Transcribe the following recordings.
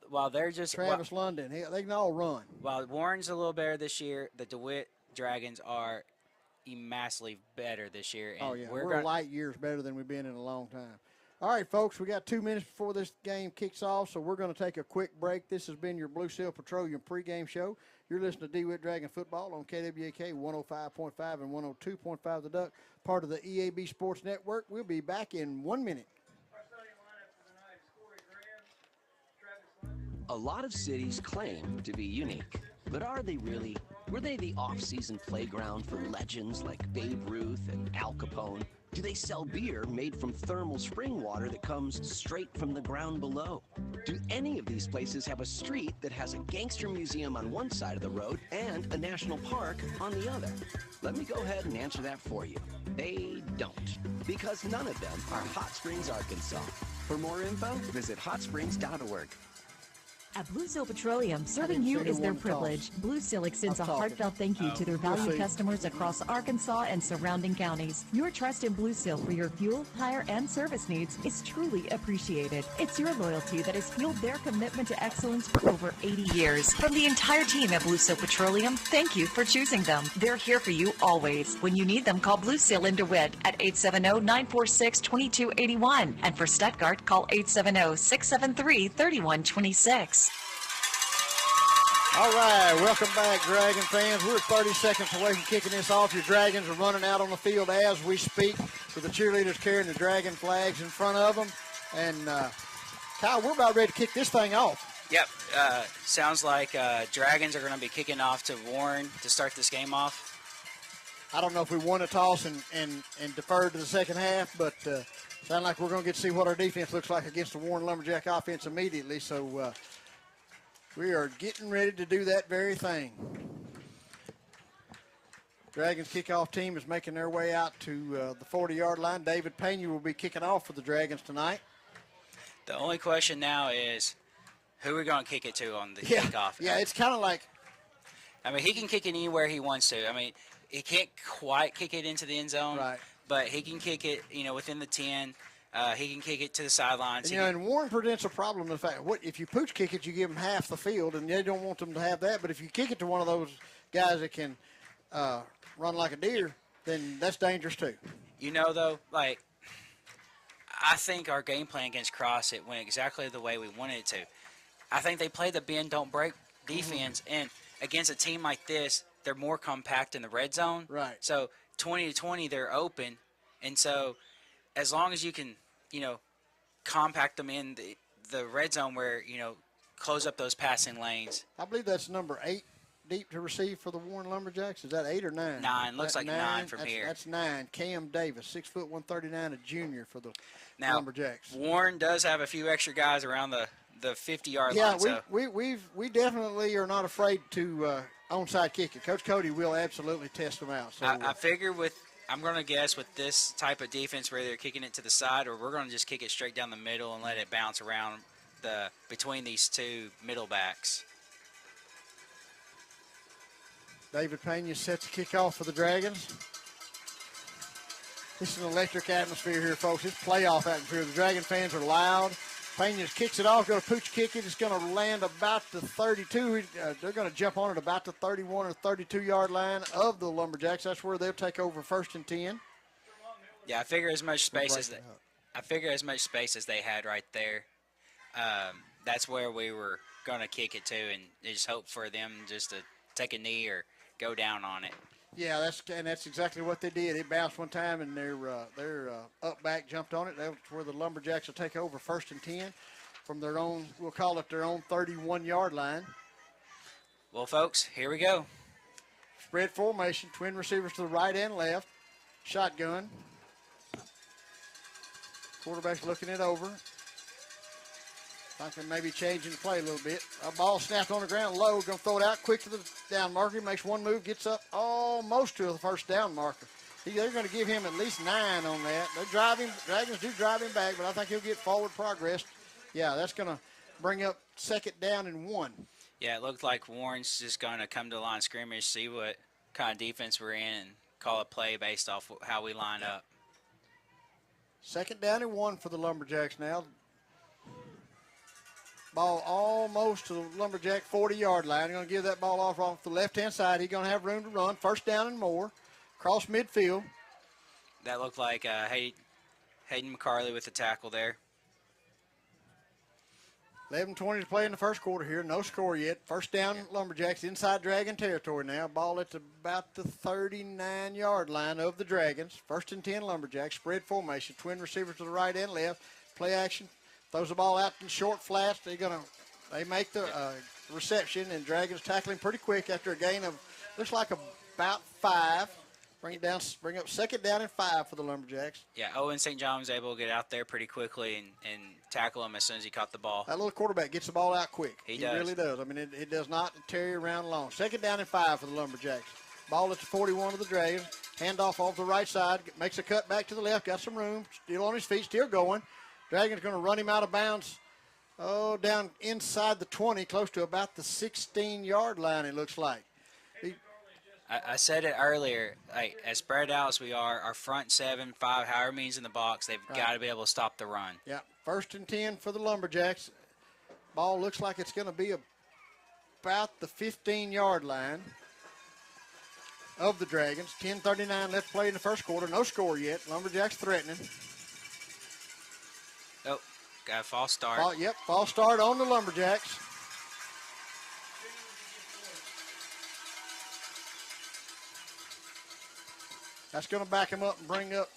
while they're just Travis London, they can all run. while Warren's a little better this year, the DeWitt Dragons are immensely better this year, and Oh, yeah, we're going light years better than we've been in a long time. All right, folks, we got 2 minutes before this game kicks off, so we're going to take a quick break. This has been your Blue Seal Petroleum pregame show. You're listening to DeWitt Dragon Football on KWAK 105.5 and 102.5 The Duck, part of the EAB Sports Network. We'll be back in 1 minute. A lot of cities claim to be unique, but are they really? Were they the off-season playground for legends like Babe Ruth and Al Capone? Do they sell beer made from thermal spring water that comes straight from the ground below? Do any of these places have a street that has a gangster museum on one side of the road and a national park on the other? Let me go ahead and answer that for you. They don't, because none of them are Hot Springs, Arkansas. For more info, visit hotsprings.org. At Blue Seal Petroleum, serving you is their privilege. Blue Seal extends a heartfelt thank you to their valued customers across Arkansas and surrounding counties. Your trust in Blue Seal for your fuel, tire, and service needs is truly appreciated. It's your loyalty that has fueled their commitment to excellence for over 80 years. From the entire team at Blue Seal Petroleum, thank you for choosing them. They're here for you always. When you need them, call Blue Seal in DeWitt at 870-946-2281. And for Stuttgart, call 870-673-3126. All right, welcome back, Dragon fans. We're 30 seconds away from kicking this off. Your Dragons are running out on the field as we speak, with the cheerleaders carrying the Dragon flags in front of them. And, Kyle, we're about ready to kick this thing off. Yep. Sounds like Dragons are going to be kicking off to Warren to start this game off. I don't know if we won a toss and deferred to the second half, but sound like we're going to get to see what our defense looks like against the Warren Lumberjack offense immediately. So we are getting ready to do that very thing. Dragons kickoff team is making their way out to the 40-yard line. David Pena will be kicking off for the Dragons tonight. The only question now is who we're going to kick it to on the kickoff. Yeah, it's kind of like, I mean, he can kick it anywhere he wants to. I mean, he can't quite kick it into the end zone, right, but he can kick it, within the 10. He can kick it to the sidelines. And Warren presents a problem. In fact, if you pooch kick it, you give them half the field, and they don't want them to have that. But if you kick it to one of those guys that can run like a deer, then that's dangerous too. Though, I think our game plan against Cross, it went exactly the way we wanted it to. I think they play the bend, don't break defense, and against a team like this, they're more compact in the red zone. Right. So 20-20, they're open, and so as long as you can, compact them in the red zone where, close up those passing lanes. I believe that's number 8 deep to receive for the Warren Lumberjacks. Is that 8 or 9? 9. Looks like 9 from here. That's 9. Cam Davis, 6 foot 139, a junior for the Lumberjacks. Warren does have a few extra guys around the 50-yard line. Yeah, we definitely are not afraid to onside kick it. Coach Cody will absolutely test them out. So I figure I'm going to guess with this type of defense where they're kicking it to the side, or we're going to just kick it straight down the middle and let it bounce around between these two middle backs. David Pena sets the kickoff for the Dragons. This is an electric atmosphere here, folks. It's playoff atmosphere. The Dragon fans are loud. Pena kicks it off, going to pooch kick it. It's going to land about the 32. They're going to jump on it about the 31 or 32-yard line of the Lumberjacks. That's where they'll take over 1st and 10. Yeah, I figure as much space as they had right there. That's where we were going to kick it to, and just hope for them just to take a knee or go down on it. Yeah, that's exactly what they did. It bounced one time, and their up back jumped on it. That's where the Lumberjacks will take over 1st and 10 from their own, we'll call it their own 31-yard line. Well, folks, here we go. Spread formation, twin receivers to the right and left. Shotgun. Quarterback's looking it over. Thinking maybe changing the play a little bit. A ball snapped on the ground low. Going to throw it out quick to the down marker. Makes one move, gets up almost to the first down marker. They're going to give him at least 9 on that. Dragons do drive him back, but I think he'll get forward progress. Yeah, that's going to bring up 2nd down and 1. Yeah, it looked like Warren's just going to come to the line of scrimmage, see what kind of defense we're in, and call a play based off how we line up. 2nd down and 1 for the Lumberjacks now. Ball almost to the Lumberjack 40-yard line. They're going to give that ball off the left-hand side. He's going to have room to run. First down and more. Cross midfield. That looked like Hayden McCarley with the tackle there. 11:20 to play in the first quarter here. No score yet. First down, Lumberjacks inside Dragon territory now. Ball at about the 39-yard line of the Dragons. First and 10 Lumberjacks. Spread formation. Twin receivers to the right and left. Play action. Throws the ball out in short flats. They make the reception, and Dragons tackling pretty quick after a gain of looks like about 5. Bring up second down and 5 for the Lumberjacks. Yeah, Owen St. John was able to get out there pretty quickly and tackle him as soon as he caught the ball. That little quarterback gets the ball out quick. He does. Really does. I mean, it does not tarry around long. Second down and 5 for the Lumberjacks. Ball at the 41 of the Dragons. Handoff off the right side. Makes a cut back to the left. Got some room. Still on his feet. Still going. Dragons going to run him out of bounds. Down inside the 20, close to about the 16-yard line, it looks like. I said it earlier, like, as spread out as we are, our front 7, 5, however means in the box, they've got to be able to stop the run. Yeah, first and 10 for the Lumberjacks. Ball looks like it's going to be about the 15-yard line of the Dragons. 10:39 left to play in the first quarter. No score yet. Lumberjacks threatening. Oh, got a false start. False start on the Lumberjacks. That's going to back him up and bring up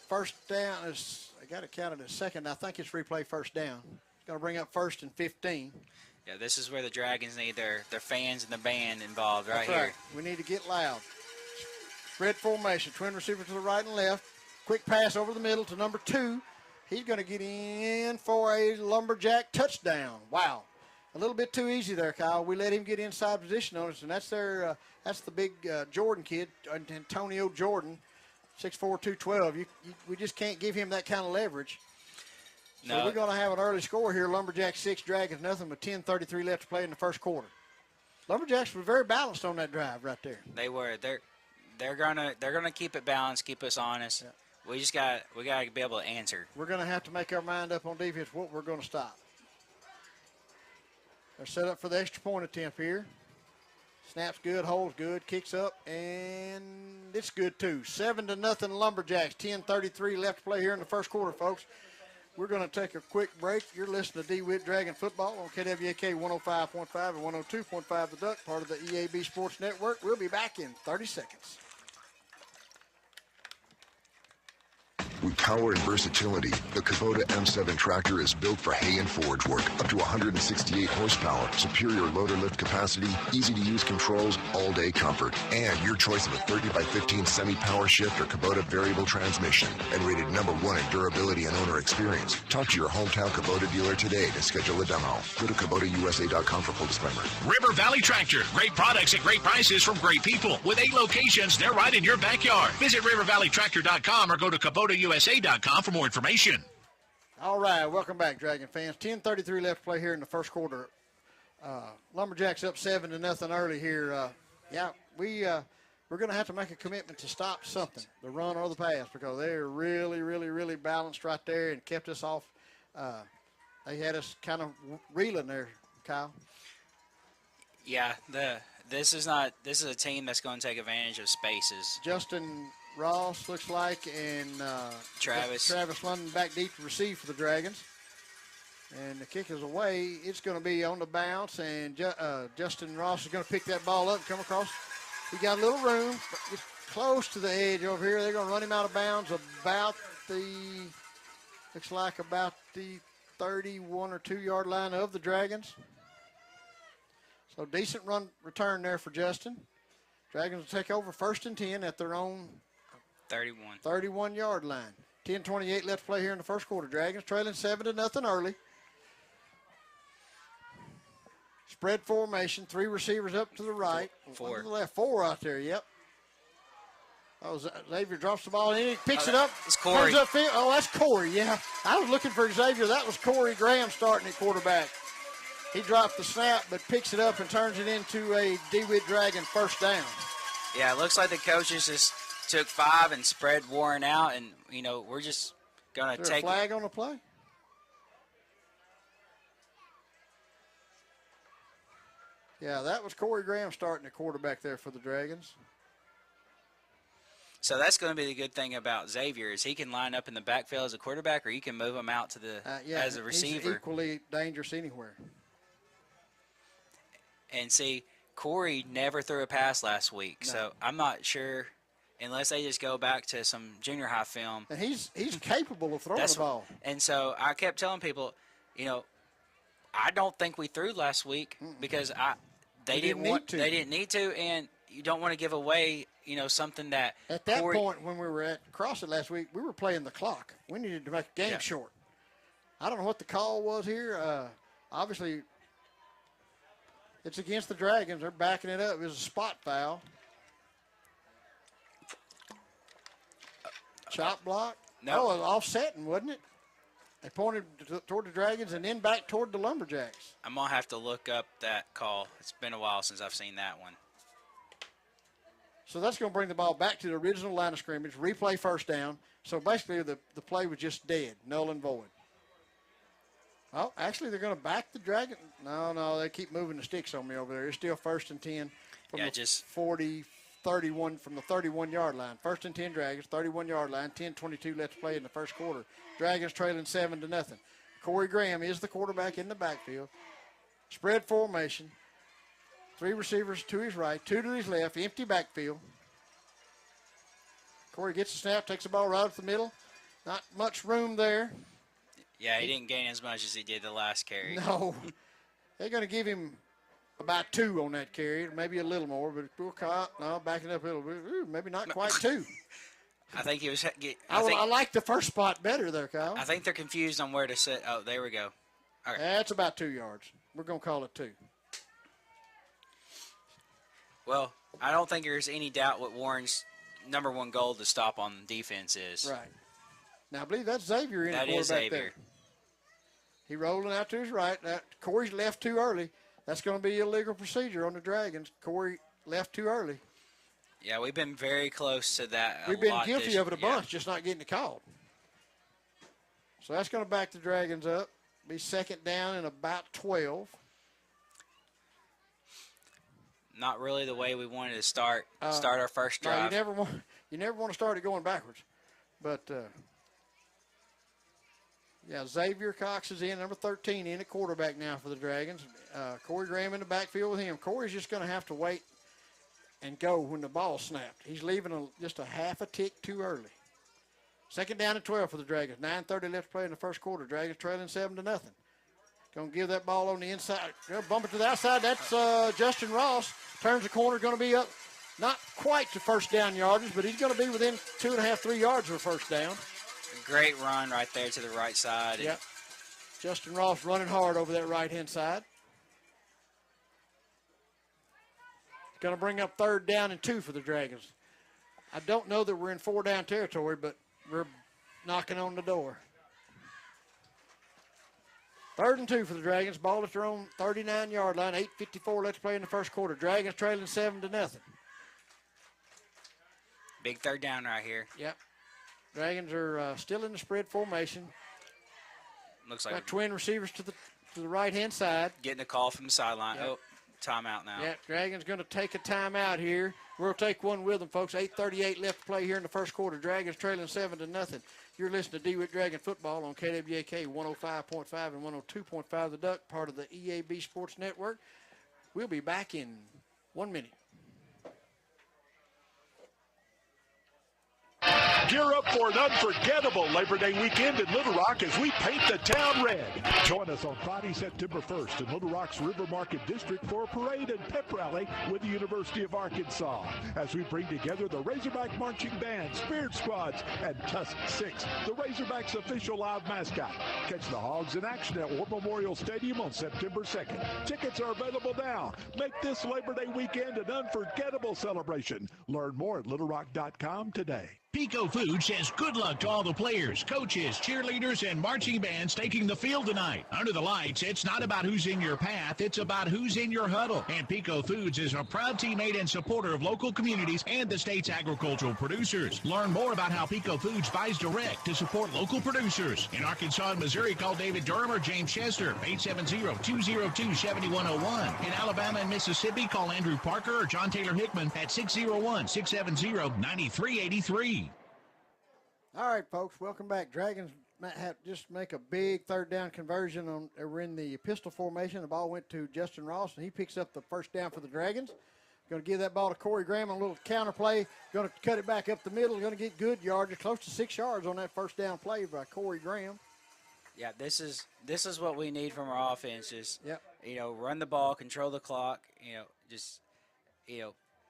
first down. I got it counted as second. I think it's replay first down. It's going to bring up first and 15. Yeah, this is where the Dragons need their fans and the band involved That's here. Right. We need to get loud. Spread formation. Twin receiver to the right and left. Quick pass over the middle to number 2. He's going to get in for a Lumberjack touchdown. Wow. A little bit too easy there, Kyle. We let him get inside position on us, and that's the big Jordan kid, Antonio Jordan, 6'4", 212. We just can't give him that kind of leverage. So we're going to have an early score here. Lumberjacks 6, Dragons nothing, with 10:33 left to play in the first quarter. Lumberjacks were very balanced on that drive right there. They were. They're gonna keep it balanced, keep us honest. Yeah. We gotta be able to answer. We're going to have to make our mind up on defense what we're going to stop. They're set up for the extra point attempt here. Snaps good, holds good, kicks up, and it's good too. 7-0 Lumberjacks. 10:33 left to play here in the first quarter, folks. We're going to take a quick break. You're listening to DeWitt Dragon Football on KWAK 105.5 and 102.5 The Duck, part of the EAB Sports Network. We'll be back in 30 seconds. With power and versatility, the Kubota M7 tractor is built for hay and forage work. Up to 168 horsepower, superior loader lift capacity, easy-to-use controls, all-day comfort, and your choice of a 30x15 semi-power shift or Kubota variable transmission, and rated #1 in durability and owner experience. Talk to your hometown Kubota dealer today to schedule a demo. Go to KubotaUSA.com for full disclaimer. River Valley Tractor. Great products at great prices from great people. With 8 locations, they're right in your backyard. Visit rivervalleytractor.com or go to KubotaUSA.com for more information. All right, welcome back, Dragon fans. 10:33 left to play here in the first quarter. Lumberjacks up 7-0 early here. We're going to have to make a commitment to stop something, the run or the pass, because they're really, really, really balanced right there and kept us off. They had us kind of reeling there, Kyle. Yeah, this is a team that's going to take advantage of spaces. Justin Ross looks like, and Travis London back deep to receive for the Dragons. And the kick is away. It's going to be on the bounce, and Justin Ross is going to pick that ball up and come across. He got a little room. It's close to the edge over here. They're going to run him out of bounds about the 31 or 2 yard line of the Dragons. So decent run return there for Justin. Dragons will take over first and 10 at their own 31 yard line. 10:28 left to play here in the first quarter. Dragons trailing 7-0 early. Spread formation, 3 receivers up to the right. 4 to the left, 4 out there, yep. Oh, Xavier drops the ball in, he picks it up. It's Corey. Oh, that's Corey, yeah. I was looking for Xavier. That was Corey Graham starting at quarterback. He dropped the snap, but picks it up and turns it into a DeWitt Dragon first down. Yeah, it looks like the coaches just took 5 and spread Warren out, and, we're just going to take a flag on the play? Yeah, that was Corey Graham starting the quarterback there for the Dragons. So that's going to be the good thing about Xavier is he can line up in the backfield as a quarterback, or you can move him out to the as a receiver. He's equally dangerous anywhere. And see, Corey never threw a pass last week, so I'm not sure unless they just go back to some junior high film. And he's capable of throwing the ball. And so I kept telling people, I don't think we threw last week because they didn't need to, and you don't want to give away something that at that point when we were at CrossFit last week, we were playing the clock. We needed to make the game short. I don't know what the call was here. Obviously, it's against the Dragons. They're backing it up. It was a spot foul. Chop block. No, it was offsetting, wasn't it? They pointed toward the Dragons and then back toward the Lumberjacks. I'm going to have to look up that call. It's been a while since I've seen that one. So that's going to bring the ball back to the original line of scrimmage, replay first down. So basically the play was just dead, null and void. Oh, actually they're going to back the Dragon. No, they keep moving the sticks on me over there. It's still 1st and 10 from the 31 from the 31-yard line. 1st and 10 Dragons, 31-yard line, 10:22 left to play in the first quarter. Dragons trailing 7-0. Corey Graham is the quarterback in the backfield. Spread formation. 3 receivers to his right, 2 to his left, empty backfield. Corey gets the snap, takes the ball right up the middle. Not much room there. Yeah, he didn't gain as much as he did the last carry. No. They're going to give him about 2 on that carry, maybe a little more, but we'll backing up a little bit. Ooh, maybe not quite 2. I think he was. I like the first spot better there, Kyle. I think they're confused on where to sit. Oh, there we go. All right. That's about 2 yards. We're going to call it 2. Well, I don't think there's any doubt what Warren's number one goal to stop on defense is. Right. Now, I believe that's Xavier in the quarterback Xavier. there. He rolling out to his right. Corey's left too early. That's going to be illegal procedure on the Dragons. Corey left too early. Yeah, we've been very close to that. We've been guilty of it a bunch, just not getting it called. So that's going to back the Dragons up. Be 2nd down and about 12. Not really the way we wanted to start our first drive. No, you never want to start it going backwards. But Xavier Cox is in, number 13, in at quarterback now for the Dragons. Corey Graham in the backfield with him. Corey's just going to have to wait and go when the ball's snapped. He's leaving just a half a tick too early. 2nd down and 12 for the Dragons. 9:30 left to play in the first quarter. Dragons trailing 7-0. Going to give that ball on the inside. Bump it to the outside. That's Justin Ross. Turns the corner. Going to be up not quite to first down yardage, but he's going to be within 2.5, 3 yards of a first down. A great run right there to the right side. Yep. Justin Ross running hard over that right-hand side. Going to bring up 3rd down and 2 for the Dragons. I don't know that we're in 4-down territory, but we're knocking on the door. 3rd and 2 for the Dragons. Ball at their own 39-yard line. 8:54 left to play in the first quarter. Dragons trailing 7-0. Big 3rd down right here. Yep. Dragons are still in the spread formation. Looks like got twin receivers to the right-hand side. Getting a call from the sideline. Yep. Oh, timeout now. Yeah, Dragons going to take a timeout here. We'll take one with them, folks. 8:38 left to play here in the first quarter. Dragons trailing 7-0. You're listening to DeWitt Dragon Football on KWAK 105.5 and 102.5 The Duck, part of the EAB Sports Network. We'll be back in 1 minute. Gear up for an unforgettable Labor Day weekend in Little Rock as we paint the town red. Join us on Friday, September 1st in Little Rock's River Market District for a parade and pep rally with the University of Arkansas as we bring together the Razorback Marching Band, Spirit Squads, and Tusk 6, the Razorbacks' official live mascot. Catch the Hogs in action at War Memorial Stadium on September 2nd. Tickets are available now. Make this Labor Day weekend an unforgettable celebration. Learn more at littlerock.com today. Pico Foods says good luck to all the players, coaches, cheerleaders, and marching bands taking the field tonight. Under the lights, it's not about who's in your path, it's about who's in your huddle. And Pico Foods is a proud teammate and supporter of local communities and the state's agricultural producers. Learn more about how Pico Foods buys direct to support local producers. In Arkansas and Missouri, call David Durham or James Chester, 870-202-7101. In Alabama and Mississippi, call Andrew Parker or John Taylor Hickman at 601-670-9383. All right, folks, welcome back. Dragons might have just make a big third down conversion on. We're in the pistol formation. The ball went to Justin Ross, and he picks up the first down for the Dragons. Going to give that ball to Corey Graham on a little counter play. Going to cut it back up the middle. Going to get good yardage, close to 6 yards on that first down play by Corey Graham. Yeah, this is what we need from our offense. Just run the ball, control the clock. Just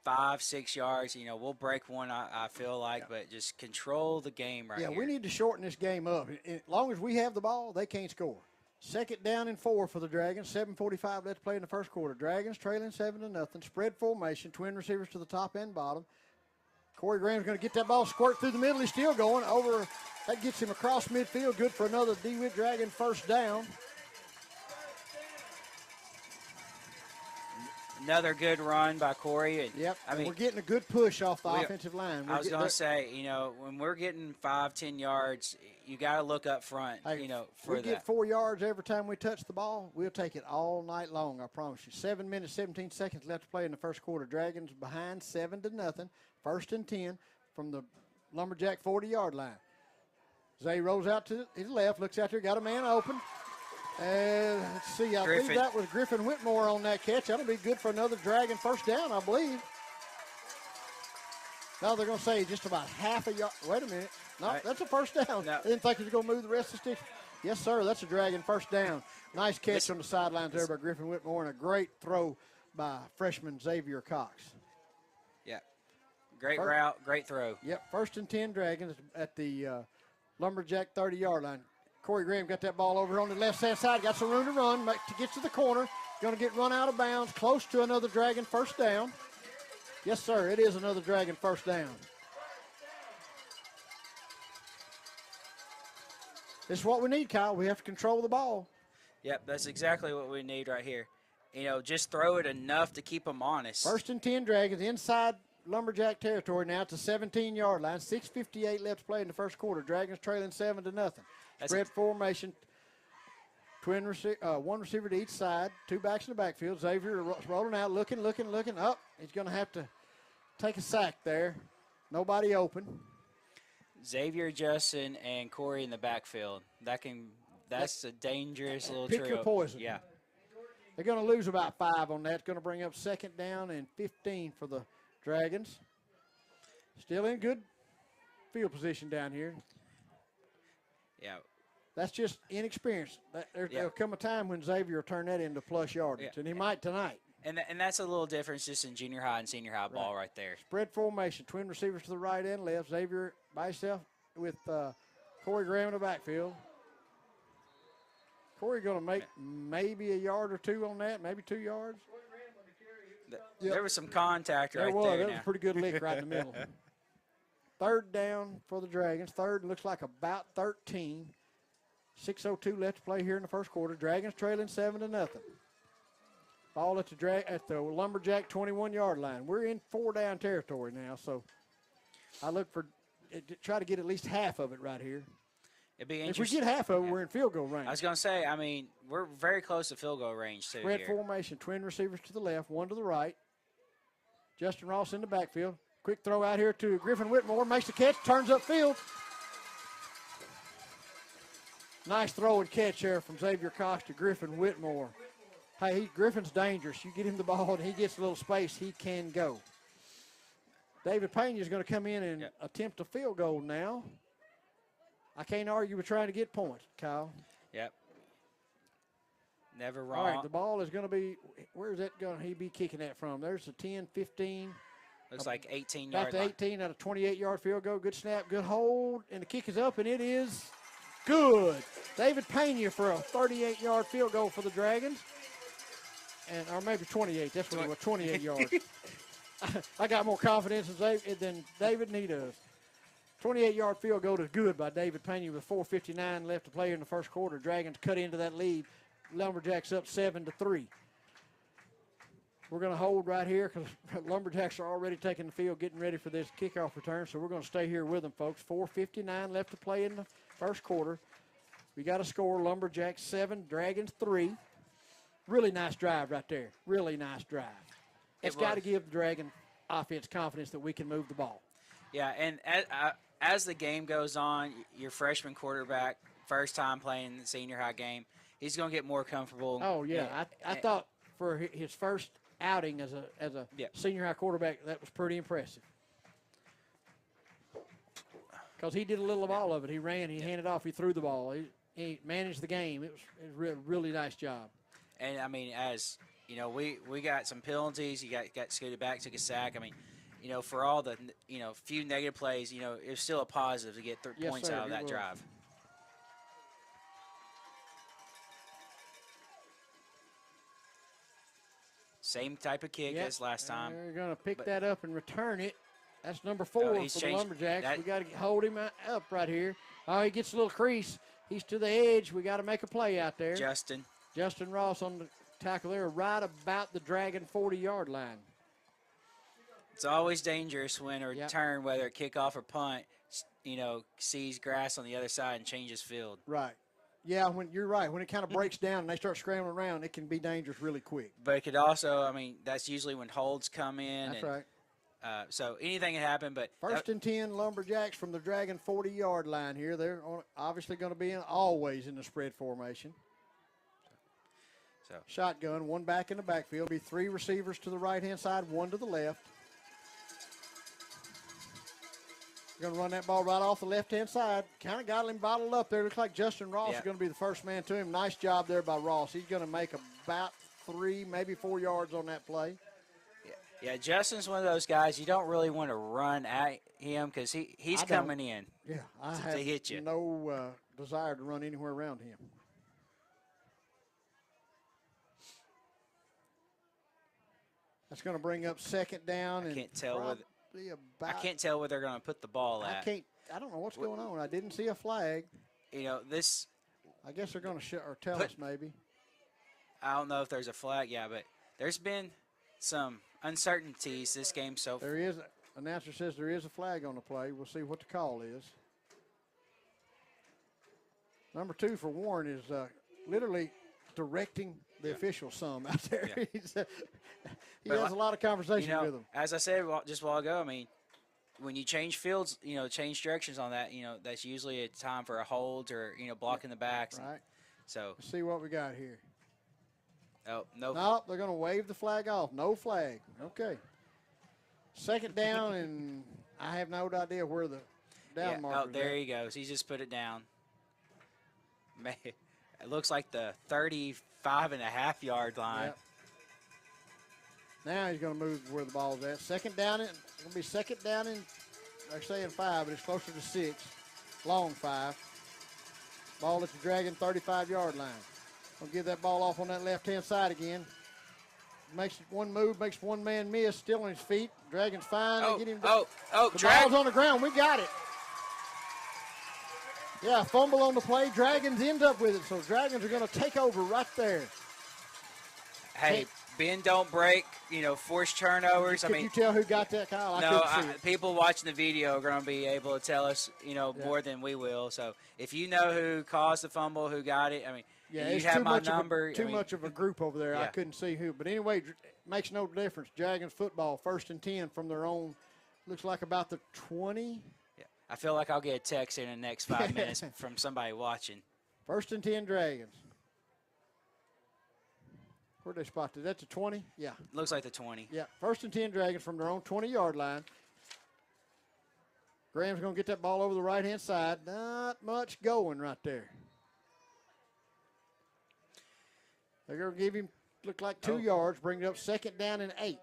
5-6 yards. We'll break one. I feel like, but just control the game right here. Yeah, we need to shorten this game up. As long as we have the ball, they can't score. 2nd down and 4 for the Dragons. 7:45 left to play in the first quarter. Dragons trailing 7-0. Spread formation. Twin receivers to the top and bottom. Corey Graham's going to get that ball, squirt through the middle. He's still going over. That gets him across midfield. Good for another DeWitt Dragon first down. Another good run by Corey. Yep. We're getting a good push off the offensive line. I was going to say, when we're getting 5-10 yards, you got to look up front, Hey, for we get 4 yards every time we touch the ball, we'll take it all night long, I promise you. 7 minutes, 17 seconds left to play in the first quarter. Dragons behind 7-0. 1st and 10 from the Lumberjack 40-yard line. Zay rolls out to his left, looks out there, got a man open. Let's see, I believe that was Griffin Whitmore on that catch. That'll be good for another Dragon first down, I believe. Now they're going to say just about half a yard. Wait a minute. No, that's a first down. No. I didn't think he was going to move the rest of the stick. Yes, sir, that's a Dragon first down. Nice catch on the sidelines there by Griffin Whitmore, and a great throw by freshman Xavier Cox. Yeah, great route, great throw. Yep, 1st and 10 Dragons at the Lumberjack 30-yard line. Corey Graham got that ball over on the left-hand side. Got some room to run to get to the corner. Going to get run out of bounds. Close to another Dragon first down. Yes, sir, it is another Dragon first down. This is what we need, Kyle. We have to control the ball. Yep, that's exactly what we need right here. Just throw it enough to keep them honest. 1st and 10 Dragons inside Lumberjack territory now to 17-yard line. 6:58 left to play in the first quarter. Dragons trailing 7-0. Spread formation. One receiver to each side. 2 backs in the backfield. Xavier rolling out, looking. Up. He's going to have to take a sack there. Nobody open. Xavier, Justin, and Corey in the backfield. That's a dangerous little pick trio. Your poison. Yeah. They're going to lose about 5 on that. It's going to bring up 2nd down and 15 for the Dragons. Still in good field position down here. Yeah. That's just inexperience. There'll come a time when Xavier will turn that into plus yardage, and he might tonight. And that's a little difference just in junior high and senior high ball right there. Spread formation. Twin receivers to the right and left. Xavier by himself with Corey Graham in the backfield. Corey going to make maybe a yard or 2 on that, maybe 2 yards. There was some contact right there. That was a pretty good lick right in the middle. 3rd down for the Dragons. 3rd looks like about 13. 6:02 left to play here in the first quarter. Dragons trailing 7-0. Ball at the Lumberjack 21-yard line. We're in 4-down territory now, so I look for try to get at least half of it right here. It'd be interesting. If we get half of it, we're in field goal range. I was going to say, we're very close to field goal range, too. Spread formation. Twin receivers to the left, 1 to the right. Justin Ross in the backfield. Quick throw out here to Griffin Whitmore. Makes the catch, turns upfield. Nice throw and catch there from Xavier Cox to Griffin Whitmore. Hey, Griffin's dangerous. You get him the ball and he gets a little space, he can go. David Pena is going to come in and attempt a field goal now. I can't argue with trying to get points, Kyle. Yep. Never wrong. All right, the ball is going to be, where is that going to be kicking that from? There's a 10, 15. Looks like 18-yard line. About to 18 out of 28-yard field goal. Good snap, good hold, and the kick is up, and it is good. David Pena for a 38-yard field goal for the Dragons. Or maybe 28. That's what it was, 28 yards. I got more confidence than David, and he does. 28-yard field goal is good by David Pena with 4:59 left to play in the first quarter. Dragons cut into that lead. Lumberjacks up 7-3. We're going to hold right here because Lumberjacks are already taking the field, getting ready for this kickoff return. So we're going to stay here with them, folks. 4:59 left to play in the first quarter. We got a score, Lumberjacks 7, Dragons 3. Really nice drive right there. Really nice drive. It's got to give the Dragon offense confidence that we can move the ball. Yeah, and as the game goes on, your freshman quarterback, first time playing the senior high game, he's going to get more comfortable. Oh, yeah. I thought for his first outing as a senior high quarterback, that was pretty impressive. Because he did a little of all of it. He ran, he handed off, he threw the ball. He managed the game. It was a really nice job. And, I mean, as, you know, we got some penalties. He got scooted back, took a sack. I mean, you know, for all the, you know, few negative plays, you know, it was still a positive to get 3 points out of that drive. Same type of kick as last time. They're going to pick that up and return it. That's number 4 for the Lumberjacks. We got to hold him up right here. Oh, he gets a little crease. He's to the edge. We got to make a play out there. Justin Ross on the tackle there, right about the Dragon 40-yard line. It's always dangerous when a return, whether kickoff or punt, you know, sees grass on the other side and changes field. Right. Yeah, when you're right. When it kind of breaks down and they start scrambling around, it can be dangerous really quick. But it could also, I mean, that's usually when holds come in. That's right. So anything can happen. But first and 10, Lumberjacks from the Dragon 40-yard line here. They're obviously going to be always in the spread formation. So shotgun, one back in the backfield. Be 3 receivers to the right-hand side, 1 to the left. Going to run that ball right off the left-hand side. Kind of got him bottled up there. Looks like Justin Ross is going to be the first man to him. Nice job there by Ross. He's going to make about 3, maybe 4 yards on that play. Yeah, Justin's one of those guys you don't really want to run at him because he's coming in. Yeah, I to have hit you. No desire to run anywhere around him. That's going to bring up second down. I can't tell where they're going to put the ball at. I don't know what's going on. I didn't see a flag. You know, this. I guess they're going to tell us maybe. I don't know if there's a flag, but there's been some uncertainties this game so far. There is. Announcer says there is a flag on the play. We'll see what the call is. Number 2 for Warren is literally directing the officials some out there. Yeah. He has a lot of conversation with them. As I said just a while ago, I mean, when you change fields, you know, change directions on that, you know, that's usually a time for a hold or, you know, blocking the backs. Right. So let's see what we got here. Oh, no. No, they're going to wave the flag off. No flag. Okay. Second down, and I have no idea where the down marker is. Oh, there he goes. He just put it down. Man, it looks like the 35.5-yard line. Yep. Now he's going to move where the ball's at. Second down, it's going to be second down in, they're saying 5, but it's closer to 6. Long 5. Ball at the Dragon 35-yard line. We'll give that ball off on that left-hand side again. Makes one move, makes one man miss, still on his feet. Dragon's fine. Oh, get him the ball's on the ground. We got it. Yeah, fumble on the play. Dragons end up with it, so Dragons are going to take over right there. Hey, bend, don't break, you know, force turnovers. Can you tell who got that, Kyle? No, people watching the video are going to be able to tell us, you know, more than we will. So if you know who caused the fumble, who got it, I mean, you have my number. Too much of a group over there. I couldn't see who. But anyway, it makes no difference. Dragons football, first and 10 from their own, looks like about the 20. Yeah, I feel like I'll get a text in the next 5 minutes from somebody watching. First and 10 Dragons. Where'd they spot that? That's a 20? Yeah. Looks like the 20. Yeah, first and 10 Dragons from their own 20-yard line. Graham's going to get that ball over the right-hand side. Not much going right there. They're going to give him, look like 2 yards, bring it up second down and 8.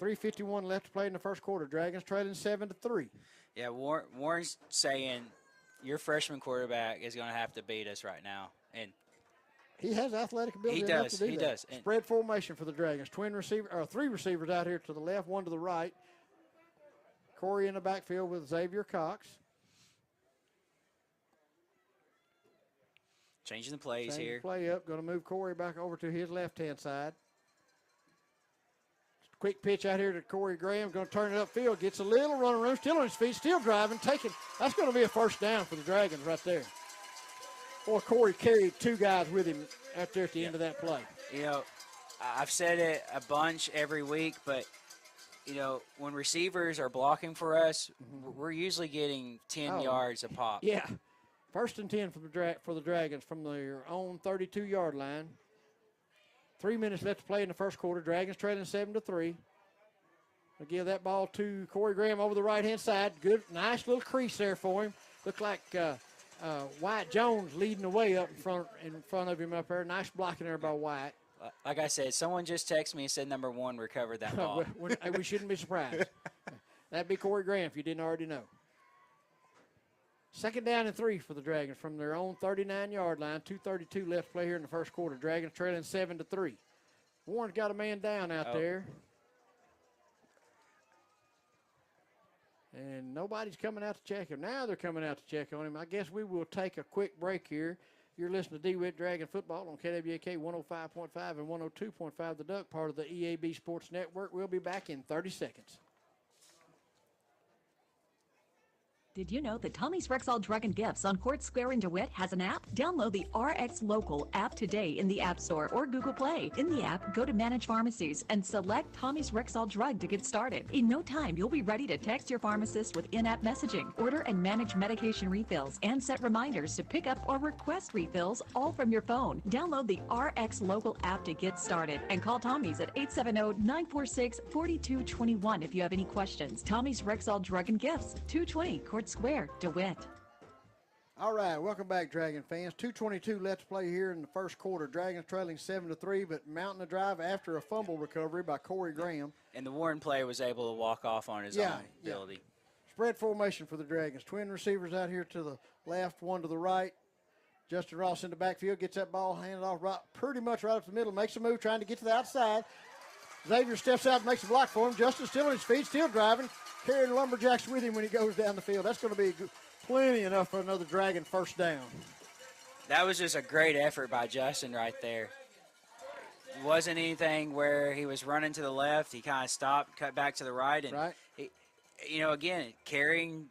3:51 left to play in the first quarter. Dragons trailing 7-3. Yeah, Warren's saying your freshman quarterback is going to have to beat us right now. And he has athletic ability. He does. Spread formation for the Dragons. 3 receivers out here to the left, 1 to the right. Corey in the backfield with Xavier Cox. Changing the plays Changing here. the play up. Going to move Corey back over to his left-hand side. Quick pitch out here to Corey Graham. Going to turn it upfield. Gets a little running room. Still on his feet. Still driving. Taking. That's going to be a first down for the Dragons right there. Boy, Corey carried two guys with him out there at the end of that play. You know, I've said it a bunch every week, but, you know, when receivers are blocking for us, we're usually getting 10 yards a pop. Yeah. First and 10 for the Dragons from their own 32-yard line. 3 minutes left to play in the first quarter. Dragons trailing 7-3. I'll give that ball to Corey Graham over the right-hand side. Good, nice little crease there for him. Looked like Wyatt Jones leading the way up in front of him up there. Nice blocking there by Wyatt. Like I said, someone just texted me and said number 1 recovered that ball. We shouldn't be surprised. That'd be Corey Graham if you didn't already know. Second down and 3 for the Dragons from their own 39-yard line. 2:32 left to play here in the first quarter. Dragons trailing 7-3. Warren's got a man down out there. And nobody's coming out to check him. Now they're coming out to check on him. I guess we will take a quick break here. You're listening to DeWitt Dragon Football on KWAK 105.5 and 102.5 The Duck, part of the EAB Sports Network. We'll be back in 30 seconds. Did you know that Tommy's Rexall Drug and Gifts on Court Square in DeWitt has an app? Download the RX Local app today in the App Store or Google Play. In the app, go to Manage Pharmacies and select Tommy's Rexall Drug to get started. In no time, you'll be ready to text your pharmacist with in-app messaging, order and manage medication refills, and set reminders to pick up or request refills all from your phone. Download the RX Local app to get started and call Tommy's at 870-946-4221 if you have any questions. Tommy's Rexall Drug and Gifts, 220 Court Square, DeWitt. All right, welcome back, Dragon fans. 2:22 left to play here in the first quarter. Dragons trailing 7-3, but mounting the drive after a fumble recovery by Corey Graham. And the Warren player was able to walk off on his own ability. Spread formation for the Dragons. Twin receivers out here to the left, one to the right. Justin Ross in the backfield, gets that ball handed off pretty much right up the middle, makes a move, trying to get to the outside. Xavier steps out and makes a block for him. Justin still on his feet, still driving, carrying Lumberjacks with him when he goes down the field. That's going to be plenty enough for another Dragon first down. That was just a great effort by Justin right there. It wasn't anything where he was running to the left. He kind of stopped, cut back to the right. And, he, you know, again, carrying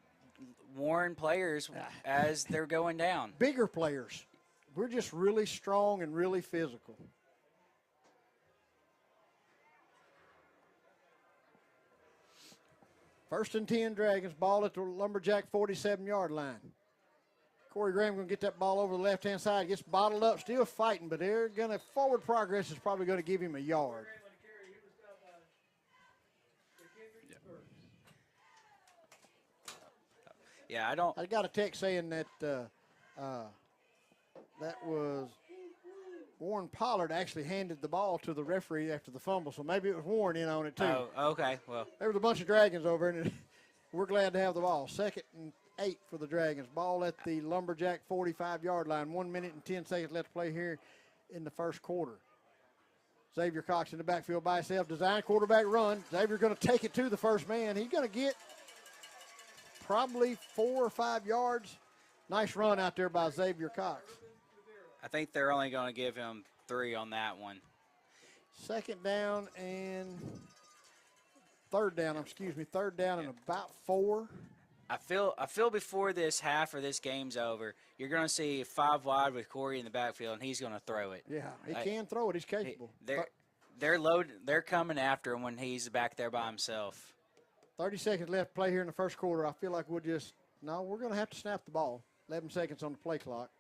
Warren players as they're going down. Bigger players. We're just really strong and really physical. First and 10 Dragons, ball at the Lumberjack 47-yard line. Corey Graham going to get that ball over the left-hand side, gets bottled up, still fighting, but they're going to, forward progress is probably going to give him a yard. Yeah, I got a text saying that that was Warren Pollard actually handed the ball to the referee after the fumble, so maybe it was Warren in on it too. Oh, okay. Well, there was a bunch of Dragons over, and we're glad to have the ball. 2nd and 8 for the Dragons. Ball at the Lumberjack 45-yard line. 1 minute and 10 seconds left to play here in the first quarter. Xavier Cox in the backfield by himself. Design quarterback run. Xavier going to take it to the first man. He's going to get probably 4 or 5 yards. Nice run out there by Xavier Cox. I think they're only going to give him 3 on that one. Second down and third down and about 4. I feel before this half or this game's over, you're going to see 5 wide with Corey in the backfield, and he's going to throw it. Yeah, he can throw it. He's capable. They're coming after him when he's back there by himself. 30 seconds left to play here in the first quarter. I feel like we're going to have to snap the ball. 11 seconds on the play clock.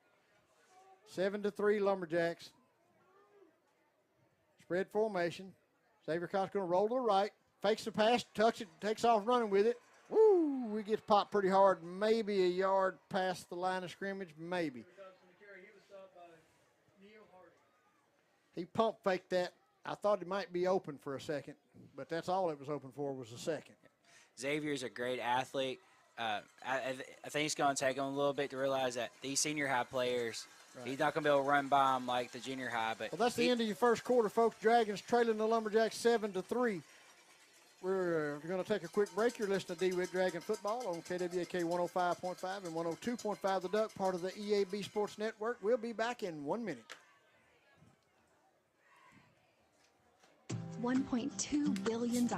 7-3 Lumberjacks. Spread formation. Xavier Cox going to roll to the right. Fakes the pass, tucks it, takes off running with it. Woo! We get popped pretty hard. Maybe a yard past the line of scrimmage. Maybe. He pump faked that. I thought he might be open for a second, but that's all it was open for was a second. Xavier's a great athlete. I think it's going to take him a little bit to realize that these senior high players, he's not going to be able to run by them like the junior high. But well, that's the end of your first quarter, folks. Dragons trailing the Lumberjacks 7-3. We're going to take a quick break. You're listening to DeWitt Dragon Football on KWAK 105.5 and 102.5 The Duck, part of the EAB Sports Network. We'll be back in 1 minute. $1.2 billion.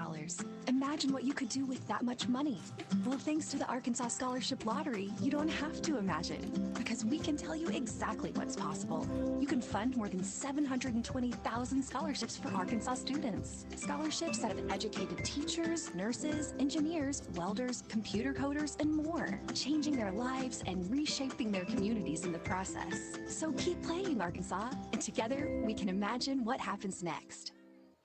Imagine what you could do with that much money. Well, thanks to the Arkansas Scholarship Lottery, you don't have to imagine, because we can tell you exactly what's possible. You can fund more than 720,000 scholarships for Arkansas students. Scholarships that have educated teachers, nurses, engineers, welders, computer coders, and more, changing their lives and reshaping their communities in the process. So keep playing, Arkansas, and together we can imagine what happens next.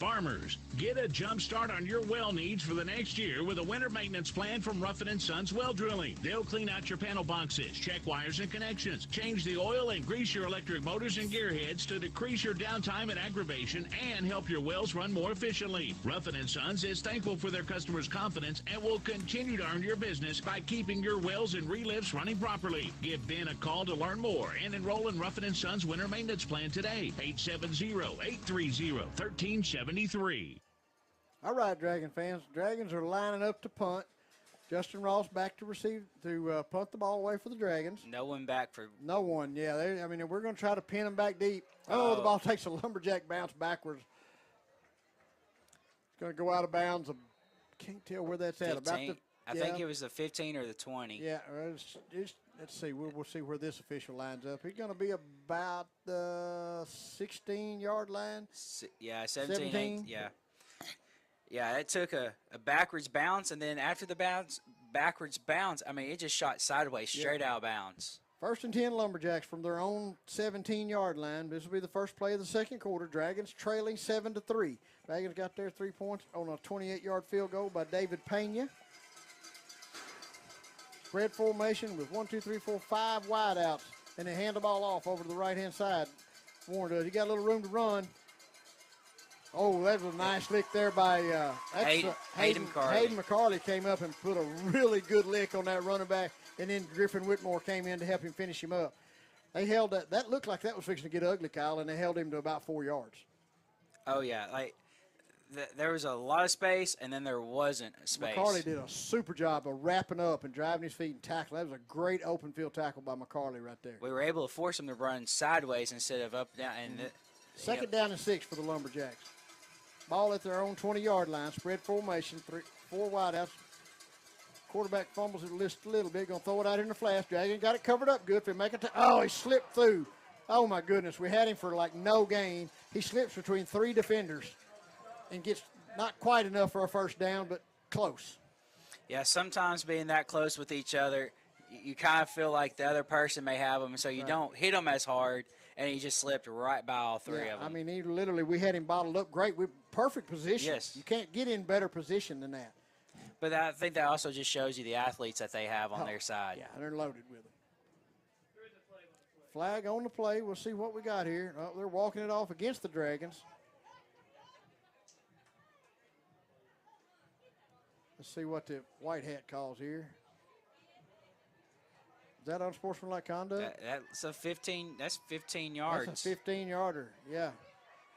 Farmers, get a jump start on your well needs for the next year with a winter maintenance plan from Ruffin & Sons Well Drilling. They'll clean out your panel boxes, check wires and connections, change the oil and grease your electric motors and gearheads to decrease your downtime and aggravation and help your wells run more efficiently. Ruffin & Sons is thankful for their customers' confidence and will continue to earn your business by keeping your wells and relifts running properly. Give Ben a call to learn more and enroll in Ruffin & Sons Winter Maintenance Plan today. 870-830-1373. All right, Dragon fans. Dragons are lining up to punt. Justin Ross back to punt the ball away for the Dragons. No one back for. No one, yeah. We're going to try to pin them back deep. Oh, the ball takes a Lumberjack bounce backwards. It's going to go out of bounds. Can't tell where that's 15. at. About the, I think it was the 15 or the 20. Yeah, let's see. We'll see where this official lines up. He's going to be about the 16-yard line. 17. Yeah. Yeah, it took a backwards bounce, and then after the backwards bounce, it just shot sideways, straight out of bounds. 1st and 10 Lumberjacks from their own 17-yard line. This will be the first play of the second quarter. Dragons trailing 7-3. Dragons got their 3 points on a 28-yard field goal by David Pena. Spread formation with 1, 2, 3, 4, 5 wideouts, and they hand the ball off over to the right-hand side. Warren does. He got a little room to run. Oh, that was a nice lick there by Hayden McCarley. Hayden McCarley came up and put a really good lick on that running back, and then Griffin Whitmore came in to help him finish him up. They held that. That looked like that was fixing to get ugly, Kyle, and they held him to about 4 yards. Oh, yeah. There was a lot of space, and then there wasn't space. McCarley did a super job of wrapping up and driving his feet and tackling. That was a great open field tackle by McCarley right there. We were able to force him to run sideways instead of up, down. And Second down and 6 for the Lumberjacks. Ball at their own 20-yard line. Spread formation, 4 wideouts. Quarterback fumbles it just a little bit. Going to throw it out in the flash. Dragon got it covered up good. He slipped through. Oh, my goodness. We had him for no gain. He slips between 3 defenders and gets not quite enough for a first down, but close. Yeah, sometimes being that close with each other, you kind of feel like the other person may have them, so you don't hit them as hard, and he just slipped right by all 3 of them. We had him bottled up great. Perfect position. Yes. You can't get in better position than that. But I think that also just shows you the athletes that they have on their side. Yeah, they're loaded with them. Flag on the play. We'll see what we got here. Oh, they're walking it off against the Dragons. Let's see what the white hat calls here. Is that unsportsmanlike conduct? That's a 15. That's 15 yards. That's a 15-yarder. Yeah.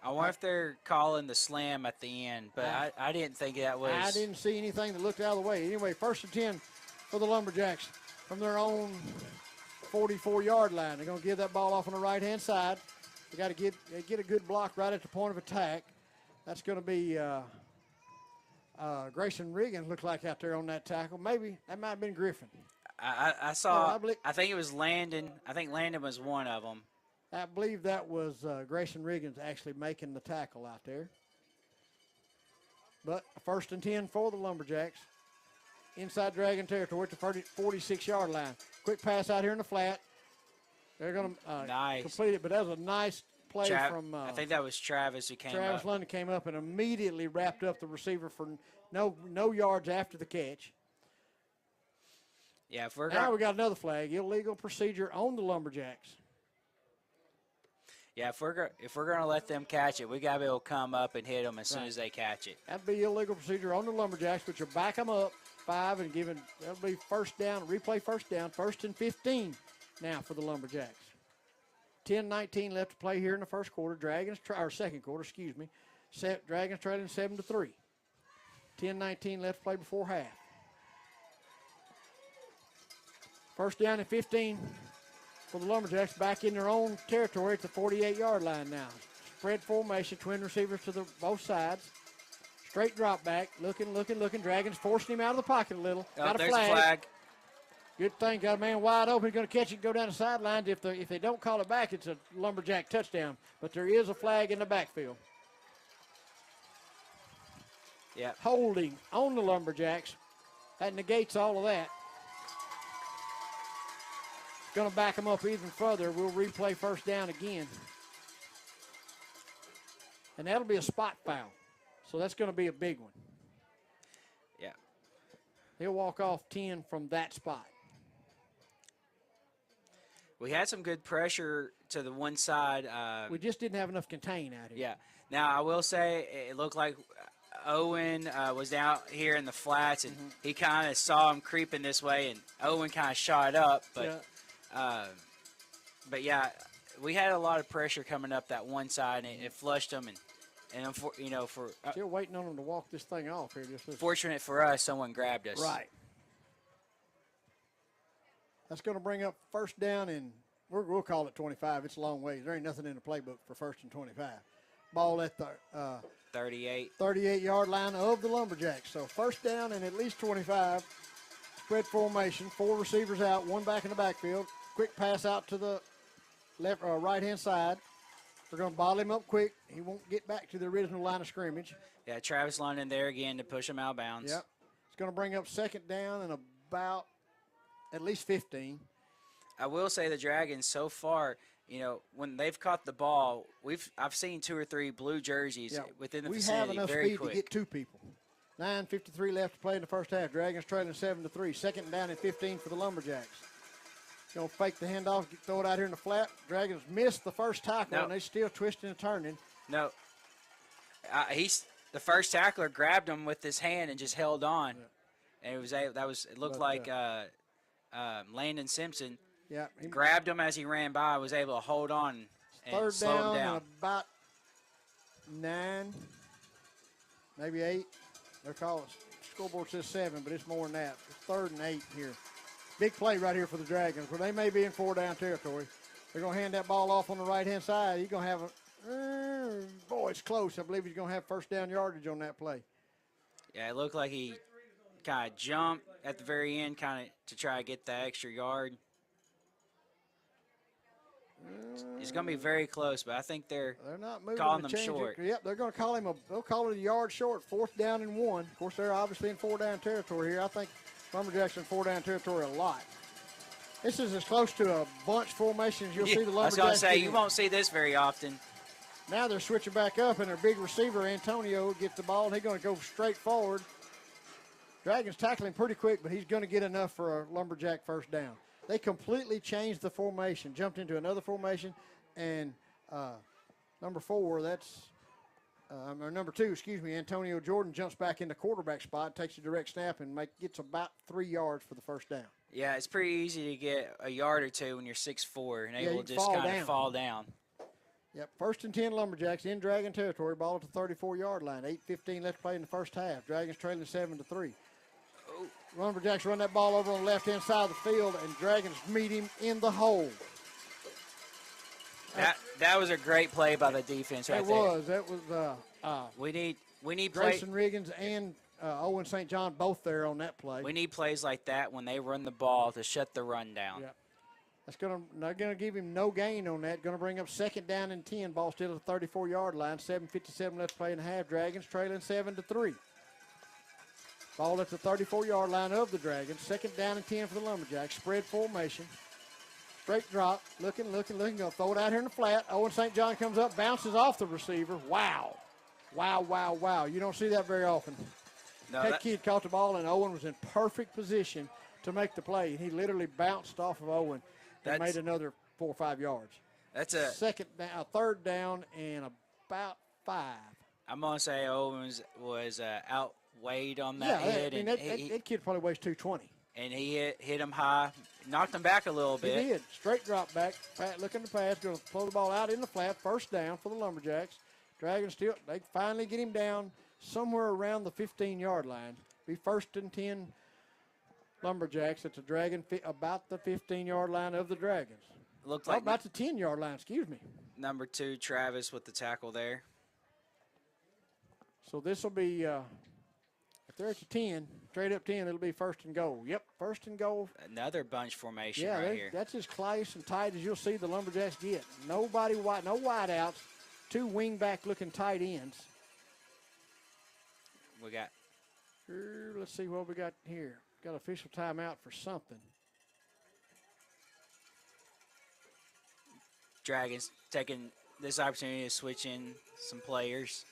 I wonder if they're calling the slam at the end, but I didn't think that was. I didn't see anything that looked out of the way. Anyway, 1st and 10 for the Lumberjacks from their own 44-yard line. They're going to give that ball off on the right-hand side. They got to get a good block right at the point of attack. That's going to be Grayson Riggins looked like out there on that tackle. Maybe that might have been Griffin. I saw. No, I think it was Landon. I think Landon was one of them. I believe that was Grayson Riggins actually making the tackle out there. But 1st and 10 for the Lumberjacks. Inside Dragon territory at the 46-yard line. Quick pass out here in the flat. They're going to complete it, but that was a nice play from. I think that was Travis who came up. Travis London came up and immediately wrapped up the receiver for no yards after the catch. Yeah, now we got another flag, illegal procedure on the Lumberjacks. Yeah, if we're going to let them catch it, we got to be able to come up and hit them as soon as they catch it. That'd be illegal procedure on the Lumberjacks, but you back them up 5 and that'll be first down, replay first down, 1st and 15 now for the Lumberjacks. 10-19 left to play here in the first quarter. Second quarter, excuse me. Dragons trailing 7-3. 10:19 left to play before half. First down and 15 for the Lumberjacks back in their own territory at the 48-yard line now. Spread formation, twin receivers to both sides. Straight drop back, looking. Dragons forcing him out of the pocket a little. Got a there's flag. a flag. Good thing, got a man wide open. He's going to catch it and go down the sidelines. If they don't call it back, it's a Lumberjack touchdown. But there is a flag in the backfield. Yeah. Holding on the Lumberjacks. That negates all of that. Going to back them up even further. We'll replay first down again. And that'll be a spot foul. So that's going to be a big one. Yeah. He'll walk off 10 from that spot. We had some good pressure to the one side. We just didn't have enough contain out here. Yeah. Now, I will say it looked like Owen was down here in the flats, and he kind of saw him creeping this way, and Owen kind of shot up. But, yeah, we had a lot of pressure coming up that one side, and it flushed them. And Still waiting on them to walk this thing off here. Fortunate for us, someone grabbed us. Right. That's going to bring up first down, and we'll call it 25. It's a long ways. There ain't nothing in the playbook for first and 25. Ball at the 38-yard line of the Lumberjacks. So first down and at least 25. Spread formation. 4 receivers out, 1 back in the backfield. Quick pass out to the right-hand side. We're going to bottle him up quick. He won't get back to the original line of scrimmage. Yeah, Travis London there again to push him out of bounds. Yep. It's going to bring up second down and about at least 15. I will say the Dragons so far, when they've caught the ball, I've seen 2 or 3 blue jerseys within the vicinity. We have enough very speed quick. to get 2 people. 9:53 left to play in the first half. Dragons trailing 7-3. Second down and 15 for the Lumberjacks. Going to fake the handoff, throw it out here in the flat. Dragons missed the first tackle, and they're still twisting and turning. No. The first tackler grabbed him with his hand and just held on. Yeah. And it looked like Landon Simpson grabbed him as he ran by, was able to hold on and slow him down. And about 9, maybe 8. They're calling scoreboard says 7, but it's more than that. It's 3rd and 8 here. Big play right here for the Dragons, where they may be in 4-down territory. They're going to hand that ball off on the right-hand side. He's going to have boy, it's close. I believe he's going to have first down yardage on that play. Yeah, it looked like he kind of jumped at the very end to try to get that extra yard. It's going to be very close, but I think they're not moving calling them short. Yep, they're going to call they'll call it a yard short, 4th down and 1. Of course, they're obviously in 4-down territory here. I think Lumberjacks in 4-down territory a lot. This is as close to a bunch formation as you'll see the Lumberjacks. I was going to say, you won't see this very often. Now they're switching back up, and their big receiver, Antonio, gets the ball, and he's going to go straight forward. Dragons tackling pretty quick, but he's going to get enough for a Lumberjack first down. They completely changed the formation, jumped into another formation, and number 2, Antonio Jordan jumps back in the quarterback spot, takes a direct snap, and gets about 3 yards for the first down. Yeah, it's pretty easy to get a yard or 2 when you're 6'4" and able to just kind of fall down. Yep, 1st and 10 Lumberjacks in Dragon territory, ball at the 34-yard line. 8:15 left to play in the first half. Dragons trailing 7-3. Lumberjacks run that ball over on the left-hand side of the field, and Dragons meet him in the hole. That was a great play by the defense right there. That was. We need Grayson Riggins and Owen St. John both there on that play. We need plays like that when they run the ball to shut the run down. Yeah. They're going to give him no gain on that. Going to bring up second down and 10. Ball still at the 34-yard line. 7:57 left to play in the half. Dragons trailing 7-3. Ball at the 34-yard line of the Dragons. Second down and 10 for the Lumberjacks. Spread formation. Straight drop. Looking. Going to throw it out here in the flat. Owen St. John comes up, bounces off the receiver. Wow. You don't see that very often. No, that kid caught the ball, and Owen was in perfect position to make the play. He literally bounced off of Owen and made another 4 or 5 yards. That's a third down and about 5. I'm gonna say Owen was outweighed on that hit. That kid probably weighs 220. And he hit him high, knocked him back a little bit. He did. Straight drop back, looking to pass, going to throw the ball out in the flat. First down for the Lumberjacks. Dragons they finally get him down somewhere around the 15-yard line. Be 1st and 10 Lumberjacks at the Dragon, about the 15-yard line of the Dragons. Looked like about the 10-yard line, excuse me. Number 2, Travis, with the tackle there. So this will be, if they're at the 10, straight up 10, it'll be 1st and goal. Yep, 1st and goal. Another bunch formation Yeah, right here. that's as close and tight as you'll see the Lumberjacks get. No wideouts, 2 wing-back-looking tight ends. We got. Let's see what we got here. Got official timeout for something. Dragons taking this opportunity to switch in some players.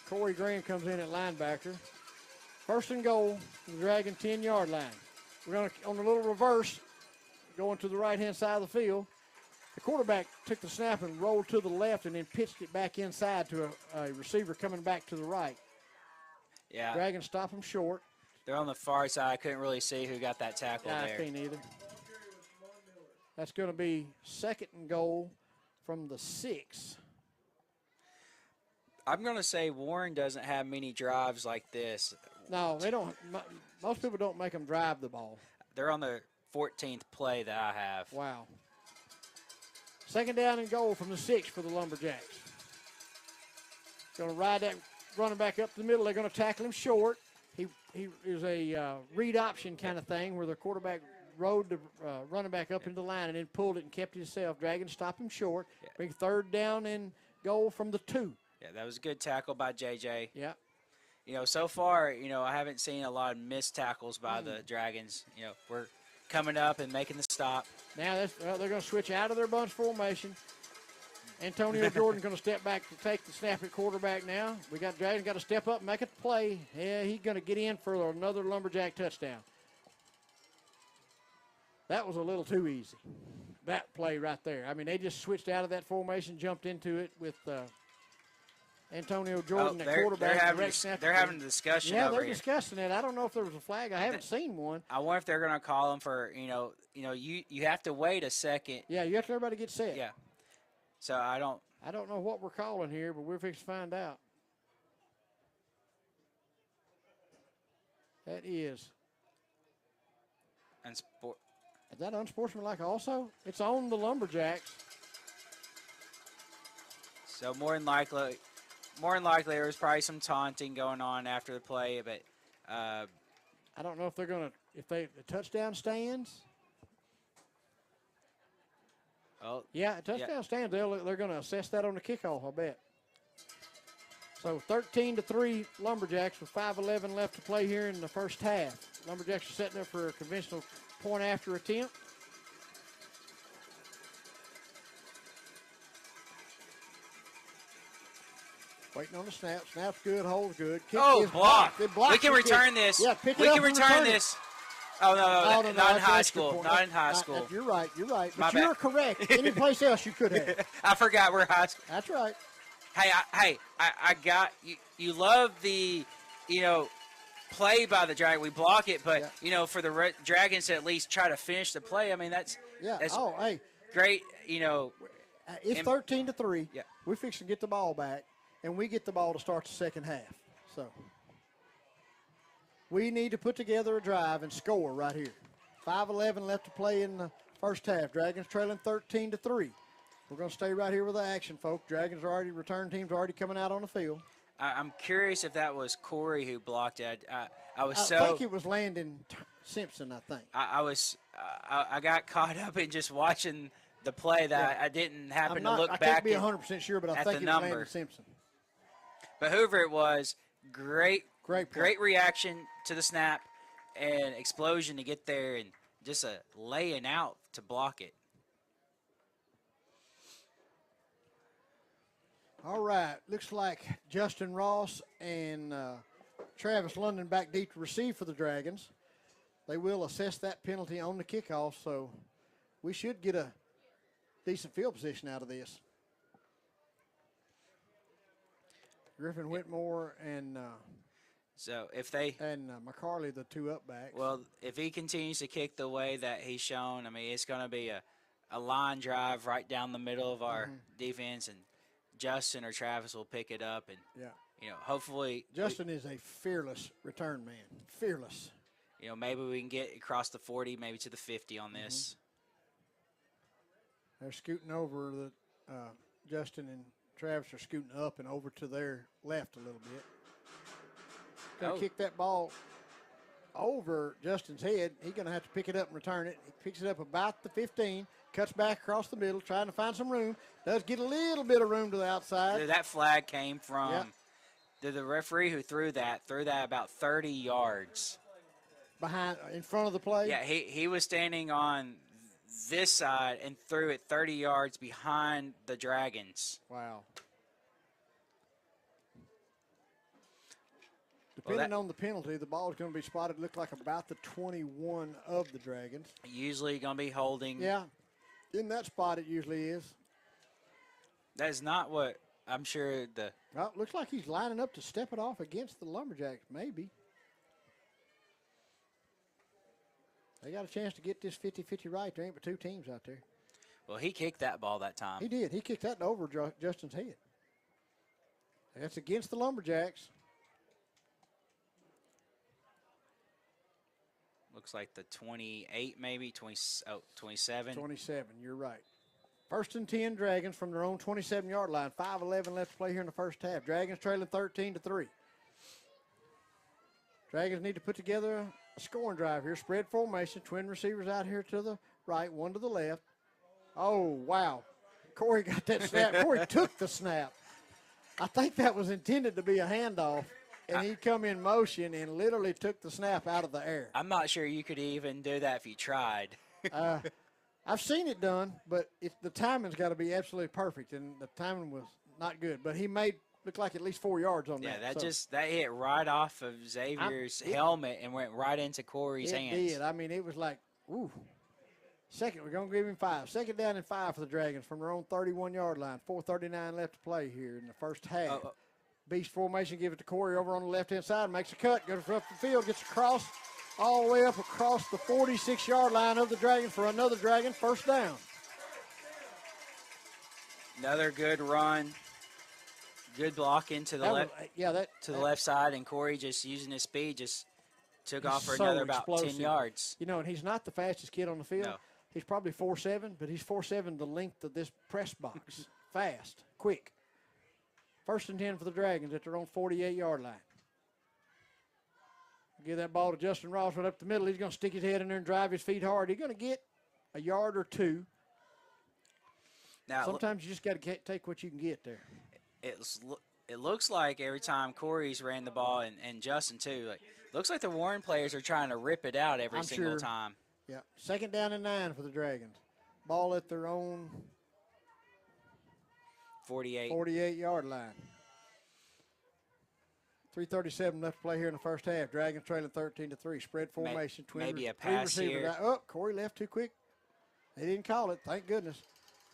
Corey Graham comes in at linebacker. 1st and goal, the Dragon 10-yard line. We're going to, on a little reverse, going to the right-hand side of the field. The quarterback took the snap and rolled to the left and then pitched it back inside to a receiver coming back to the right. Yeah. Dragons stop him short. They're on the far side. I couldn't really see who got that tackle there. I can't either. That's going to be 2nd and goal from the 6. I'm going to say Warren doesn't have many drives like this. No, they don't. Most people don't make them drive the ball. They're on the 14th play that I have. Wow. 2nd down and goal from the 6 for the Lumberjacks. Going to ride that running back up the middle. They're going to tackle him short. He is a read option kind of thing where the quarterback rode the running back up into the line and then pulled it and kept it himself. Dragons stop him short. Yeah. Big 3rd down and goal from the 2. Yeah, that was a good tackle by JJ. Yeah. You know, so far, you know, I haven't seen a lot of missed tackles by the Dragons. You know, we're coming up and making the stop. Now they're going to switch out of their bunch formation. Antonio Jordan going to step back to take the snap at quarterback now. We got Dragons got to step up and make a play. Yeah, he's going to get in for another Lumberjack touchdown. That was a little too easy, that play right there. I mean, they just switched out of that formation, jumped into it with Antonio Jordan, the quarterback. They're having a discussion yeah, over they're here. discussing it. I don't know if there was a flag. I haven't seen one. I wonder if they're going to call him for, you have to wait a second. Yeah, you have to everybody get set. Yeah. So I don't know what we're calling here, but we're fixing to find out. That is. Is that unsportsmanlike also? It's on the Lumberjacks. So more than likely there was probably some taunting going on after the play, but I don't know if they're going to, if the touchdown stands. Oh, yeah, touchdown stands. They're going to assess that on the kickoff, I bet. So 13-3 Lumberjacks with 5:11 left to play here in the first half. Lumberjacks are setting up for a conventional point after attempt. Waiting on the snap. Snap's good, hold's good. Kick is blocked. We can return this. Yeah, pick it we up can return this. Oh, no, not in high school. Not in high school. You're right. But My you're bad. correct. Any place else you could have. I forgot we're high school. That's right. Hey, I got you. You love the, play by the Dragon. We block it, but for the Dragons to at least try to finish the play. I mean, that's great. It's 13-3. Yeah. We're fixing to get the ball back, and we get the ball to start the second half. So we need to put together a drive and score right here. 5:11 left to play in the first half. Dragons trailing 13-3. We're going to stay right here with the action, folks. Dragons are already, return team's already coming out on the field. I'm curious if that was Corey who blocked it. I think it was Landon Simpson, I think. I got caught up in just watching the play that I didn't happen to look back. I can't be 100% sure, but I think it was Landon Simpson. But whoever it was, great reaction to the snap and explosion to get there and just a laying out to block it. All right, looks like Justin Ross and Travis London back deep to receive for the Dragons. They will assess that penalty on the kickoff, so we should get a decent field position out of this. Griffin Whitmore and McCarley, the two up backs. Well, if he continues to kick the way that he's shown, I mean, it's going to be a line drive right down the middle of our defense, and Justin or Travis will pick it up and hopefully Justin is a fearless return man. Fearless. maybe we can get across the 40, maybe to the 50 on this. They're scooting over. Justin and Travis are scooting up and over to their left a little bit. Going to kick that ball over Justin's head. He's going to have to pick it up and return it. He picks it up about the 15, cuts back across the middle, trying to find some room. Does get a little bit of room to the outside. That flag came from the referee who threw that about 30 yards. In front of the play? Yeah, he was standing on this side and threw it 30 yards behind the Dragons. Wow. Depending on the penalty, the ball is going to be spotted, look like about the 21 of the Dragons. Usually going to be holding. Yeah. In that spot, it usually is. That's not what I'm sure the. Well, it looks like he's lining up to step it off against the Lumberjacks, maybe. They got a chance to get this 50-50 right. There ain't but two teams out there. Well, he kicked that ball that time. He did. He kicked that over Justin's head. That's against the Lumberjacks. Looks like the 28, maybe 27. 27. You're right. First and 10, Dragons from their own 27-yard line. 5:11 left to play here in the first half. Dragons trailing 13-3. Dragons need to put together a scoring drive here. Spread formation. Twin receivers out here to the right, one to the left. Oh, wow. Corey got that snap. Corey took the snap. I think that was intended to be a handoff. And he come in motion and literally took the snap out of the air. I'm not sure you could even do that if you tried. I've seen it done, but the timing's got to be absolutely perfect, and the timing was not good. But he made look like at least 4 yards on that. Yeah, that hit right off of Xavier's helmet and went right into Corey's hands. It did. I mean, it was like, ooh. Second, we're going to give him 5. Second down and 5 for the Dragons from their own 31-yard line. 4:39 left to play here in the first half. Beast formation, give it to Corey over on the left-hand side, makes a cut, goes up the field, gets across, all the way up across the 46-yard line of the Dragons for another Dragon first down. Another good run. Good block into the left. The left side, and Corey just using his speed just took off for another about 10 yards. And he's not the fastest kid on the field. No. He's probably 4'7", but he's 4'7" the length of this press box. Fast, quick. First and 10 for the Dragons at their own 48-yard line. Give that ball to Justin Ross right up the middle. He's going to stick his head in there and drive his feet hard. He's going to get a yard or two. Now, sometimes you just got to take what you can get there. It looks like every time Corey's ran the ball and Justin too, looks like the Warren players are trying to rip it out every single time. Yeah. Second down and 9 for the Dragons. Ball at their own 48-yard line. 3:37 left to play here in the first half. Dragons trailing 13-3. Spread formation. Maybe a pass here. Corey left too quick. They didn't call it. Thank goodness.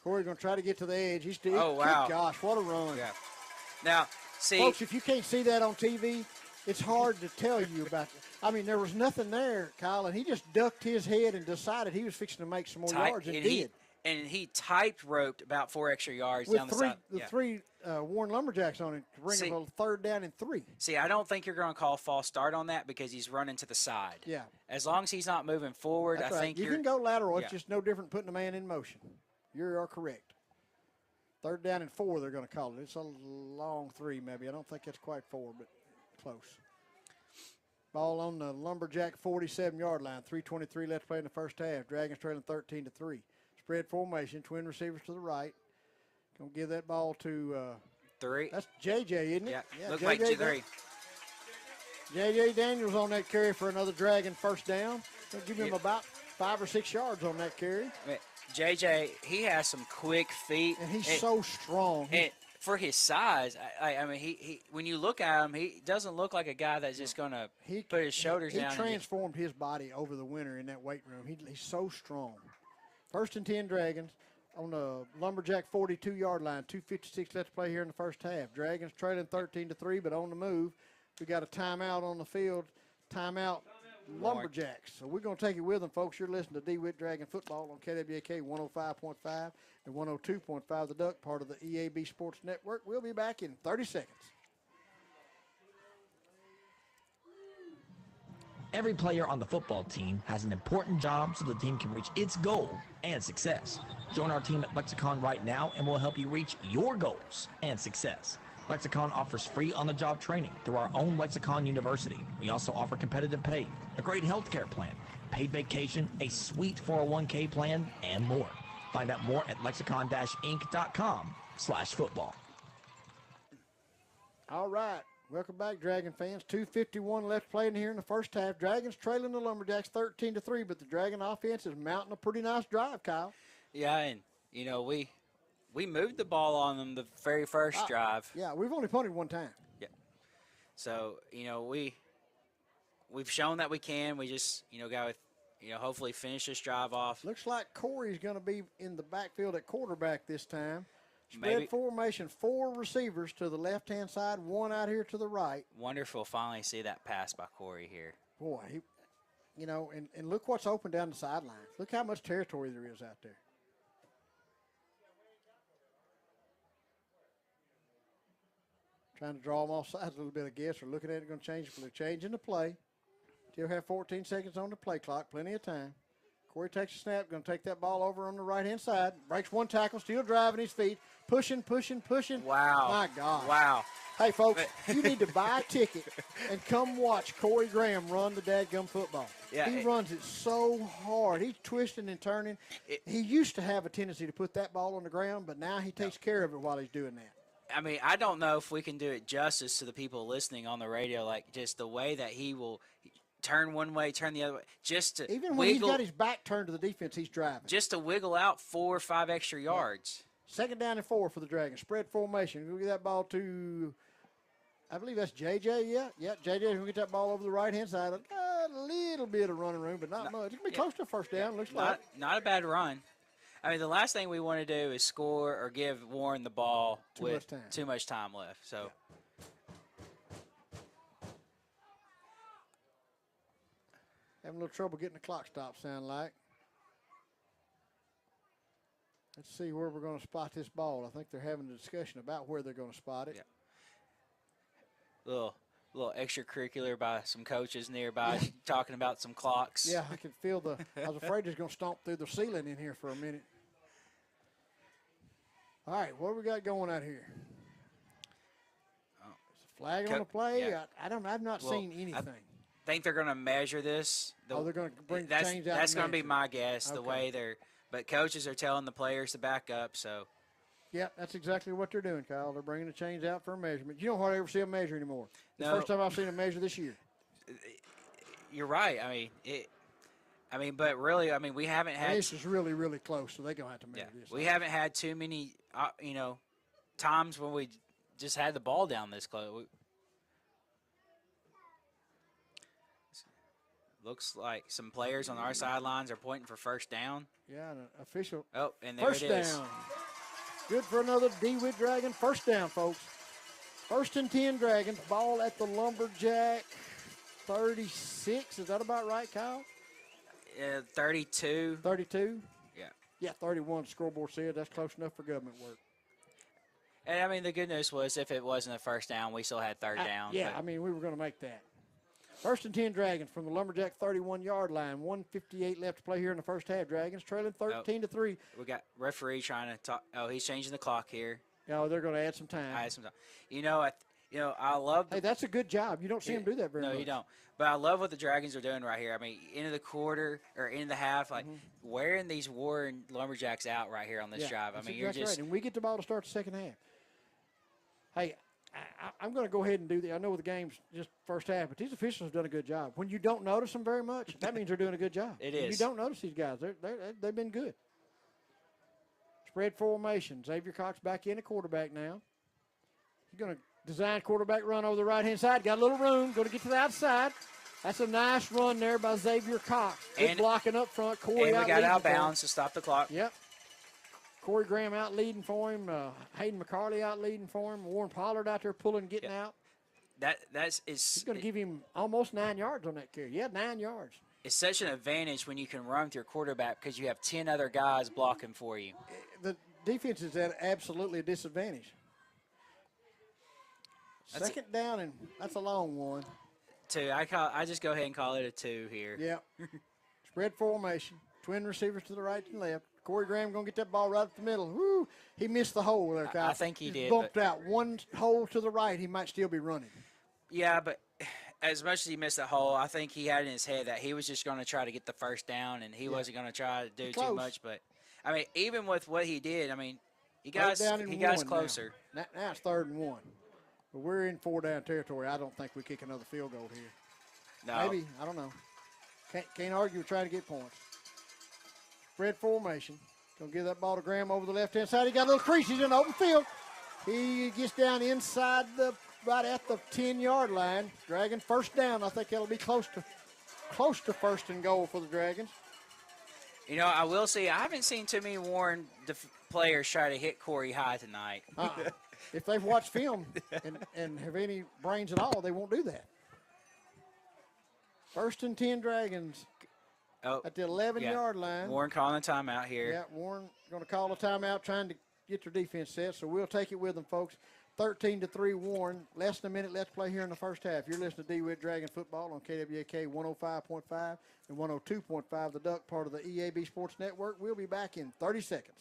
Corey's going to try to get to the edge. He's still. Oh, wow. Good gosh, what a run. Yeah. Now, see. Folks, if you can't see that on TV, it's hard to tell you about it. I mean, there was nothing there, Kyle, and he just ducked his head and decided he was fixing to make some more yards and did. And he typed roped about 4 extra yards down the side. With three Warren Lumberjacks on it to bring him a 3rd down and 3. See, I don't think you're going to call false start on that because he's running to the side. Yeah. As long as he's not moving forward, That's I right. think you can go lateral. It's just no different putting a man in motion. You are correct. 3rd down and 4, they're going to call it. It's a long 3, maybe. I don't think it's quite 4, but close. Ball on the Lumberjack 47-yard line. 3:23 left to play in the first half. Dragons trailing 13-3. Spread formation, twin receivers to the right. Gonna give that ball to 3. That's JJ, isn't it? Yeah, looks like 3. JJ Daniels on that carry for another Dragon first down. Gonna give him about 5 or 6 yards on that carry. JJ, he has some quick feet, and he's so strong. And for his size, I mean, he when you look at him, he doesn't look like a guy that's just gonna put his shoulders down. He transformed his body over the winter in that weight room. He's so strong. First and 10 Dragons on the Lumberjack 42-yard line. 2:56 left to play here in the first half. Dragons trailing 13-3, but on the move. We got a timeout on the field. Timeout Lumberjacks. So we're going to take it with them, folks. You're listening to DeWitt Dragon Football on KWAK 105.5 and 102.5 The Duck, part of the EAB Sports Network. We'll be back in 30 seconds. Every player on the football team has an important job so the team can reach its goal and success. Join our team at Lexicon right now and we'll help you reach your goals and success. Lexicon offers free on-the-job training through our own Lexicon University. We also offer competitive pay, a great healthcare plan, paid vacation, a sweet 401k plan, and more. Find out more at lexicon-inc.com/football. All right. Welcome back, Dragon fans. 2:51 left playing here in the first half. Dragons trailing the Lumberjacks 13-3, but the Dragon offense is mounting a pretty nice drive, Kyle. Yeah, and, we moved the ball on them the very first drive. Yeah, we've only punted one time. Yeah. So, we've shown that we can. We just, got to, hopefully finish this drive off. Looks like Corey's going to be in the backfield at quarterback this time. Spread Maybe. formation, 4 receivers to the left-hand side, 1 out here to the right. Wonder if we'll finally see that pass by Corey here. Boy, and look what's open down the sidelines. Look how much territory there is out there. Trying to draw them off sides a little bit, I guess, or looking at it, going to change. They're changing the play. Still have 14 seconds on the play clock, plenty of time. Corey takes a snap, going to take that ball over on the right-hand side. Breaks 1 tackle, still driving his feet. Pushing. Wow. My God. Wow. Hey, folks, you need to buy a ticket and come watch Corey Graham run the dadgum football. Yeah, he runs it so hard. He's twisting and turning. He used to have a tendency to put that ball on the ground, but now he takes care of it while he's doing that. I mean, I don't know if we can do it justice to the people listening on the radio, like just the way that he will turn one way, turn the other way, just to even when he's got his back turned to the defense, he's driving. Just to wiggle out 4 or 5 extra yards. Yeah. 2nd down and 4 for the Dragons. Spread formation. We'll get that ball to, I believe that's JJ. Yeah, JJ will get that ball over the right-hand side. A little bit of running room, but not much. It's going to be close to a first down, looks like. Not a bad run. I mean, the last thing we want to do is score or give Warren the ball with too much time left. So. Yeah. Having a little trouble getting the clock stopped, sound like. Let's see where we're going to spot this ball. I think they're having a discussion about where they're going to spot it. Yeah. Little extracurricular by some coaches nearby talking about some clocks. Yeah, I could feel I was afraid it's going to stomp through the ceiling in here for a minute. All right, what do we got going out here? Is a flag on the play? Yeah. I've not seen anything. I think they're going to measure this. They're going to bring change out. That's going to be my guess, the way they're – but coaches are telling the players to back up, so. Yeah, that's exactly what they're doing, Kyle. They're bringing the chains out for a measurement. You don't hardly ever see a measure anymore. The first time I've seen a measure this year. You're right. But really, we haven't had. This is really, really close, so they're going to have to measure this. We haven't had too many, times when we just had the ball down this close. Looks like some players on our sidelines are pointing for first down. Yeah, an official. Oh, and there first it is. Down. Good for another DeWitt Dragon. First down, folks. 1st and 10 Dragons. Ball at the Lumberjack 36. Is that about right, Kyle? 32. 32? Yeah. Yeah, 31, the scoreboard said. That's close enough for government work. And, the good news was if it wasn't a first down, we still had third down. Yeah, we were going to make that. 1st and 10 Dragons from the Lumberjack 31-yard line. 1:58 left to play here in the first half. Dragons trailing 13-3. We got referee trying to talk. Oh, he's changing the clock here. No, they're going to add some time. I love. Hey, that's a good job. You don't see them do that very much. No, you don't. But I love what the Dragons are doing right here. Into the quarter or into the half, wearing these Warren Lumberjacks out right here on this drive. You're just right. And we get the ball to start the second half. Hey, I'm going to go ahead and do that. I know the game's just first half, but these officials have done a good job. When you don't notice them very much, that means they're doing a good job. It is. When you don't notice these guys, they've been good. Spread formation. Xavier Cox back in at quarterback now. He's going to design quarterback run over the right-hand side. Got a little room. Going to get to the outside. That's a nice run there by Xavier Cox. Good blocking up front. Corey and we got out bounds to stop the clock. Yep. Corey Graham out leading for him. Hayden McCarley out leading for him. Warren Pollard out there pulling, getting out. He's going to give him almost 9 yards on that carry. Yeah, 9 yards. It's such an advantage when you can run with your quarterback because you have 10 other guys blocking for you. The defense is at absolutely a disadvantage. Second down, and that's a long one. 2. I just go ahead and call it a 2 here. Yep. Spread formation. Twin receivers to the right and left. Corey Graham going to get that ball right up the middle. Woo! He missed the hole there, Kyle. I think he did. Bumped out one hole to the right. He might still be running. Yeah, but as much as he missed that hole, I think he had in his head that he was just going to try to get the first down, and he wasn't going to try to do too much. But, I mean, even with what he did, I mean, he got us closer. Now it's 3rd and 1. But we're in 4-down territory. I don't think we kick another field goal here. No. Maybe. I don't know. Can't argue with trying to get points. Spread formation. Going to give that ball to Graham over the left-hand side. He got a little crease. He's in the open field. He gets down inside right at the 10-yard line. Dragons first down. I think it'll be close to 1st and goal for the Dragons. You know, I will say I haven't seen too many Warren players try to hit Corey high tonight. If they've watched film and have any brains at all, they won't do that. 1st and 10 Dragons at the 11-yard line. Warren calling a timeout here. Yeah, Warren going to call a timeout trying to get their defense set, so we'll take it with them, folks. 13-3 Warren. Less than a minute left to play here in the first half. You're listening to DeWitt Dragon Football on KWAK 105.5 and 102.5 The Duck, part of the EAB Sports Network. We'll be back in 30 seconds.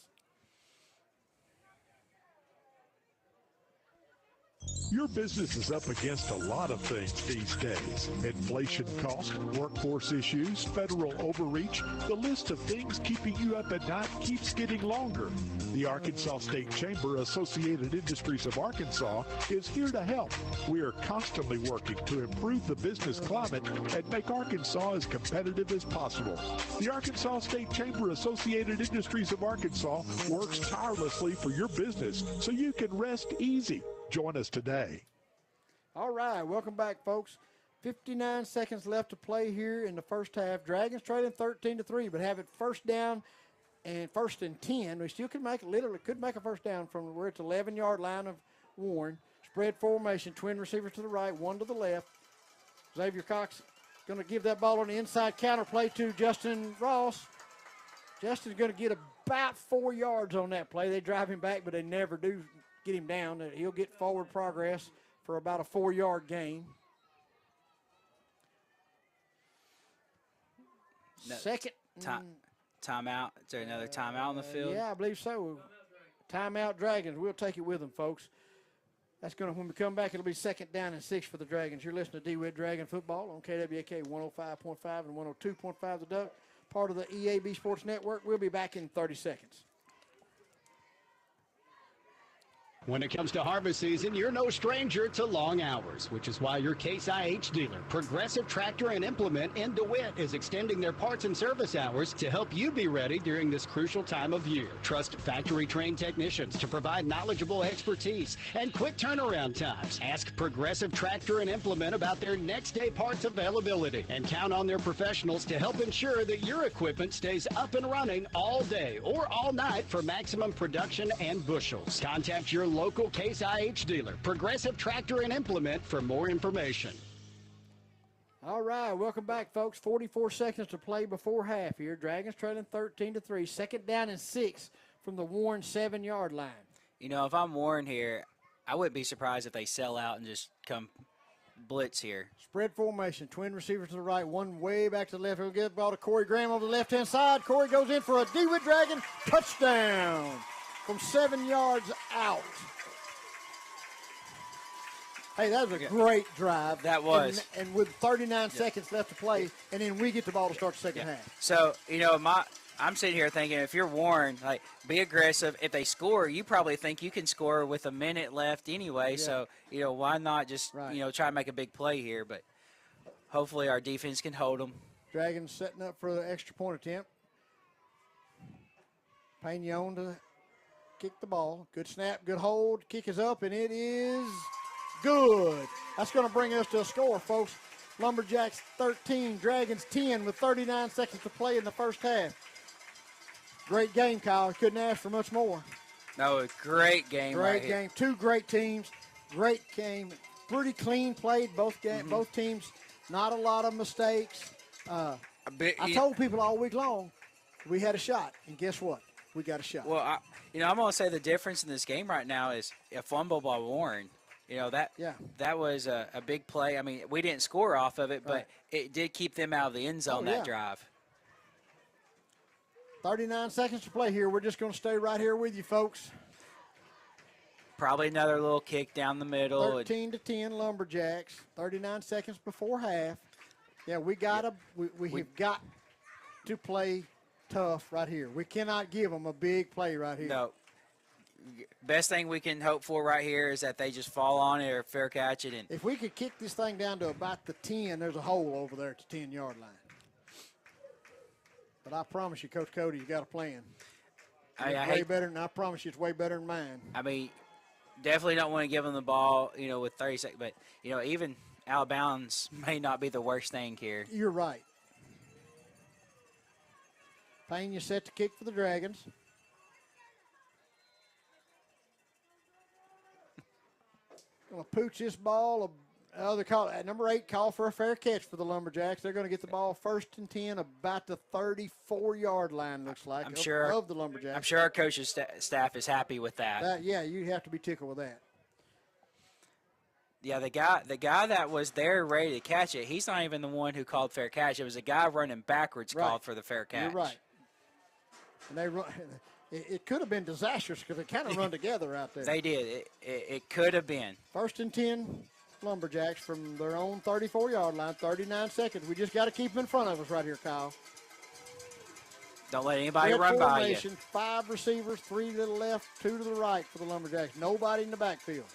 Your business is up against a lot of things these days. Inflation costs, workforce issues, federal overreach. The list of things keeping you up at night keeps getting longer. The Arkansas State Chamber Associated Industries of Arkansas is here to help. We are constantly working to improve the business climate and make Arkansas as competitive as possible. The Arkansas State Chamber Associated Industries of Arkansas works tirelessly for your business so you can rest easy. Join us today. All right, welcome back, folks. 59 seconds left to play here in the first half. Dragons trailing 13-3, but have it first down and 1st and 10. We still could make a first down from where it's 11-yard line of Warren. Spread formation, twin receivers to the right, one to the left. Xavier Cox going to give that ball on the inside counter play to Justin Ross. Justin's going to get about 4 yards on that play. They drive him back, but they never do get him down. He'll get forward progress for about a 4-yard gain. Second. Timeout. Is there another timeout on the field? Yeah, I believe so. Timeout Dragons. We'll take it with them, folks. That's going to, when we come back, it'll be 2nd down and 6 for the Dragons. You're listening to DeWitt Dragon Football on KWAK 105.5 and 102.5 The Duck, part of the EAB Sports Network. We'll be back in 30 seconds. When it comes to harvest season, you're no stranger to long hours, which is why your Case IH dealer, Progressive Tractor and Implement in DeWitt, is extending their parts and service hours to help you be ready during this crucial time of year. Trust factory-trained technicians to provide knowledgeable expertise and quick turnaround times. Ask Progressive Tractor and Implement about their next-day parts availability and count on their professionals to help ensure that your equipment stays up and running all day or all night for maximum production and bushels. Contact your local Case IH dealer, Progressive Tractor and Implement, for more information. All right, welcome back, folks. 44 seconds to play before half here. Dragons trailing 13-3. 2nd down and 6 from the Warren 7-yard line. You know, if I'm Warren here, I wouldn't be surprised if they sell out and just come blitz here. Spread formation, twin receivers to the right, one way back to the left. He'll get the ball to Corey Graham on the left-hand side. Corey goes in for a DeWitt Dragon touchdown from 7 yards out. Hey, that was a great drive. That was. And with 39 seconds left to play, and then we get the ball to start the second half. So, you know, I'm sitting here thinking, if you're Warren, like, be aggressive. If they score, you probably think you can score with a minute left anyway. Yeah. So, you know, why not just, you know, try and make a big play here? But hopefully our defense can hold them. Dragons setting up for the extra point attempt. Pagnon to kick the ball. Good snap, good hold. Kick is up, and it is good. That's going to bring us to a score, folks. Lumberjacks 13, Dragons 10 with 39 seconds to play in the first half. Great game, Kyle. Couldn't ask for much more. No, a great game. Great game. Here. Two great teams. Great game. Pretty clean played, both both teams. Not a lot of mistakes. I told people all week long we had a shot, and guess what? We got a shot. Well, I'm going to say the difference in this game right now is a fumble by Warren. that was a big play. I mean, we didn't score off of it, but it did keep them out of the end zone that drive. 39 seconds to play here. We're just going to stay right here with you, folks. Probably another little kick down the middle. 13-10 Lumberjacks. 39 seconds before half. Yeah, we have got to play tough right here. We cannot give them a big play right here. No. Best thing we can hope for right here is that they just fall on it or fair catch it. And if we could kick this thing down to about the 10, there's a hole over there at the 10-yard line. But I promise you, Coach Cody, you got a plan. I promise you it's way better than mine. I mean, definitely don't want to give them the ball, with 30 seconds. But, even out of bounds may not be the worst thing here. You're right. Pena set to kick for the Dragons. Going to pooch this ball. Number 8 call for a fair catch for the Lumberjacks. They're going to get the ball 1st and 10, about the 34-yard line, looks like, of the Lumberjacks. I'm sure our coach's staff is happy with that. You have to be tickled with that. Yeah, the guy that was there ready to catch it, he's not even the one who called fair catch. It was a guy running backwards called for the fair catch. You're right. And they run. It could have been disastrous because they kind of run together out there. They did. It could have been. 1st and 10, Lumberjacks from their own 34-yard line, 39 seconds. We just got to keep them in front of us right here, Kyle. Don't let anybody run by you. 5 receivers, 3 to the left, 2 to the right for the Lumberjacks. Nobody in the backfield.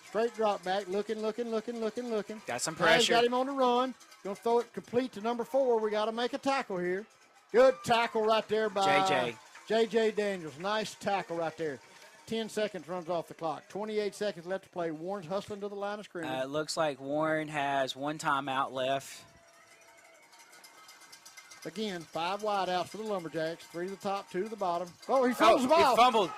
Straight drop back, looking. Got some pressure. Got him on the run. Going to throw it complete to number 4. We got to make a tackle here. Good tackle right there by J.J. Daniels. Nice tackle right there. 10 seconds runs off the clock. 28 seconds left to play. Warren's hustling to the line of scrimmage. It looks like Warren has 1 timeout left. Again, 5 wideouts for the Lumberjacks. 3 to the top, 2 to the bottom. Oh, he fumbles the ball. He fumbled.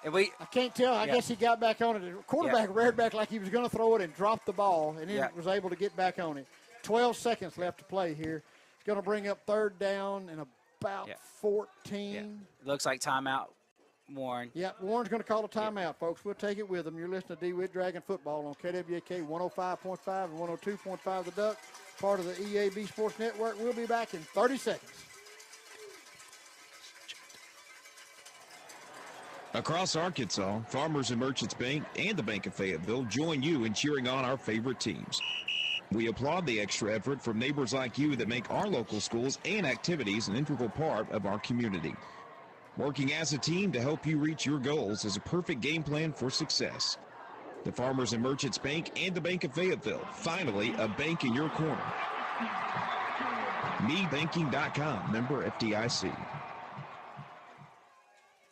And I can't tell. I guess he got back on it. The quarterback reared back like he was going to throw it and dropped the ball, and then was able to get back on it. 12 seconds left to play here. It's going to bring up 3rd down and about 14. Yeah. Looks like timeout, Warren. Yeah, Warren's going to call a timeout, folks. We'll take it with him. You're listening to DeWitt Dragon Football on KWAK 105.5 and 102.5 The Duck, part of the EAB Sports Network. We'll be back in 30 seconds. Across Arkansas, Farmers and Merchants Bank and the Bank of Fayetteville join you in cheering on our favorite teams. We applaud the extra effort from neighbors like you that make our local schools and activities an integral part of our community. Working as a team to help you reach your goals is a perfect game plan for success. The Farmers and Merchants Bank and the Bank of Fayetteville, finally a bank in your corner. MeBanking.com, member FDIC.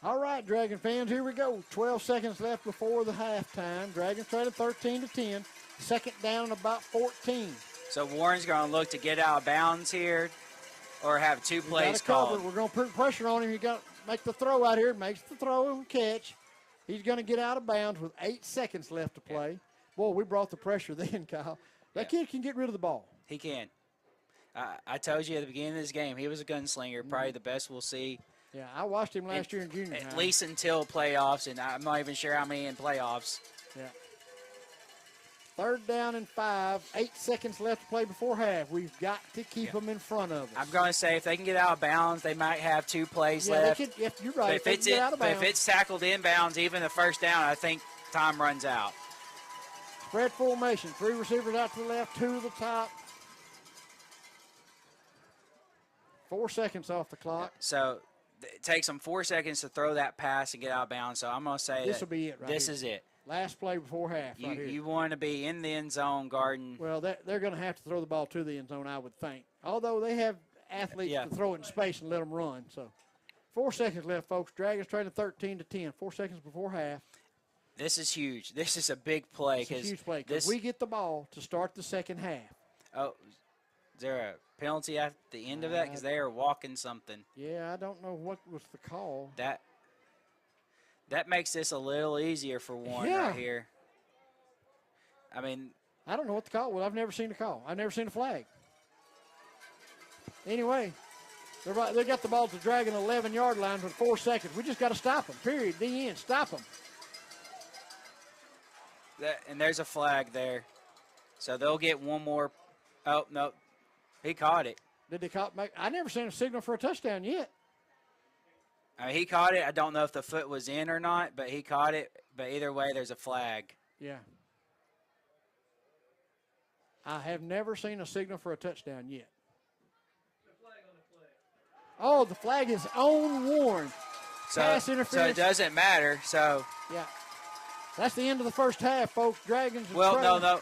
All right, Dragon fans, here we go. 12 seconds left before the halftime. Dragons trailing 13-10. 2nd down and about 14. So Warren's going to look to get out of bounds here or have 2 plays called. We're going to put pressure on him. He's got to make the throw out here. Makes the throw and catch. He's going to get out of bounds with 8 seconds left to play. Boy, we brought the pressure then, Kyle. That kid can get rid of the ball. He can. I told you at the beginning of this game, he was a gunslinger, probably the best we'll see. Yeah, I watched him last year in junior high. At least until playoffs, and I'm not even sure how many in playoffs. Yeah. 3rd down and 5. 8 seconds left to play before half. We've got to keep them in front of us. I'm going to say if they can get out of bounds, they might have 2 plays left. You're right. But if it's tackled inbounds, even the 1st down, I think time runs out. Spread formation. 3 receivers out to the left, 2 to the top. 4 seconds off the clock. So it takes them 4 seconds to throw that pass and get out of bounds. So I'm going to say this will be it right this here. is it. Last play before half right here. You want to be in the end zone guarding. Well, they're going to have to throw the ball to the end zone, I would think. Although they have athletes to throw it in space and let them run. So 4 seconds left, folks. Dragons trailing 13-10. 4 seconds before half. This is huge. This is a big play. It's a huge play because we get the ball to start the second half. Oh, is there a penalty at the end of that? Because they are walking something. Yeah, I don't know what was the call. That makes this a little easier for Warren right here. I mean, I don't know what the call was. I've never seen the call. I've never seen a flag. Anyway, they got the ball to Dragon 11-yard line with 4 seconds. We just got to stop them, period. The end. Stop them. And there's a flag there. So they'll get one more. Oh, no. He caught it. Did they call? I never seen a signal for a touchdown yet. He caught it. I don't know if the foot was in or not, but he caught it. But either way, there's a flag. Yeah. I have never seen a signal for a touchdown yet. Oh, the flag is on Warren. Pass interference. So it doesn't matter. So yeah, that's the end of the first half, folks. Dragons. No.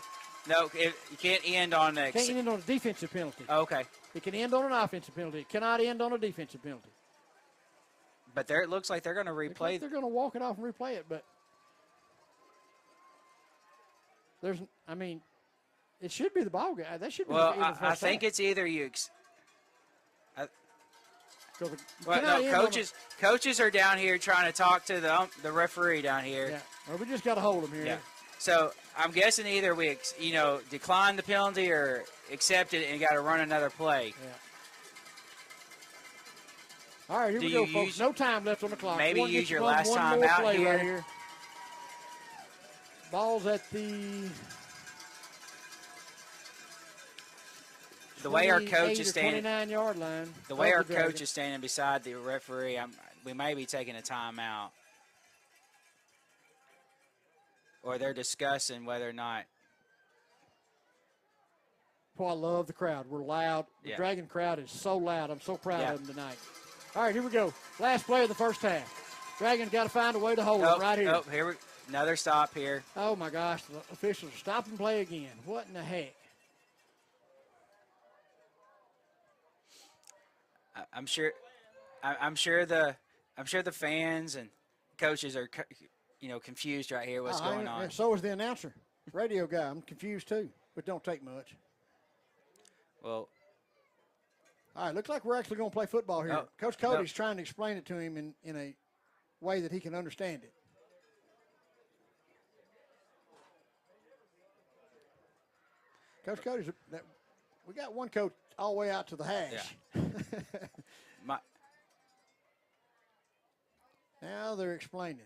You can't end on a. Can't end on a defensive penalty. Okay. It can end on an offensive penalty. It cannot end on a defensive penalty. But there, it looks like they're going to replay. They're going to walk it off and replay it, but it should be the ball guy. That should be. Well, the I think it's either you. Coaches are down here trying to talk to the referee down here. Yeah. Well, we just got to hold him here. Yeah. So I'm guessing either we decline the penalty or accept it and got to run another play. Yeah. All right, here we go, folks. No time left on the clock. Maybe use your last time out here. Right here. Ball's at the. The way our coach is standing, 29-yard line. The way our coach is standing beside the referee, we may be taking a timeout, or they're discussing whether or not. Boy, I love the crowd. We're loud. The Dragon crowd is so loud. I'm so proud of them tonight. All right, here we go. Last play of the first half. Dragon's got to find a way to hold it right here. Oh, here another stop here. Oh my gosh, the officials stop and play again. What in the heck? I'm sure the fans and coaches are confused right here. What's going on? And so is the announcer, radio guy. I'm confused too, but don't take much. Well, all right. Looks like we're actually going to play football here. Coach Cody's trying to explain it to him in a way that he can understand it. Coach Cody's we got one coach all the way out to the hash. Yeah. Now they're explaining.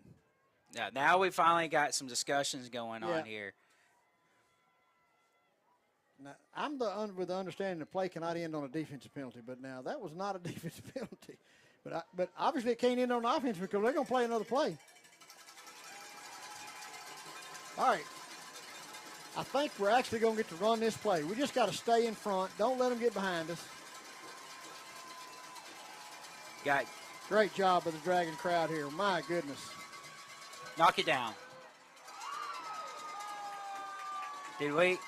Yeah, now we finally got some discussions going on here. Now, I'm with the understanding the play cannot end on a defensive penalty, but now that was not a defensive penalty. But obviously it can't end on an offense because they're going to play another play. All right. I think we're actually going to get to run this play. We just got to stay in front. Don't let them get behind us. Great job of the Dragon crowd here. My goodness. Knock it down. Did we?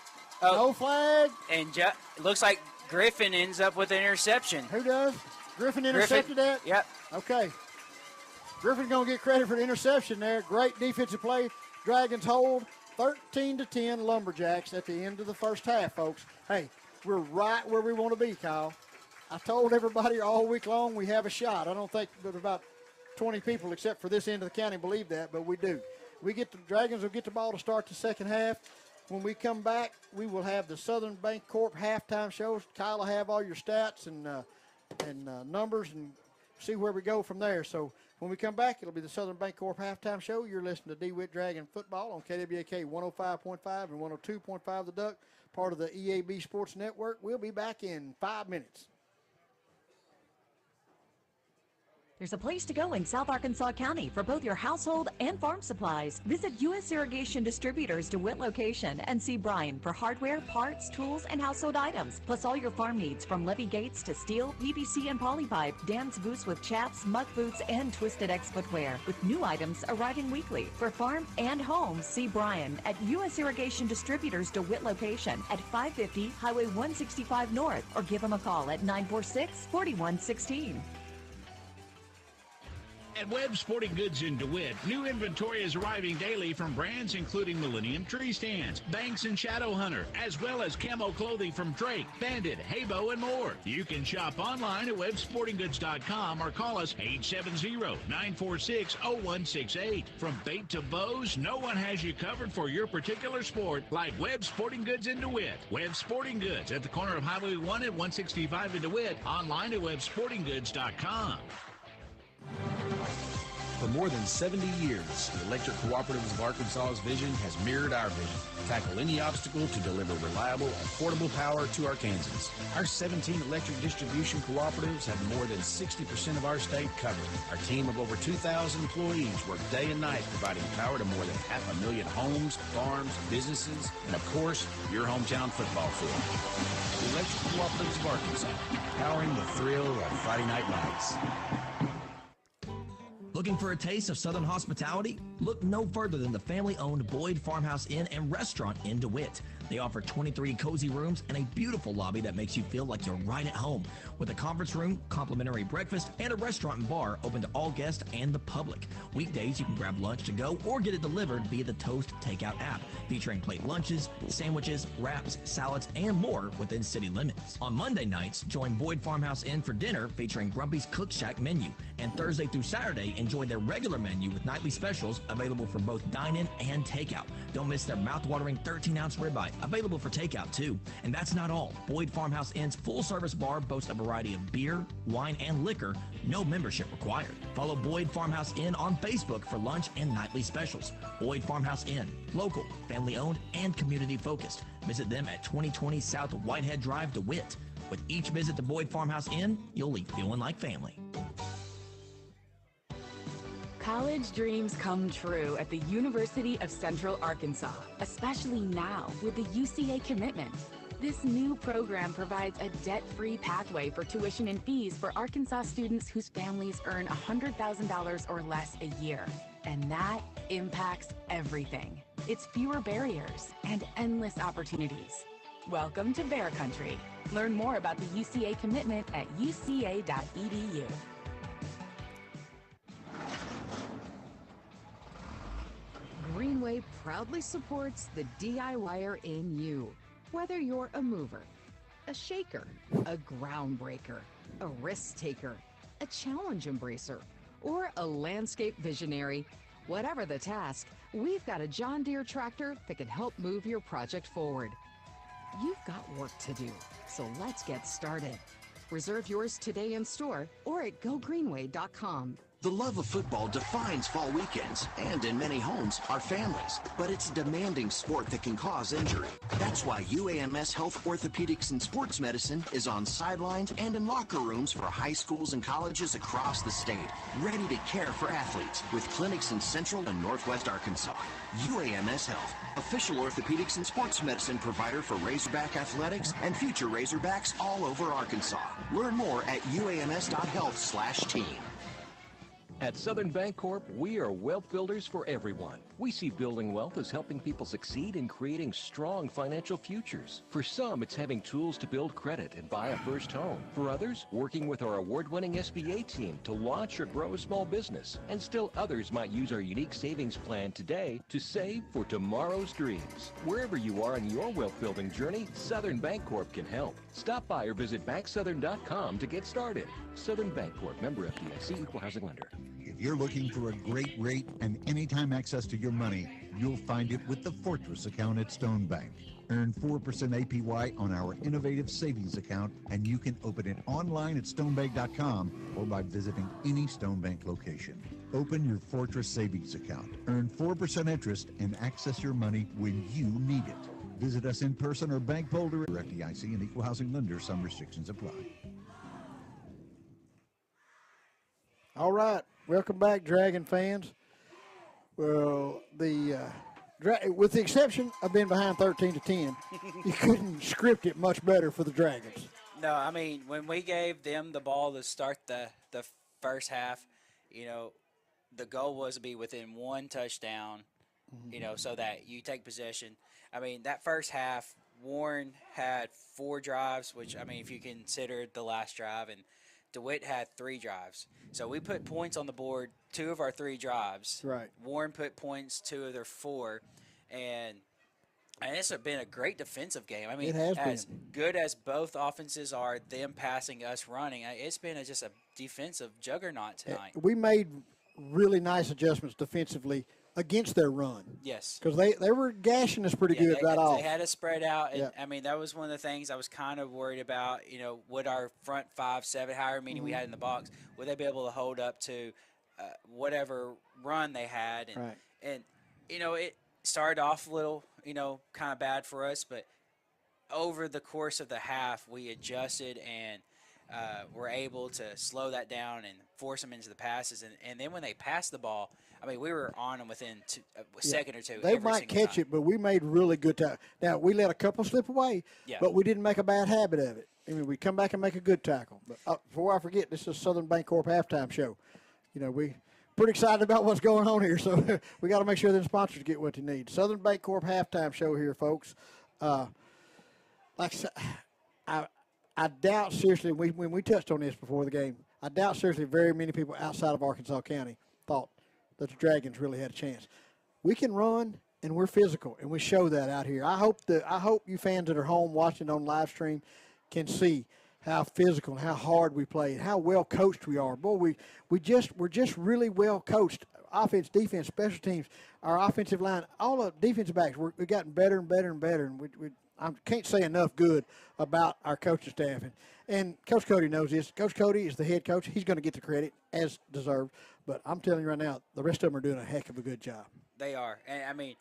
No flag. And it looks like Griffin ends up with an interception. Who does? Griffin intercepted that? Yep. Okay. Griffin's going to get credit for the interception there. Great defensive play. Dragons hold 13-10 Lumberjacks at the end of the first half, folks. Hey, we're right where we want to be, Kyle. I told everybody all week long we have a shot. I don't think but about 20 people except for this end of the county believe that, but we do. Dragons will get the ball to start the second half. When we come back, we will have the Southern Bancorp halftime shows. Kyle will have all your stats and numbers and see where we go from there. So when we come back, it'll be the Southern Bancorp halftime show. You're listening to DeWitt Dragon Football on KWAK 105.5 and 102.5 The Duck, part of the EAB Sports Network. We'll be back in 5 minutes. There's a place to go in South Arkansas County for both your household and farm supplies. Visit U.S. Irrigation Distributors DeWitt location and see Brian for hardware, parts, tools, and household items, plus all your farm needs from levee gates to steel, PVC, and polypipe, dams, boots with chaps, muck boots, and Twisted X footwear, with new items arriving weekly. For farm and home, see Brian at U.S. Irrigation Distributors DeWitt location at 550 Highway 165 North, or give him a call at 946-4116. At Webb Sporting Goods in DeWitt, new inventory is arriving daily from brands including Millennium Tree Stands, Banks and Shadowhunter, as well as camo clothing from Drake, Bandit, Haybo, and more. You can shop online at websportinggoods.com or call us 870-946-0168. From bait to bows, no one has you covered for your particular sport like Webb Sporting Goods in DeWitt. Webb Sporting Goods at the corner of Highway 1 and 165 in DeWitt. Online at websportinggoods.com. For more than 70 years, the Electric Cooperatives of Arkansas's vision has mirrored our vision. Tackle any obstacle to deliver reliable, affordable power to Arkansans. Our 17 electric distribution cooperatives have more than 60% of our state covered. Our team of over 2,000 employees work day and night providing power to more than 500,000 homes, farms, businesses, and of course, your hometown football field. The Electric Cooperatives of Arkansas, powering the thrill of Friday night lights. Looking for a taste of Southern hospitality? Look no further than the family-owned Boyd Farmhouse Inn and Restaurant in DeWitt. They offer 23 cozy rooms and a beautiful lobby that makes you feel like you're right at home, with a conference room, complimentary breakfast, and a restaurant and bar open to all guests and the public. Weekdays, you can grab lunch to go or get it delivered via the Toast Takeout app, featuring plate lunches, sandwiches, wraps, salads, and more within city limits. On Monday nights, join Boyd Farmhouse Inn for dinner featuring Grumpy's Cook Shack menu, and Thursday through Saturday, enjoy their regular menu with nightly specials available for both dine-in and takeout. Don't miss their mouth-watering 13-ounce ribeye, available for takeout too. And that's not all. Boyd Farmhouse Inn's full-service bar boasts a variety of beer, wine, and liquor. No membership required. Follow Boyd Farmhouse Inn on Facebook for lunch and nightly specials. Boyd Farmhouse Inn, local, family-owned, and community-focused. Visit them at 2020 South Whitehead Drive, DeWitt. With each visit to Boyd Farmhouse Inn, you'll leave feeling like family. College dreams come true at the University of Central Arkansas, especially now with the UCA commitment. This new program provides a debt-free pathway for tuition and fees for Arkansas students whose families earn $100,000 or less a year. And that impacts everything. It's fewer barriers and endless opportunities. Welcome to Bear Country. Learn more about the UCA commitment at uca.edu. Greenway proudly supports the DIYer in you. Whether you're a mover, a shaker, a groundbreaker, a risk taker, a challenge embracer, or a landscape visionary, whatever the task, we've got a John Deere tractor that can help move your project forward. You've got work to do, so let's get started. Reserve yours today in store or at gogreenway.com. The love of football defines fall weekends, and in many homes, our families. But it's a demanding sport that can cause injury. That's why UAMS Health Orthopedics and Sports Medicine is on sidelines and in locker rooms for high schools and colleges across the state, ready to care for athletes with clinics in Central and Northwest Arkansas. UAMS Health, official orthopedics and sports medicine provider for Razorback Athletics and future Razorbacks all over Arkansas. Learn more at uams.health/team. At Southern Bancorp, we are wealth builders for everyone. We see building wealth as helping people succeed in creating strong financial futures. For some, it's having tools to build credit and buy a first home. For others, working with our award-winning SBA team to launch or grow a small business. And still others might use our unique savings plan today to save for tomorrow's dreams. Wherever you are in your wealth building journey, Southern Bancorp can help. Stop by or visit banksouthern.com to get started. Southern Bancorp, member FDIC, equal housing lender. If you're looking for a great rate and anytime access to your money, you'll find it with the Fortress account at Stone Bank. Earn 4% APY on our innovative savings account, and you can open it online at stonebank.com or by visiting any Stone Bank location. Open your Fortress savings account, earn 4% interest, and access your money when you need it. Visit us in person or bank folder at FDIC and equal housing lender. Some restrictions apply. All right, welcome back, Dragon fans. Well, with the exception of being behind 13-10, you couldn't script it much better for the Dragons. No, I mean, when we gave them the ball to start the first half, the goal was to be within one touchdown, so that you take possession. I mean, that first half, Warren had 4 drives, which, I mean, if you consider the last drive, and DeWitt had 3 drives. So we put points on the board 2 of our 3 drives. Right. Warren put points 2 of their 4. And it's been a great defensive game. I mean, it has as been. Good as both offenses are, them passing, us running, it's been just a defensive juggernaut tonight. We made really nice adjustments defensively against their run. Yes. Because they were gashing us pretty good right off. They had us spread out. And, I mean, that was one of the things I was kind of worried about. Would our front 5, 7, however many we had in the box, would they be able to hold up to whatever run they had, and Right. and it started off a little kind of bad for us, but over the course of the half we adjusted and were able to slow that down and force them into the passes, and then when they passed the ball, I mean we were on them within a second or two. They every might single catch time. it, but we made really good time. Now, we let a couple slip away, Yeah. but we didn't make a bad habit of it. I mean, we come back and make a good tackle. But before I forget, this is Southern Bancorp halftime show. We pretty excited about what's going on here, so we got to make sure the sponsors get what they need. Southern Bancorp halftime show here, folks. Like I said, I doubt seriously, when we touched on this before the game, I doubt seriously very many people outside of Arkansas County thought that the Dragons really had a chance. We can run, and we're physical, and we show that out here. I hope you fans that are home watching on live stream can see how physical and how hard we play and how well coached we are. Boy, we're just really well coached. Offense, defense, special teams, our offensive line, all the defensive backs, we've gotten better and better and better, and I can't say enough good about our coaching staff. And Coach Cody knows this. Coach Cody is the head coach. He's going to get the credit as deserved. But I'm telling you right now, the rest of them are doing a heck of a good job. They are, and I mean,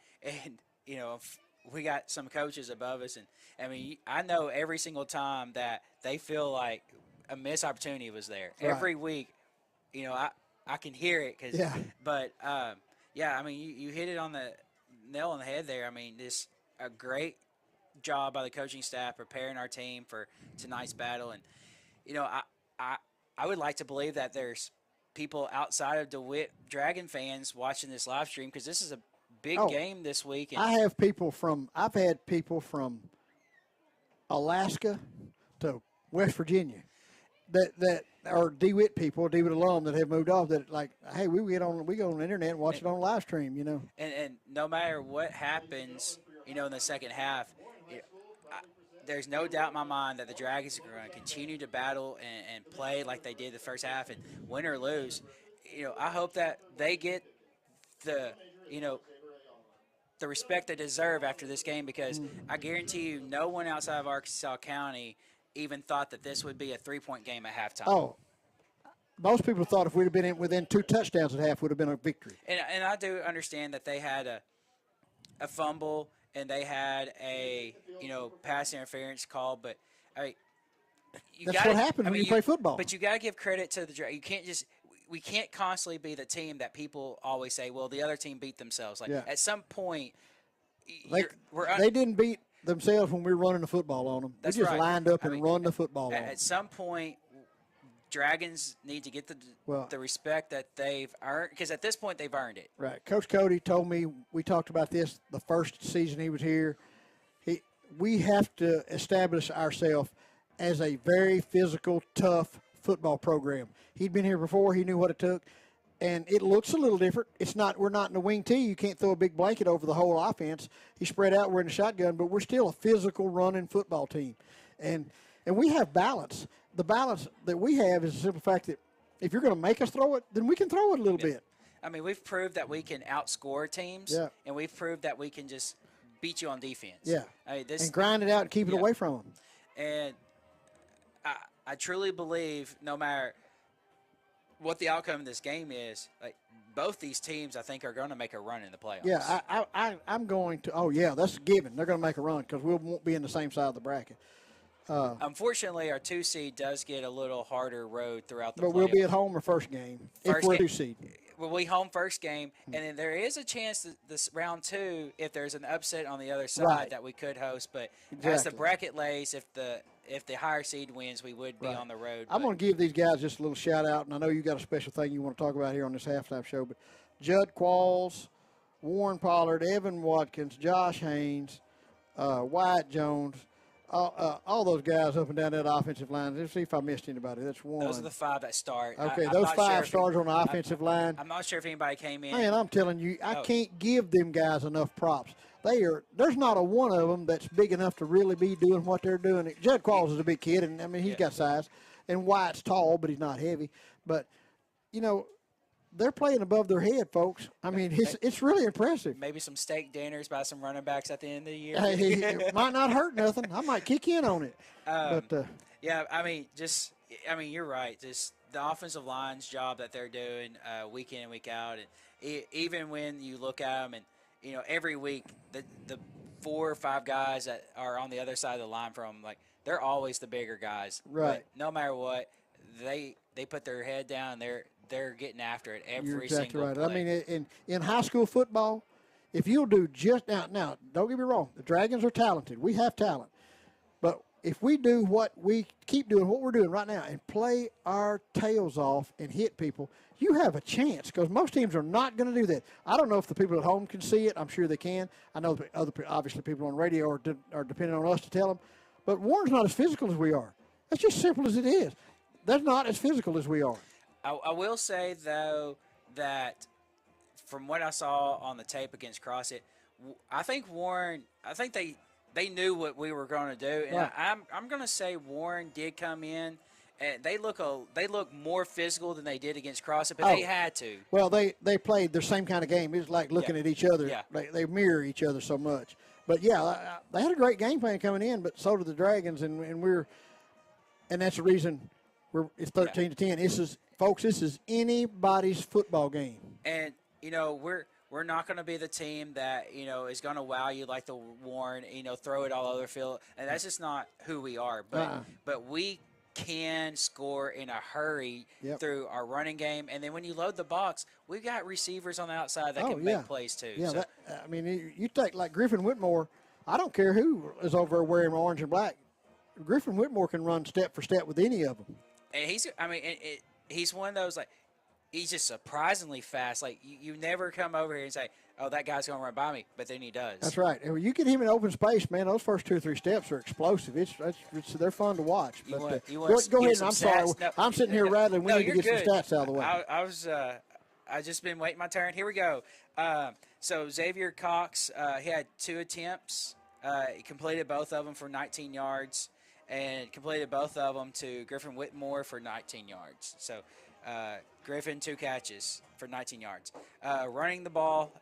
we got some coaches above us, and I mean, I know every single time that they feel like a missed opportunity was there. Right. Every week, I can hear it. But I mean, you hit it on the nail on the head there. I mean, this a great job by the coaching staff preparing our team for tonight's battle, and I would like to believe that there's people outside of DeWitt Dragon fans watching this live stream, because this is a big game this week. And I've had people from Alaska to West Virginia that are DeWitt people, DeWitt alum that have moved off, that like, hey, we go on the internet and watch it on live stream, And no matter what happens, in the second half, there's no doubt in my mind that the Dragons are going to continue to battle and play like they did the first half, and win or lose. I hope that they get the respect they deserve after this game, because I guarantee you no one outside of Arkansas County even thought that this would be a 3-point game at halftime. Oh, most people thought if we'd have been within 2 touchdowns at half, would have been a victory. And I do understand that they had a fumble and they had a pass interference call, but that's what happens when you play football. But you got to give credit to the Dragons. You can't we can't constantly be the team that people always say, well, the other team beat themselves. At some point, they didn't beat themselves when we were running the football on them. That's we just right. lined up and run the football on them. At some point, Dragons need to get the respect that they've earned, because at this point they've earned it. Right. Coach Cody told me, we talked about this the first season he was here. We have to establish ourselves as a very physical, tough football program. He'd been here before. He knew what it took. And it looks a little different. We're not in the wing tee. You can't throw a big blanket over the whole offense. He's spread out. We're in the shotgun, but we're still a physical running football team. And we have balance. The balance that we have is the simple fact that if you're going to make us throw it, then we can throw it a little bit. I mean, we've proved that we can outscore teams, and we've proved that we can just beat you on defense. Yeah. And grind it out and keep it away from them. And I truly believe no matter what the outcome of this game is, both these teams, I think, are going to make a run in the playoffs. Yeah, I'm going to. Oh, yeah, that's a given. They're going to make a run because we won't be in the same side of the bracket. Unfortunately, our 2 seed does get a little harder road throughout the playoffs. But we'll be at home our first game if we're 2 seed. We'll be home first game, and then there is a chance that this round 2, if there's an upset on the other side, that we could host. But as the bracket lays, if the higher seed wins, we would be on the road. I'm going to give these guys just a little shout out, and I know you got a special thing you want to talk about here on this halftime show. But Judd Qualls, Warren Pollard, Evan Watkins, Josh Haynes, Wyatt Jones. All those guys up and down that offensive line. Let's see if I missed anybody. That's one. Those are the 5 that start. Okay, those 5 stars on the offensive line. I'm not sure if anybody came in. Man, I'm telling you, I can't give them guys enough props. There's not a one of them that's big enough to really be doing what they're doing. Judd Qualls is a big kid, and I mean he's got size. And Wyatt's tall, but he's not heavy. But they're playing above their head, folks. I mean, it's really impressive. Maybe some steak dinners by some running backs at the end of the year. Hey, it might not hurt nothing. I might kick in on it. Yeah, I mean, just I mean, you're right. Just the offensive line's job that they're doing week in and week out, and even when you look at them, and every week the 4 or 5 guys that are on the other side of the line from them, like they're always the bigger guys. Right. But no matter what, they put their head down. They're getting after it every You're exactly single right. play. I mean, in high school football, if you'll do just now, don't get me wrong, the Dragons are talented. We have talent. But if we do what we keep doing, what we're doing right now, and play our tails off and hit people, you have a chance, because most teams are not going to do that. I don't know if the people at home can see it. I'm sure they can. I know obviously people on radio are depending on us to tell them. But Warren's not as physical as we are. That's just simple as it is. They're not as physical as we are. I will say, though, that from what I saw on the tape against CrossFit, I think they knew what we were going to do. And Right. I'm going to say Warren did come in, and they look more physical than they did against CrossFit, but they had to. Well, they played the same kind of game. It was like looking at each other. Yeah. They mirror each other so much. But, yeah, they had a great game plan coming in, but so did the Dragons, and that's the reason it's 13-10. This is anybody's football game. And, we're not going to be the team that, is going to wow you like the Warren, throw it all over the field. And that's just not who we are. But we can score in a hurry through our running game. And then when you load the box, we've got receivers on the outside that can make plays too. Yeah, So, you take like Griffin Whitmore. I don't care who is over there wearing orange and black. Griffin Whitmore can run step for step with any of them. and he's one of those, like, he's just surprisingly fast. Like, you never come over here and say, oh, that guy's going to run by me, but then he does. That's right. And when you get him in open space, man, those first 2 or 3 steps are explosive. They're fun to watch. But go ahead. I'm sorry. No, I'm sitting here rattling. We need to get some stats out of the way. I just been waiting my turn. Here we go. So Xavier Cox, he had 2 attempts. He completed both of them for 19 yards, and completed both of them to Griffin Whitmore for 19 yards. So Griffin, 2 catches for 19 yards. Running the ball,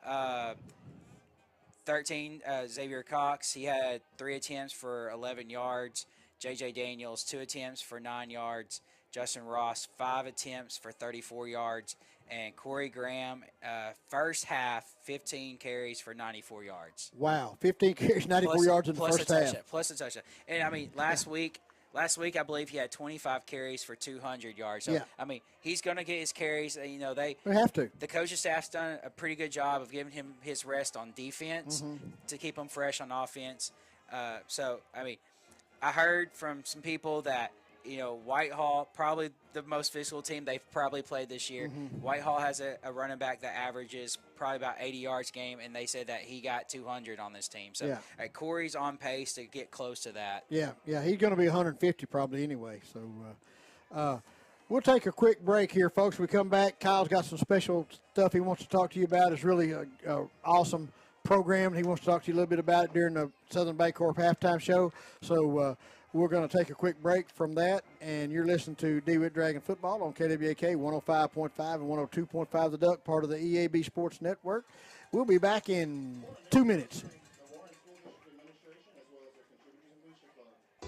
13, Xavier Cox, he had 3 attempts for 11 yards. J.J. Daniels, 2 attempts for 9 yards. Justin Ross, 5 attempts for 34 yards. And Corey Graham, first half, 15 carries for 94 yards. Wow, 15 carries, 94 yards in the first half. Plus a touchdown. And, I mean, last week, I believe he had 25 carries for 200 yards. So, I mean, he's going to get his carries. They have to. The coaching staff's done a pretty good job of giving him his rest on defense to keep him fresh on offense. So, I mean, I heard from some people that, Whitehall, probably the most physical team they've probably played this year. Whitehall has a running back that averages probably about 80 yards a game, and they said that he got 200 on this team. So Corey's on pace to get close to that. Yeah, he's going to be 150 probably anyway. So we'll take a quick break here, folks. When we come back, Kyle's got some special stuff he wants to talk to you about. It's really an awesome program. He wants to talk to you a little bit about it during the Southern Bancorp halftime show. So we're going to take a quick break from that, and you're listening to DeWitt Dragon Football on KWAK 105.5 and 102.5 The Duck, part of the EAB Sports Network. We'll be back in 2 minutes.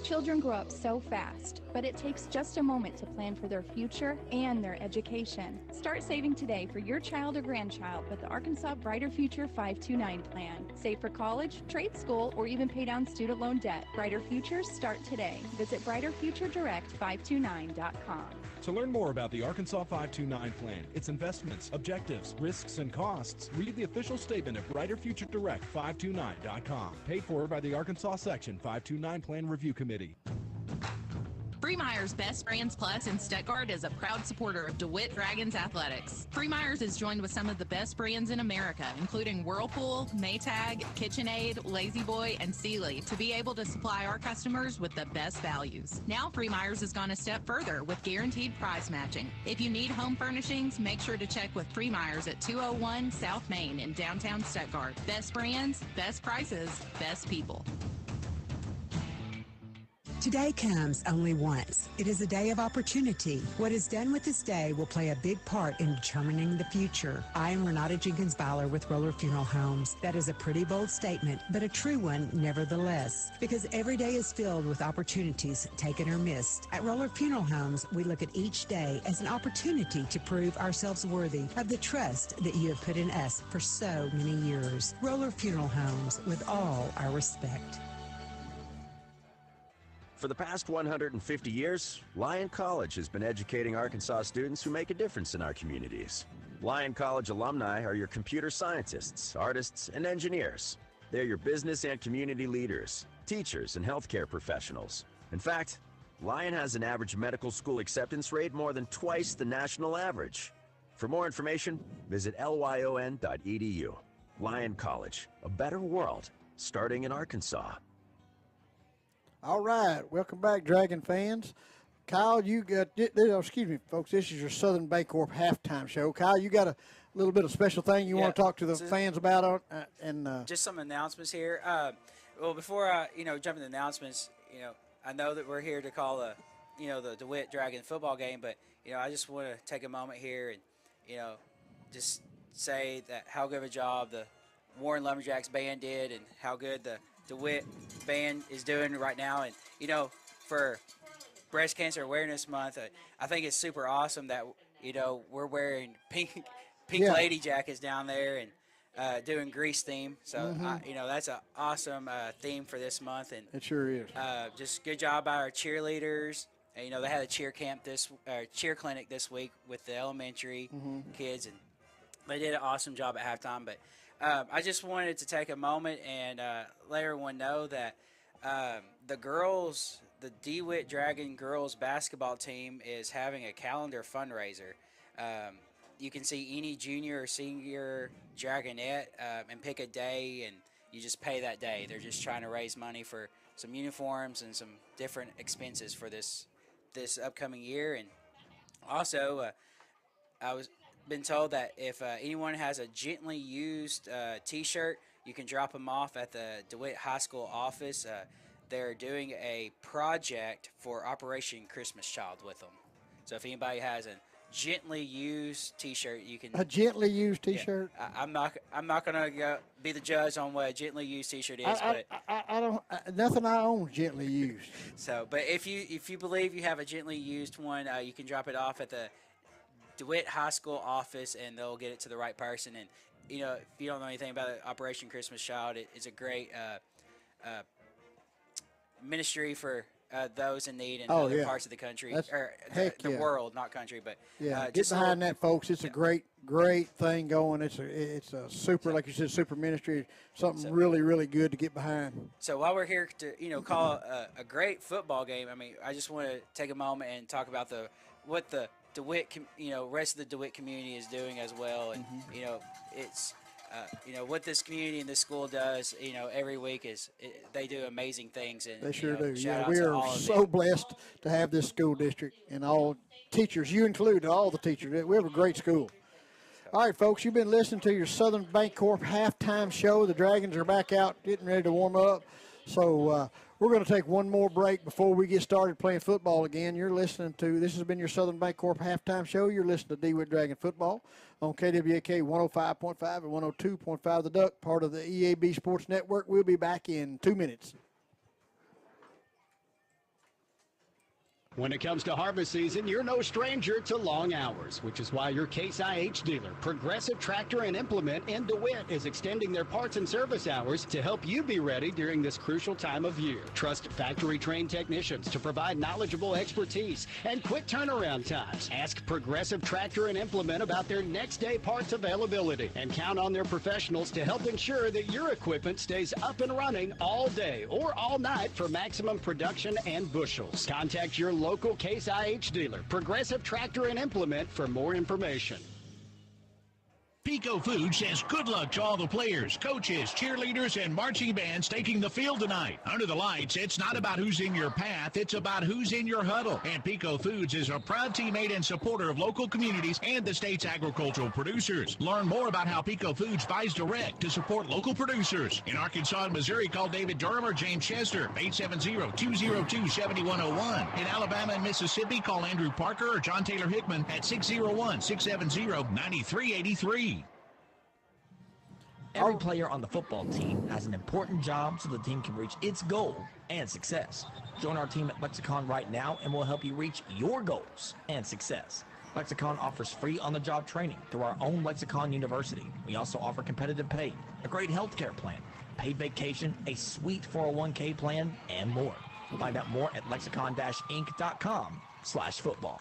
Children grow up so fast, but it takes just a moment to plan for their future and their education. Start saving today for your child or grandchild with the Arkansas Brighter Future 529 plan. Save for college, trade school, or even pay down student loan debt. Brighter Futures start today. Visit brighterfuturedirect529.com. To learn more about the Arkansas 529 plan, its investments, objectives, risks, and costs, read the official statement at brighterfuturedirect529.com. Paid for by the Arkansas Section 529 Plan Review Committee. Freemeyer's Best Brands Plus in Stuttgart is a proud supporter of DeWitt Dragons Athletics. Freemeyer's is joined with some of the best brands in America, including Whirlpool, Maytag, KitchenAid, La-Z-Boy, and Sealy, to be able to supply our customers with the best values. Now Freemeyer's has gone a step further with guaranteed price matching. If you need home furnishings, make sure to check with Freemeyer's at 201 South Main in downtown Stuttgart. Best brands, best prices, best people. Today comes only once. It is a day of opportunity. What is done with this day will play a big part in determining the future. I am Renata Jenkins-Byler with Roller Funeral Homes. That is a pretty bold statement, but a true one nevertheless, because every day is filled with opportunities taken or missed. At Roller Funeral Homes, we look at each day as an opportunity to prove ourselves worthy of the trust that you have put in us for so many years. Roller Funeral Homes, with all our respect. For the past 150 years, Lyon College has been educating Arkansas students who make a difference in our communities. Lyon College alumni are your computer scientists, artists, and engineers. They're your business and community leaders, teachers, and healthcare professionals. In fact, Lyon has an average medical school acceptance rate more than twice the national average. For more information, visit lyon.edu. Lyon College, a better world, starting in Arkansas. All right, welcome back, Dragon fans. Kyle, you got, excuse me, folks, this is your Southern Bancorp halftime show. Kyle, you got a little bit of special thing you want to talk to the fans about? Just some announcements here. Well, before I, jump into announcements, I know that we're here to call the DeWitt Dragon football game, but, I just want to take a moment here and, just say that how good of a job the Warren Lumberjacks band did and how good the DeWitt band is doing right now. And, for Breast Cancer Awareness Month, I think it's super awesome that, we're wearing pink lady jackets down there and doing Grease theme. So, that's an awesome theme for this month. And it sure is. Just good job by our cheerleaders. And, they had a cheer clinic this week with the elementary kids, and they did an awesome job at halftime. But I just wanted to take a moment and let everyone know that the DeWitt Dragon girls basketball team is having a calendar fundraiser. You can see any junior or senior Dragonette and pick a day, and you just pay that day. They're just trying to raise money for some uniforms and some different expenses for this upcoming year. And also, I was been told that if anyone has a gently used T-shirt, you can drop them off at the DeWitt High School office. They're doing a project for Operation Christmas Child with them. So if anybody has a gently used T-shirt, you can. A gently used T-shirt. Yeah, I'm not gonna be the judge on what a gently used T-shirt is, but I don't. Nothing I own is gently used. So, but if you believe you have a gently used one, you can drop it off at the DeWitt High School office, and they'll get it to the right person. And if you don't know anything about it, Operation Christmas Child, it's a great ministry for those in need in other parts of the country, or the world, not country. But get behind that, folks. It's a great thing going. It's a super, like you said, super ministry. Something really, really good to get behind. So while we're here to call a great football game, I just want to take a moment and talk about what the DeWitt, rest of the DeWitt community is doing as well, and it's what this community and this school does, every week they do amazing things, and they sure do. Yeah, we are so blessed to have this school district and all teachers, you included, all the teachers. We have a great school. All right, folks, you've been listening to your Southern Bancorp halftime show. The Dragons are back out, getting ready to warm up. So we're going to take one more break before we get started playing football again. This has been your Southern Bancorp halftime show. You're listening to DeWitt Dragon Football on KWAK 105.5 and 102.5 The Duck, part of the EAB Sports Network. We'll be back in 2 minutes. When it comes to harvest season, you're no stranger to long hours, which is why your Case IH dealer, Progressive Tractor and Implement in DeWitt, is extending their parts and service hours to help you be ready during this crucial time of year. Trust factory-trained technicians to provide knowledgeable expertise and quick turnaround times. Ask Progressive Tractor and Implement about their next-day parts availability and count on their professionals to help ensure that your equipment stays up and running all day or all night for maximum production and bushels. Contact your local Case IH dealer, Progressive Tractor and Implement, for more information. Pico Foods says good luck to all the players, coaches, cheerleaders, and marching bands taking the field tonight. Under the lights, it's not about who's in your path, it's about who's in your huddle. And Pico Foods is a proud teammate and supporter of local communities and the state's agricultural producers. Learn more about how Pico Foods buys direct to support local producers. In Arkansas and Missouri, call David Durham or James Chester, 870-202-7101. In Alabama and Mississippi, call Andrew Parker or John Taylor Hickman at 601-670-9383. Every player on the football team has an important job so the team can reach its goal and success. Join our team at Lexicon right now and we'll help you reach your goals and success. Lexicon offers free on-the-job training through our own Lexicon University. We also offer competitive pay, a great healthcare plan, paid vacation, a sweet 401k plan, and more. Find out more at lexicon-inc.com/football.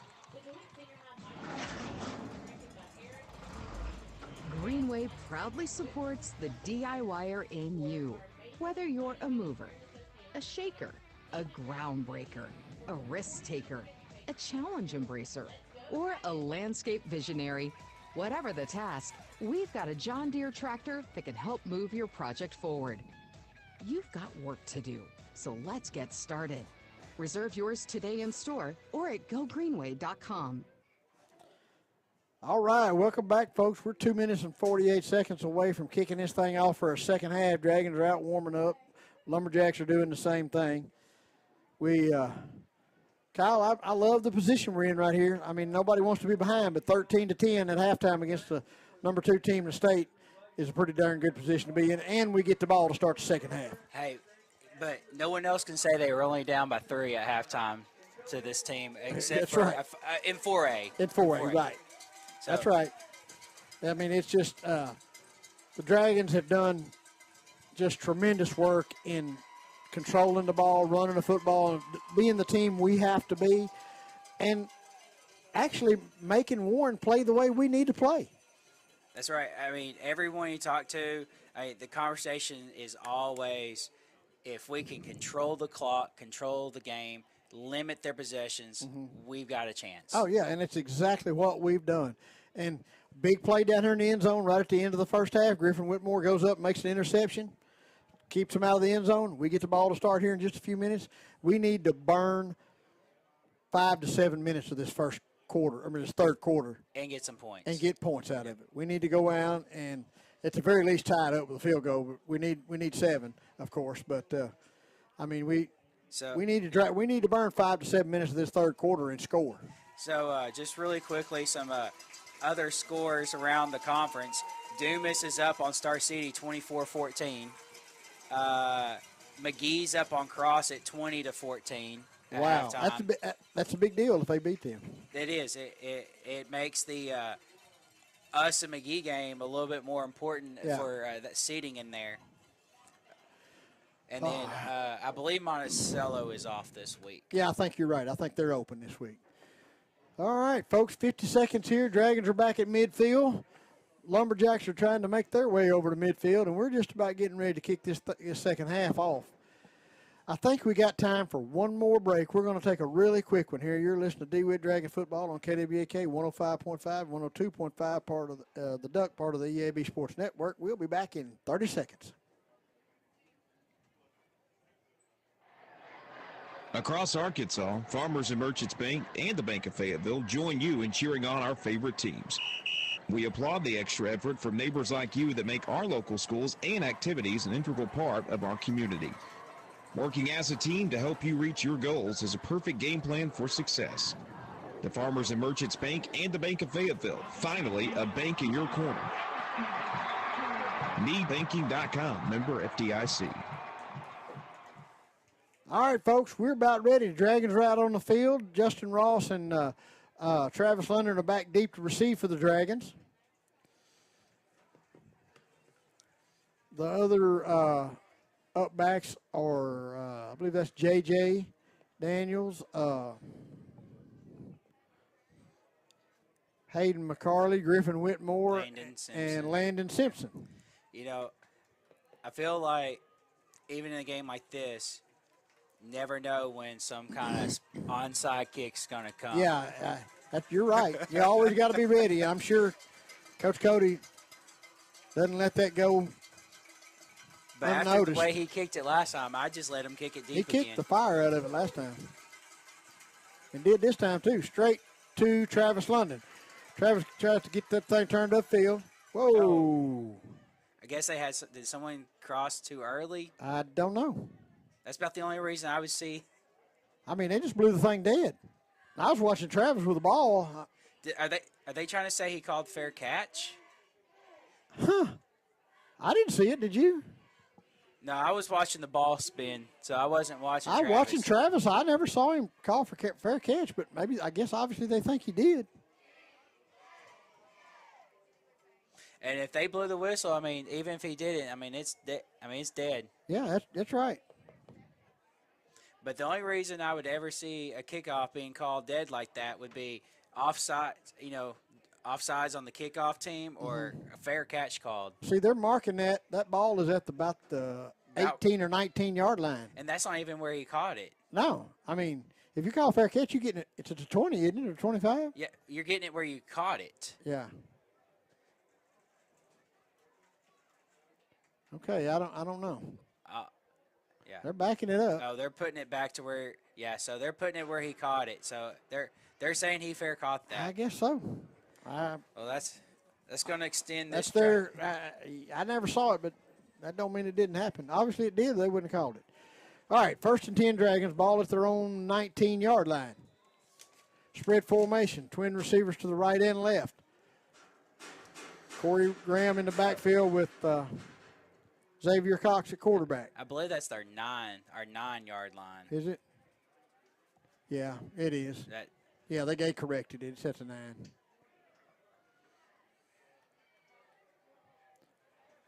Greenway proudly supports the DIYer in you. Whether you're a mover, a shaker, a groundbreaker, a risk taker, a challenge embracer, or a landscape visionary, whatever the task, we've got a John Deere tractor that can help move your project forward. You've got work to do, so let's get started. Reserve yours today in store or at gogreenway.com. All right, welcome back, folks. We're 2 minutes and 48 seconds away from kicking this thing off for a second half. Dragons are out warming up. Lumberjacks are doing the same thing. Kyle, I love the position we're in right here. I mean, nobody wants to be behind, but 13-10 at halftime against the number 2 team in the state is a pretty darn good position to be in, and we get the ball to start the second half. Hey, but no one else can say they were only down by 3 at halftime to this team except for in 4A. In 4A, right. So. That's right. I mean, it's just the Dragons have done just tremendous work in controlling the ball, running the football, and being the team we have to be, and actually making Warren play the way we need to play. That's right. I mean, everyone you talk to, the conversation is always if we can control the clock, control the game, limit their possessions, we've got a chance. Oh, yeah, and it's exactly what we've done. And big play down here in the end zone right at the end of the first half. Griffin Whitmore goes up, makes an interception, keeps him out of the end zone. We get the ball to start here in just a few minutes. We need to burn 5 to 7 minutes of this third quarter. And get some points. And get points out of it. We need to go out and at the very least tie it up with a field goal. We need 7, of course. But, I mean, we need to burn 5 to 7 minutes of this third quarter and score. So just really quickly, some other scores around the conference. Dumas is up on Star City 24-14. McGee's up on Cross at 20-14. Wow, that's a big deal if they beat them. It is. It makes the us and McGee game a little bit more important for that seating in there. And then I believe Monticello is off this week. Yeah, I think you're right. I think they're open this week. All right, folks, 50 seconds here. Dragons are back at midfield. Lumberjacks are trying to make their way over to midfield, and we're just about getting ready to kick this second half off. I think we got time for one more break. We're going to take a really quick one here. You're listening to DeWitt Dragon Football on KWAK 105.5, 102.5, part of the Duck, part of the EAB Sports Network. We'll be back in 30 seconds. Across Arkansas, Farmers and Merchants Bank and the Bank of Fayetteville join you in cheering on our favorite teams. We applaud the extra effort from neighbors like you that make our local schools and activities an integral part of our community. Working as a team to help you reach your goals is a perfect game plan for success. The Farmers and Merchants Bank and the Bank of Fayetteville, finally a bank in your corner. NeedBanking.com, member FDIC. All right, folks, we're about ready. The Dragons are out on the field. Justin Ross and Travis London are back deep to receive for the Dragons. The other upbacks are, I believe that's J.J. Daniels, Hayden McCarley, Griffin Whitmore, and Landon Simpson. You know, I feel like even in a game like this, never know when some kind of onside kick's going to come. Yeah, you're right. You always got to be ready. I'm sure Coach Cody Doesn't let that go But after the unnoticed. way he kicked it last time, I just let him kick it deep He kicked again. the fire out of it last time. And did this time, too. Straight to Travis London. Travis tries to get that thing turned upfield. Whoa. I guess they had. Did someone cross too early? I don't know. That's about the only reason I would see. I mean, they just blew the thing dead. I was watching Travis with the ball. Are they trying to say he called fair catch? Huh. I didn't see it. Did you? No, I was watching the ball spin, so I wasn't watching. I was Travis. watching Travis. I never saw him call for fair catch, but maybe, I guess, obviously they think he did. And if they blew the whistle, I mean, even if he didn't, I mean, it's dead. Yeah, that's right. But the only reason I would ever see a kickoff being called dead like that would be offside, offsides on the kickoff team or a fair catch called. See, they're marking that. That ball is at about the 18 or 19-yard line. And that's not even where he caught it. No. I mean, if you call fair catch, you getting it. It's at the 20, isn't it, or 25? Yeah, you're getting it where you caught it. Yeah. Okay, I don't know. Yeah. They're backing it up. Oh, they're putting it back to where. Yeah, so they're putting it where he caught it. So they're saying he fair caught that. I guess so. Well, that's going to extend this. That's their. I never saw it, but that don't mean it didn't happen. Obviously, it did. They wouldn't have called it. All right, 1st and 10 Dragons. Ball at their own 19-yard line. Spread formation. Twin receivers to the right and left. Corey Graham in the backfield with Xavier Cox at quarterback. I believe that's our 9-yard line. Is it? Yeah, it is. Yeah, they corrected it. It's at the 9.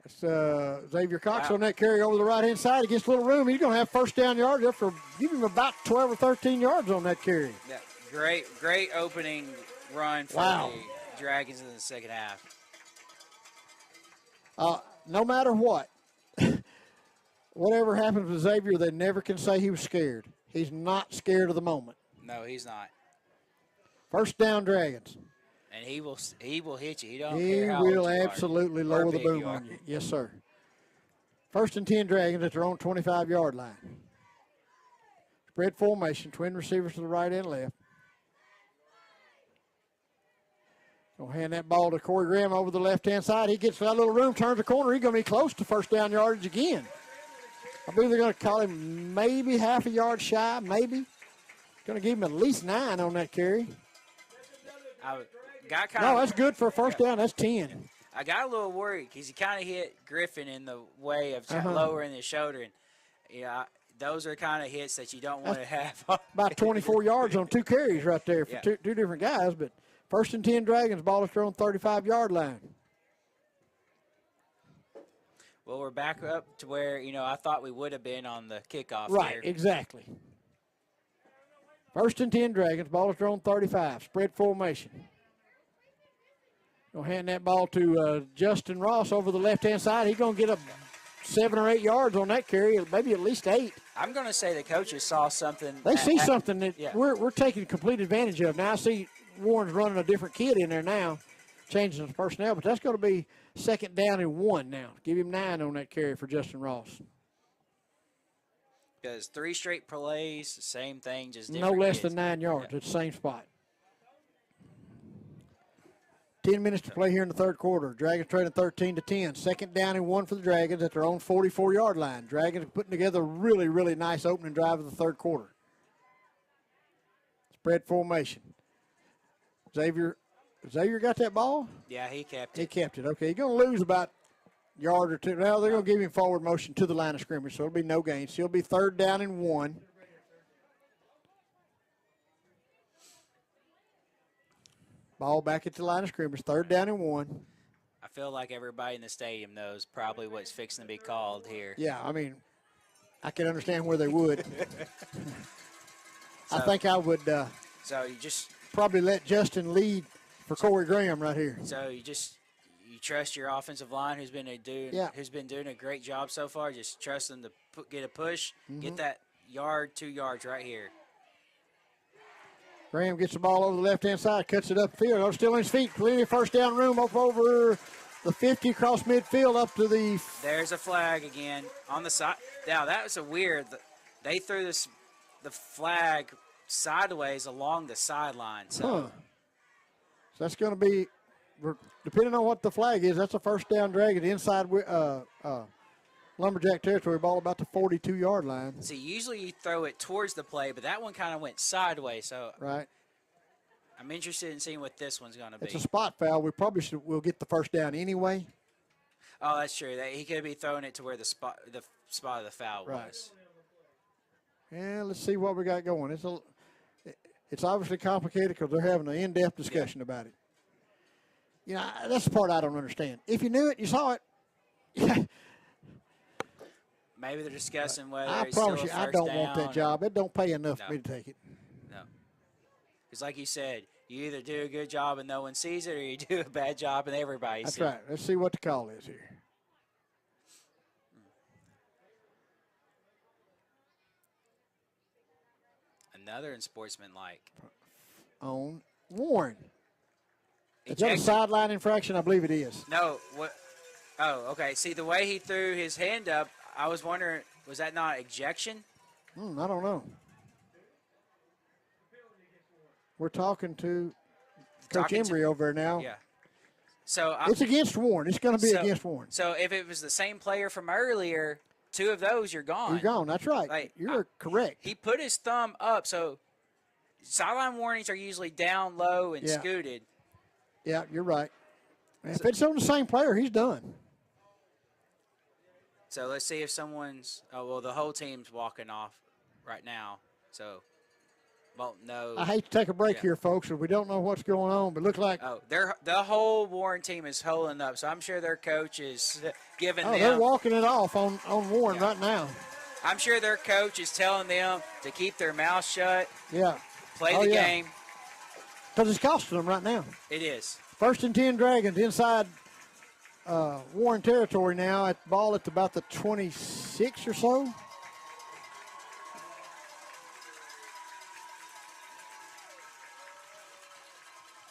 That's Xavier Cox on that carry over the right-hand side. He gets a little room. He's going to have first down yardage after give him about 12 or 13 yards on that carry. Yeah, great opening run for the Dragons in the second half. No matter what, whatever happens with Xavier, they never can say he was scared. He's not scared of the moment. No, he's not. First down, Dragons. And he will hit you. He don't He care how will old you are absolutely or lower the big boom you are. on you. Yes, sir. 1st and 10 Dragons at their own 25-yard line. Spread formation. Twin receivers to the right and left. Gonna hand that ball to Corey Graham over the left-hand side. He gets that little room, turns the corner. He's going to be close to first down yardage again. I believe they're going to call him maybe half a yard shy, maybe. Going to give him at least 9 on that carry. No, that's good for a first down. That's 10. I got a little worried because he kind of hit Griffin in the way of lowering his shoulder. And, those are kind of hits that you don't want to have. About 24 yards on 2 carries right there for Yeah. two different guys. But 1st and 10 Dragons, ball is thrown 35-yard line. Well, we're back up to where, I thought we would have been on the kickoff Right, here. exactly. 1st and 10 Dragons, ball is thrown 35, spread formation. Going to hand that ball to Justin Ross over the left-hand side. He's going to get up 7 or 8 yards on that carry, maybe at least 8. I'm going to say the coaches saw something. They see something that yeah. we're taking complete advantage of. Now I see Warren's running a different kid in there now, changing the personnel, but that's going to be 2nd down and 1 now. Give him 9 on that carry for Justin Ross. Because 3 straight plays, same thing, just No different less kids. than 9 yards at the same spot. 10 minutes to play here in the third quarter. Dragons trailing 13-10. 2nd down and 1 for the Dragons at their own 44-yard line. Dragons putting together a really, really nice opening drive of the third quarter. Spread formation. Xavier got that ball? Yeah, he kept it. He kept it. Okay, he's going to lose about a yard or 2. Now they're going to give him forward motion to the line of scrimmage, so it'll be no gain. So it'll be 3rd down and 1. Ball back at the line of scrimmage, 3rd down and 1. I feel like everybody in the stadium knows probably what's fixing to be called here. Yeah, I mean, I can understand where they would. I think I would So you just probably let Justin lead for Corey Graham right here. So you trust your offensive line, who's been doing a great job so far. Just trust them to get a push, get that 2 yards right here. Graham gets the ball over the left-hand side, cuts it upfield. Still on his feet. Plenty of first down room up over the 50 across midfield up to the. There's a flag again on the side. Now, that was a weird. They threw the flag sideways along the sideline. So, So that's going to be, depending on what the flag is, that's a first down drag. Inside Lumberjack territory, ball about the 42-yard line. see, usually you throw it towards the play, but that one kind of went sideways. So, Right. I'm interested in seeing what this one's going to be. It's a spot foul. We probably we'll get the first down anyway. Oh, that's true. He could be throwing it to where the spot of the foul Right. was. Yeah, let's see what we got going. It's obviously complicated because they're having an in-depth discussion about it. You know, that's the part I don't understand. If you knew it, you saw it. Maybe they're discussing whether I it's promise still you, a I first don't down want that or- job. It don't pay enough No. for me to take it. No. Because like you said, you either do a good job and no one sees it, or you do a bad job and everybody That's sees right. Let's see what the call is here. it. Another unsportsmanlike. On Warren. Is that a Ejection. sideline infraction? I believe it is. No. What? Oh, okay. See, the way he threw his hand up, I was wondering, was that not ejection? I don't know. We're talking to Coach Embry over there now. Yeah. So It's against Warren. It's going to be so- against Warren. So if it was the same player from earlier, two of those, you're gone. You're gone. That's right. Like, You're correct. He put his thumb up, so sideline warnings are usually down low and Yeah. scooted. Yeah, you're right. And if it's on the same player, he's done. So let's see if someone's. Oh well, the whole team's walking off right now. So won't know. I hate to take a break Yeah. here, folks, if we don't know what's going on, but look like Oh, the whole Warren team is holding up. So I'm sure their coach is giving them. they're walking it off on Warren right now. I'm sure their coach is telling them to keep their mouth shut. Yeah. Play Oh, the yeah. game. Because it's costing them right now. It is. 1st and 10 Dragons inside Warren territory now. At ball at about the 26 or so.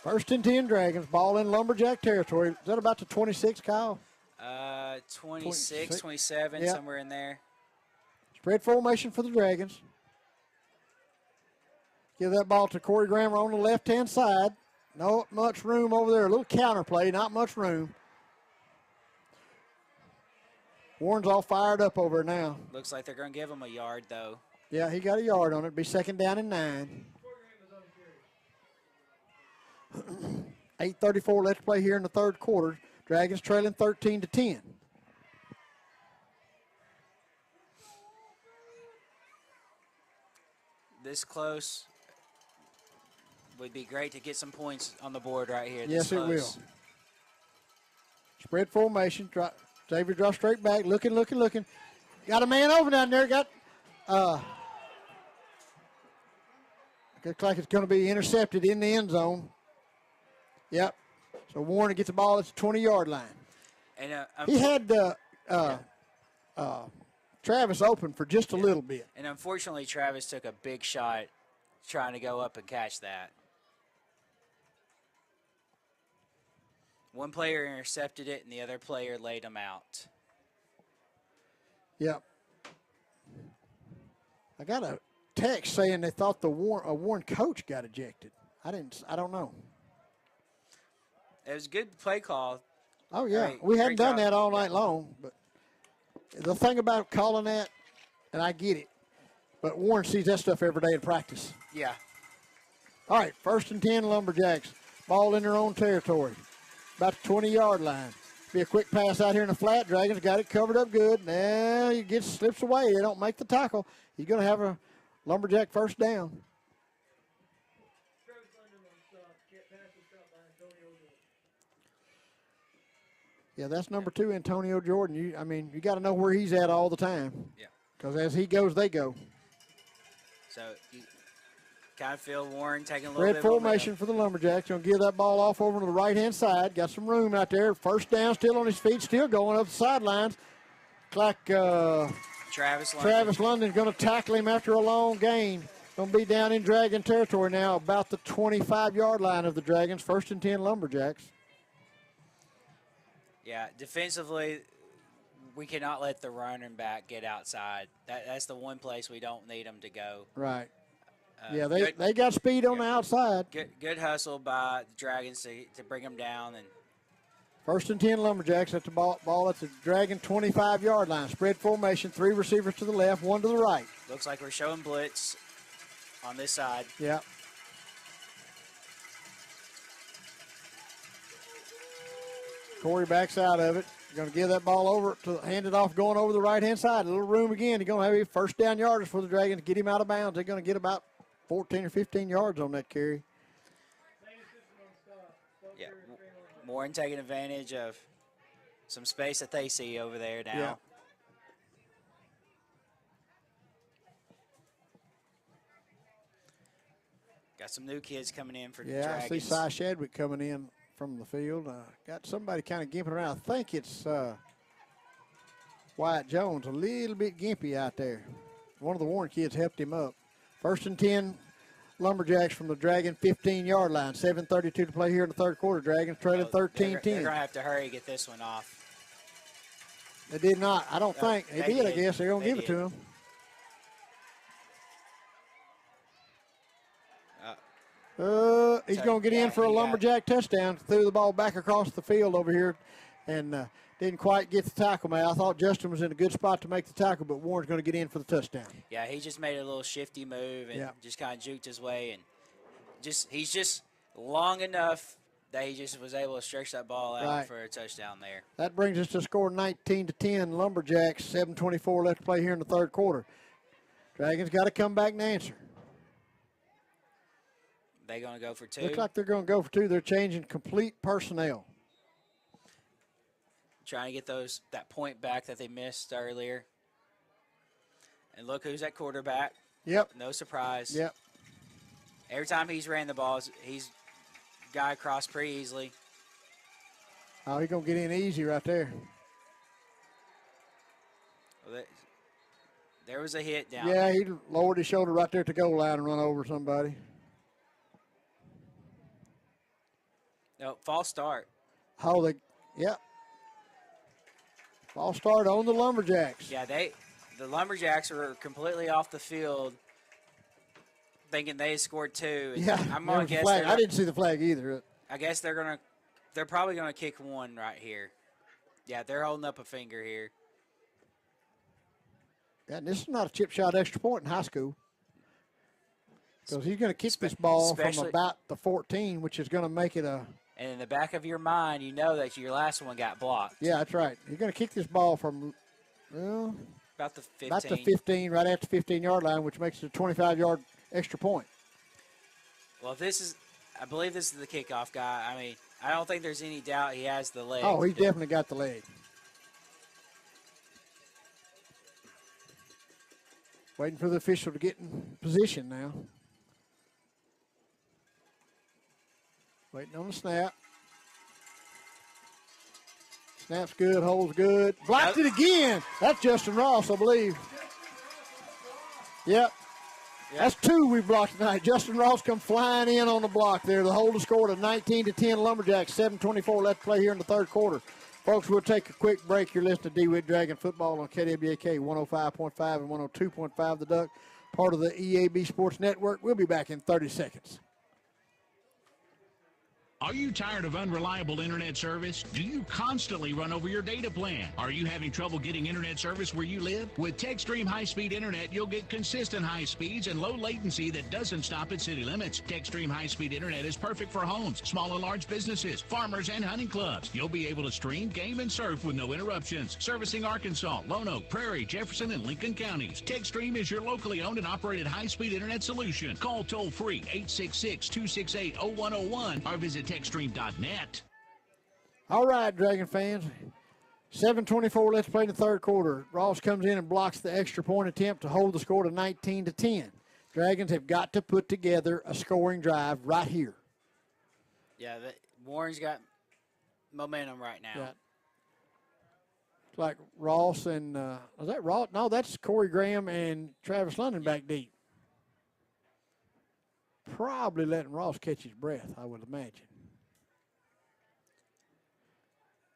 First and 10 Dragons. Ball in Lumberjack territory. Is that about the 26, Kyle? 26, 27, Yeah. somewhere in there. Spread formation for the Dragons. Give that ball to Corey Grammer on the left-hand side. Not much room over there. A little counter play, not much room. Warren's all fired up over there now. Looks like they're going to give him a yard, though. Yeah, he got a yard on it. Be 2nd down and 9. 8:34 left to play here in the third quarter. Dragons trailing 13-10. This close would be great to get some points on the board right here. Yes, This it close. will. Spread formation. Xavier draws straight back. Looking. Got a man over down there. Got looks like it's going to be intercepted in the end zone. Yep. So Warren gets the ball at the 20-yard line. And He had Travis open for just a little bit. And unfortunately, Travis took a big shot trying to go up and catch that. One player intercepted it, and the other player laid him out. Yep. I got a text saying they thought a Warren coach got ejected. I don't know. It was a good play call. Oh, yeah. Great- We hadn't great done job. that all night long. But the thing about calling that, and I get it, but Warren sees that stuff every day in practice. Yeah. All right, 1st and 10 Lumberjacks. Ball in their own territory. About the 20-yard line. Be a quick pass out here in the flat. Dragons got it covered up good. Now he slips away. They don't make the tackle. He's going to have a Lumberjack first down. Yeah, that's number 2, Antonio Jordan. You got to know where he's at all the time. Yeah. Because as he goes, they go. So you kind of feel Warren taking a little Red bit formation for the Lumberjacks. Going to give that ball off over to the right-hand side. Got some room out there. First down, still on his feet, still going up the sidelines. Looks like Travis London's going to tackle him after a long gain. Going to be down in Dragon territory now, about the 25-yard line of the Dragons. 1st and 10 Lumberjacks. Yeah, defensively, we cannot let the running back get outside. That's the one place we don't need them to go. Right. Yeah, they got speed on the outside. Good hustle by the Dragons to bring them down. And 1st and 10 Lumberjacks at the ball at the Dragon 25-yard line. Spread formation, 3 receivers to the left, 1 to the right. Looks like we're showing blitz on this side. Yeah. Corey backs out of it. Going to give that ball over to hand it off going over the right-hand side. A little room again. He's going to have a first down yardage for the Dragons. Get him out of bounds. They're going to get about 14 or 15 yards on that carry. Yeah, Warren taking advantage of some space that they see over there now. Yeah. Got some new kids coming in for the Yeah, Dragons. I see Cy Shadwick coming in from the field. Got somebody kind of gimping around. I think it's Wyatt Jones, a little bit gimpy out there. One of the Warren kids helped him up. 1st and 10 Lumberjacks from the Dragon 15-yard line. 7:32 to play here in the third quarter. Dragons trailing 13-10. They're going to have to hurry and get this one off. They did not. I don't think. They did, I guess. They're going to give it to him. He's going to get in for a Lumberjack touchdown. Threw the ball back across the field over here and didn't quite get the tackle, man. I thought Justin was in a good spot to make the tackle, but Warren's going to get in for the touchdown. Yeah, he just made a little shifty move and just kind of juked his way. And he's just long enough that he just was able to stretch that ball out for a touchdown there. That brings us to score 19-10. Lumberjacks, 7:24 left to play here in the third quarter. Dragons got to come back and answer. They going to go for 2? Looks like they're going to go for 2. They're changing complete personnel. Trying to get that point back that they missed earlier. And look who's at quarterback. Yep. No surprise. Yep. Every time he's ran the ball, he's got across pretty easily. Oh, he's going to get in easy right there. Well, there was a hit down. Yeah, he lowered his shoulder right there at the goal line and run over somebody. No, false start. Oh, yep. False start on the Lumberjacks. Yeah, the Lumberjacks were completely off the field thinking they scored 2. Yeah, I'm gonna guess flag. I didn't see the flag either. I guess they're probably gonna kick 1 right here. Yeah, they're holding up a finger here. Yeah, and this is not a chip shot extra point in high school. Because he's going to kick this ball from about the 14, which is going to make it a... And in the back of your mind, you know that your last one got blocked. Yeah, that's right. You're going to kick this ball from, well... About the 15. About the 15, right at the 15-yard line, which makes it a 25-yard extra point. Well, I believe this is the kickoff guy. I mean, I don't think there's any doubt he has the leg. Oh, he's definitely got the leg. Waiting for the official to get in position now. Waiting on the snap. Snap's good, holds good. Blocked it again. That's Justin Ross, I believe. Yep. That's 2 we blocked tonight. Justin Ross come flying in on the block there. The hold to score to 19-10 Lumberjacks. 7:24 left to play here in the third quarter. Folks, we'll take a quick break. You're listening to DeWitt Dragon Football on KWAK 105.5 and 102.5 The Duck, part of the EAB Sports Network. We'll be back in 30 seconds. Are you tired of unreliable internet service? Do you constantly run over your data plan? Are you having trouble getting internet service where you live? With TechStream high-speed internet, you'll get consistent high speeds and low latency that doesn't stop at city limits. TechStream high-speed internet is perfect for homes, small and large businesses, farmers, and hunting clubs. You'll be able to stream, game, and surf with no interruptions. Servicing Arkansas, Lone Oak, Prairie, Jefferson, and Lincoln counties. TechStream is your locally owned and operated high-speed internet solution. Call toll-free 866-268-0101 or visit TechStream.net. All right, Dragon fans. 7:24 left to play in the third quarter. Ross comes in and blocks the extra point attempt to hold the score to 19-10. Dragons have got to put together a scoring drive right here. Yeah, Warren's got momentum right now. Yeah. It's like Ross and, is that Ross? No, that's Corey Graham and Travis London back deep. Probably letting Ross catch his breath, I would imagine.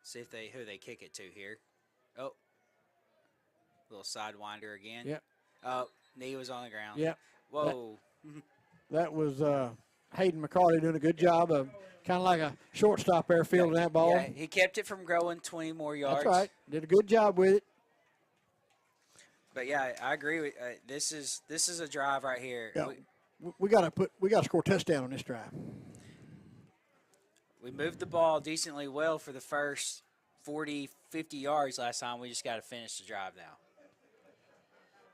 See if who they kick it to here. Oh, little sidewinder again. Yep. Oh, knee was on the ground. Yep. Whoa. That was Hayden McCarty doing a good job of kind of like a shortstop there fielding that ball. Yeah, he kept it from growing 20 more yards. That's right. Did a good job with it. But yeah, I agree with this is a drive right here. Yeah, we got to score a touchdown on this drive. We moved the ball decently well for the first 40, 50 yards last time. We just got to finish the drive now.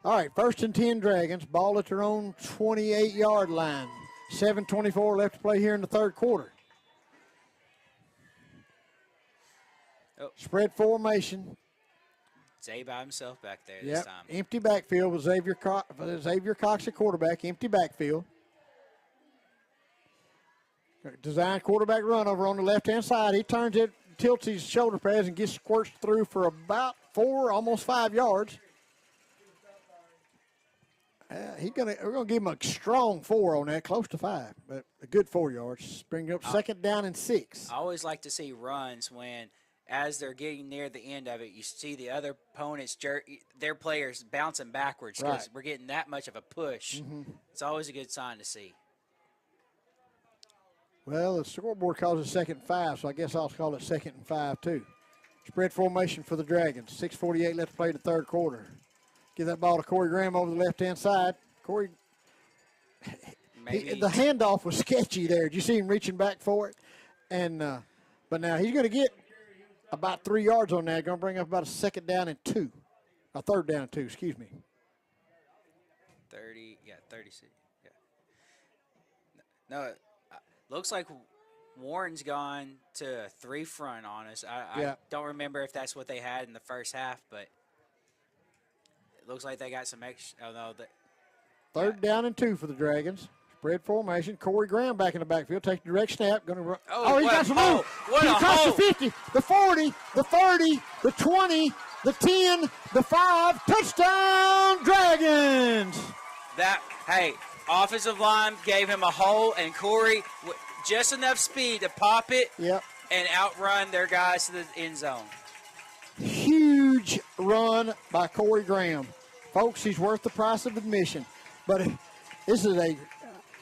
All right, 1st and 10 Dragons. Ball at their own 28-yard line. 7:24 left to play here in the third quarter. Oh. Spread formation. Zay by himself back there this time. Empty backfield with Xavier Cox at quarterback. Empty backfield. Design quarterback run over on the left-hand side. He turns it, tilts his shoulder pads, and gets squirts through for about 4, almost 5 yards. We're gonna give him a strong 4 on that, close to 5, but a good 4 yards. Bring up 2nd down and 6. I always like to see runs when, as they're getting near the end of it, you see the other opponents their players bouncing backwards because Right. we're getting that much of a push. It's always a good sign to see. Well, the scoreboard calls it 2nd and 5, so I guess I'll call it 2nd and 5 too. Spread formation for the Dragons. 6:48 left to play the third quarter. Give that ball to Corey Graham over the left-hand side. Corey, the handoff was sketchy there. Did you see him reaching back for it? And but now he's going to get about 3 yards on that. Going to bring up about a 2nd down and 2. A 3rd down and 2, excuse me. 36. Yeah. No, looks like Warren's gone to a 3 front on us. I don't remember if that's what they had in the first half, but it looks like they got some extra. Oh, no. 3rd down and 2 for the Dragons. Spread formation. Corey Graham back in the backfield. Takes the direct snap. Going to run. Oh, he got some move. What a across hole. the 50, the 40, the 30, the 20, the 10, the 5. Touchdown, Dragons. Offensive line gave him a hole, and Corey just enough speed to pop it and outrun their guys to the end zone. Huge run by Corey Graham. Folks, he's worth the price of admission. But this is a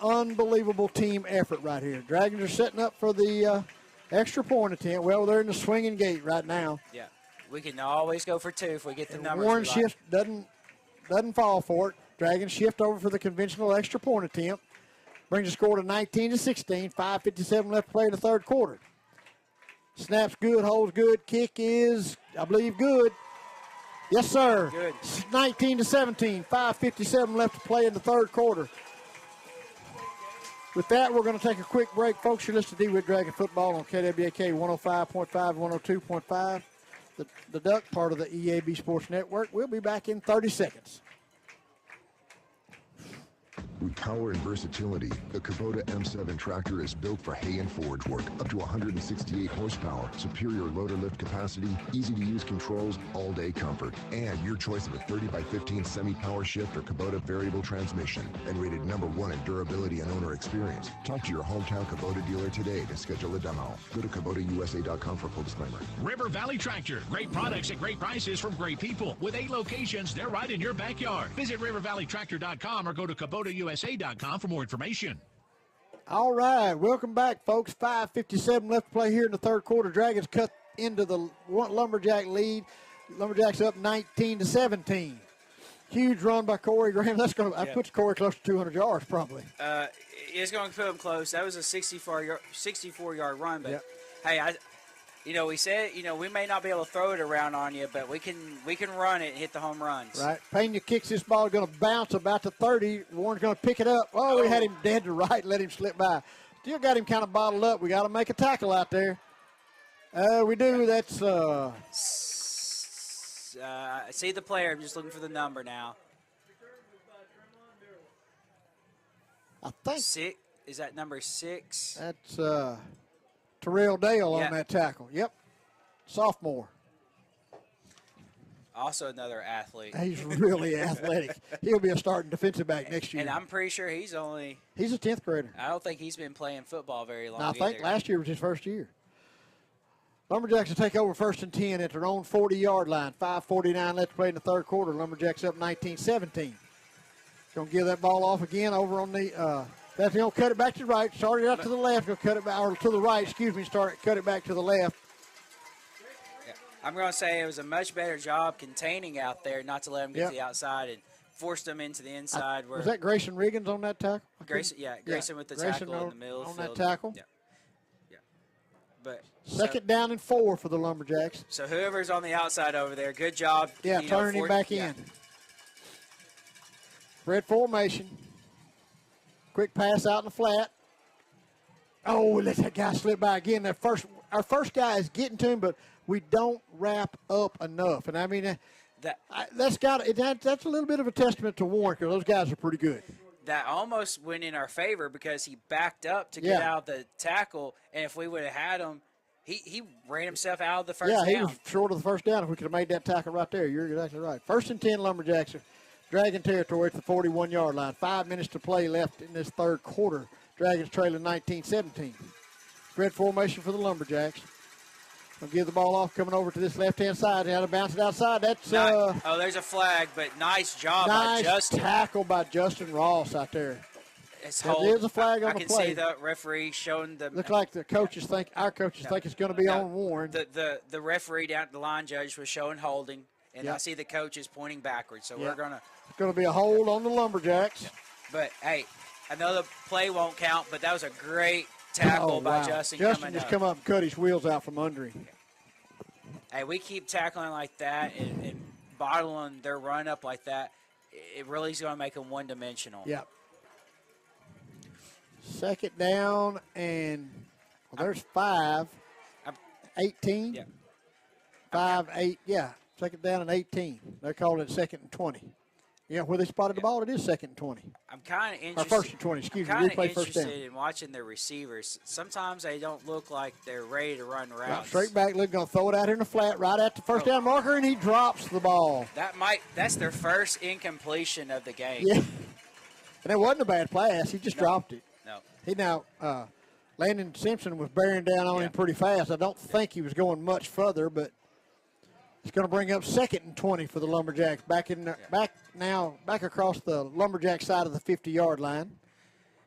unbelievable team effort right here. Dragons are setting up for the extra point attempt. Well, they're in the swinging gate right now. Yeah, we can always go for 2 if we get the numbers. Warren we shift doesn't fall for it. Dragons shift over for the conventional extra point attempt. Brings the score to 19-16. 5:57 left to play in the third quarter. Snap's good, holds good. Kick is, I believe, good. Yes, sir. Good. 19-17. 5:57 left to play in the third quarter. With that, we're going to take a quick break. Folks, you're listening to DeWitt Dragon Football on KWAK 105.5, 102.5. The Duck, part of the EAB Sports Network. We'll be back in 30 seconds. With power and versatility, the Kubota M7 tractor is built for hay and forage work. Up to 168 horsepower, superior loader lift capacity, easy-to-use controls, all-day comfort, and your choice of a 30x15 semi-power shift or Kubota variable transmission, and rated #1 in durability and owner experience. Talk to your hometown Kubota dealer today to schedule a demo. Go to KubotaUSA.com for full disclaimer. River Valley Tractor. Great products at great prices from great people. With 8 locations, they're right in your backyard. Visit rivervalleytractor.com or go to KubotaUSA.com for more information. All right, welcome back, folks. 5:57 left to play here in the third quarter. Dragons cut into the Lumberjack lead. Lumberjacks up 19-17. Huge run by Corey Graham. That's going to put Corey close to 200 yards, probably. It's going to put him close. That was a 64-yard run, but hey, we said, we may not be able to throw it around on you, but we can run it and hit the home runs. Right. Pena kicks this ball, going to bounce about to 30. Warren's going to pick it up. Oh, we had him dead to right, let him slip by. Still got him kind of bottled up. We got to make a tackle out there. We do. That's see the player. I'm just looking for the number now. I think. Is that number 6? That's Terrell Dale on that tackle. Yep. Sophomore. Also another athlete. He's really athletic. He'll be a starting defensive back next year. And I'm pretty sure he's a 10th grader. I don't think he's been playing football very long I think last year was his first year. Lumberjacks will take over 1st and 10 at their own 40-yard line. 5:49 left to play in the third quarter. Lumberjacks up 19-17. Going to give that ball off again over on the that's going to cut it back to the right. Started out to the left. Going to cut it back, or to the right, excuse me. Cut it back to the left. Yeah. I'm going to say it was a much better job containing out there, not to let them get to the outside and forced them into the inside. Was that Grayson Riggins on that tackle? Grayson with the tackle in the middle on of the field. that tackle. Yeah. But Second down and 4 for the Lumberjacks. So whoever's on the outside over there, good job. Turning him back in. Spread formation. Quick pass out in the flat. Oh, let that guy slip by again. Our first guy is getting to him, but we don't wrap up enough. And I mean, that's a little bit of a testament to Warren, because those guys are pretty good. That almost went in our favor because he backed up to get out the tackle, and if we would have had him, he ran himself out of the first down. Yeah, he was short of the first down. If we could have made that tackle right there, you're exactly right. 1st and 10, Lumberjacks are dragging territory at the 41-yard line. 5 minutes to play left in this third quarter. Dragons trailing 19-17. Spread formation for the Lumberjacks. They'll give the ball off, coming over to this left-hand side. How to bounce it outside. That's there's a flag, but nice job by Justin. Nice tackle by Justin Ross out there. There's a flag on I the can play. see the referee showing the. Look like the coaches think it's going to be on Warren. The referee down at the line judge was showing holding, and I see the coaches pointing backwards. So we're gonna. It's going to be a hold on the Lumberjacks. But hey, I know the play won't count, but that was a great tackle by Justin. Justin just come up and cut his wheels out from under him. Hey, we keep tackling like that and bottling their run up like that. It really is going to make them one-dimensional. Yep. Second down, and there's 5. 18. Yeah. 5, 8. Yeah, second down and 18. They're calling it 2nd and 20. Yeah, where they spotted the ball, it is 2nd and 20. I'm kind of interested. Or 1st and 20, excuse me. I'm Replay kind of first down. interested in watching their receivers. Sometimes they don't look like they're ready to run routes. Straight back, look, going to throw it out here in the flat, right at the first down marker, and he drops the ball. That's their first incompletion of the game. Yeah. And it wasn't a bad pass. He just dropped it. No. Landon Simpson was bearing down on him pretty fast. I don't think he was going much further, but it's going to bring up 2nd and 20 for the Lumberjacks. Back across the Lumberjack side of the 50-yard line.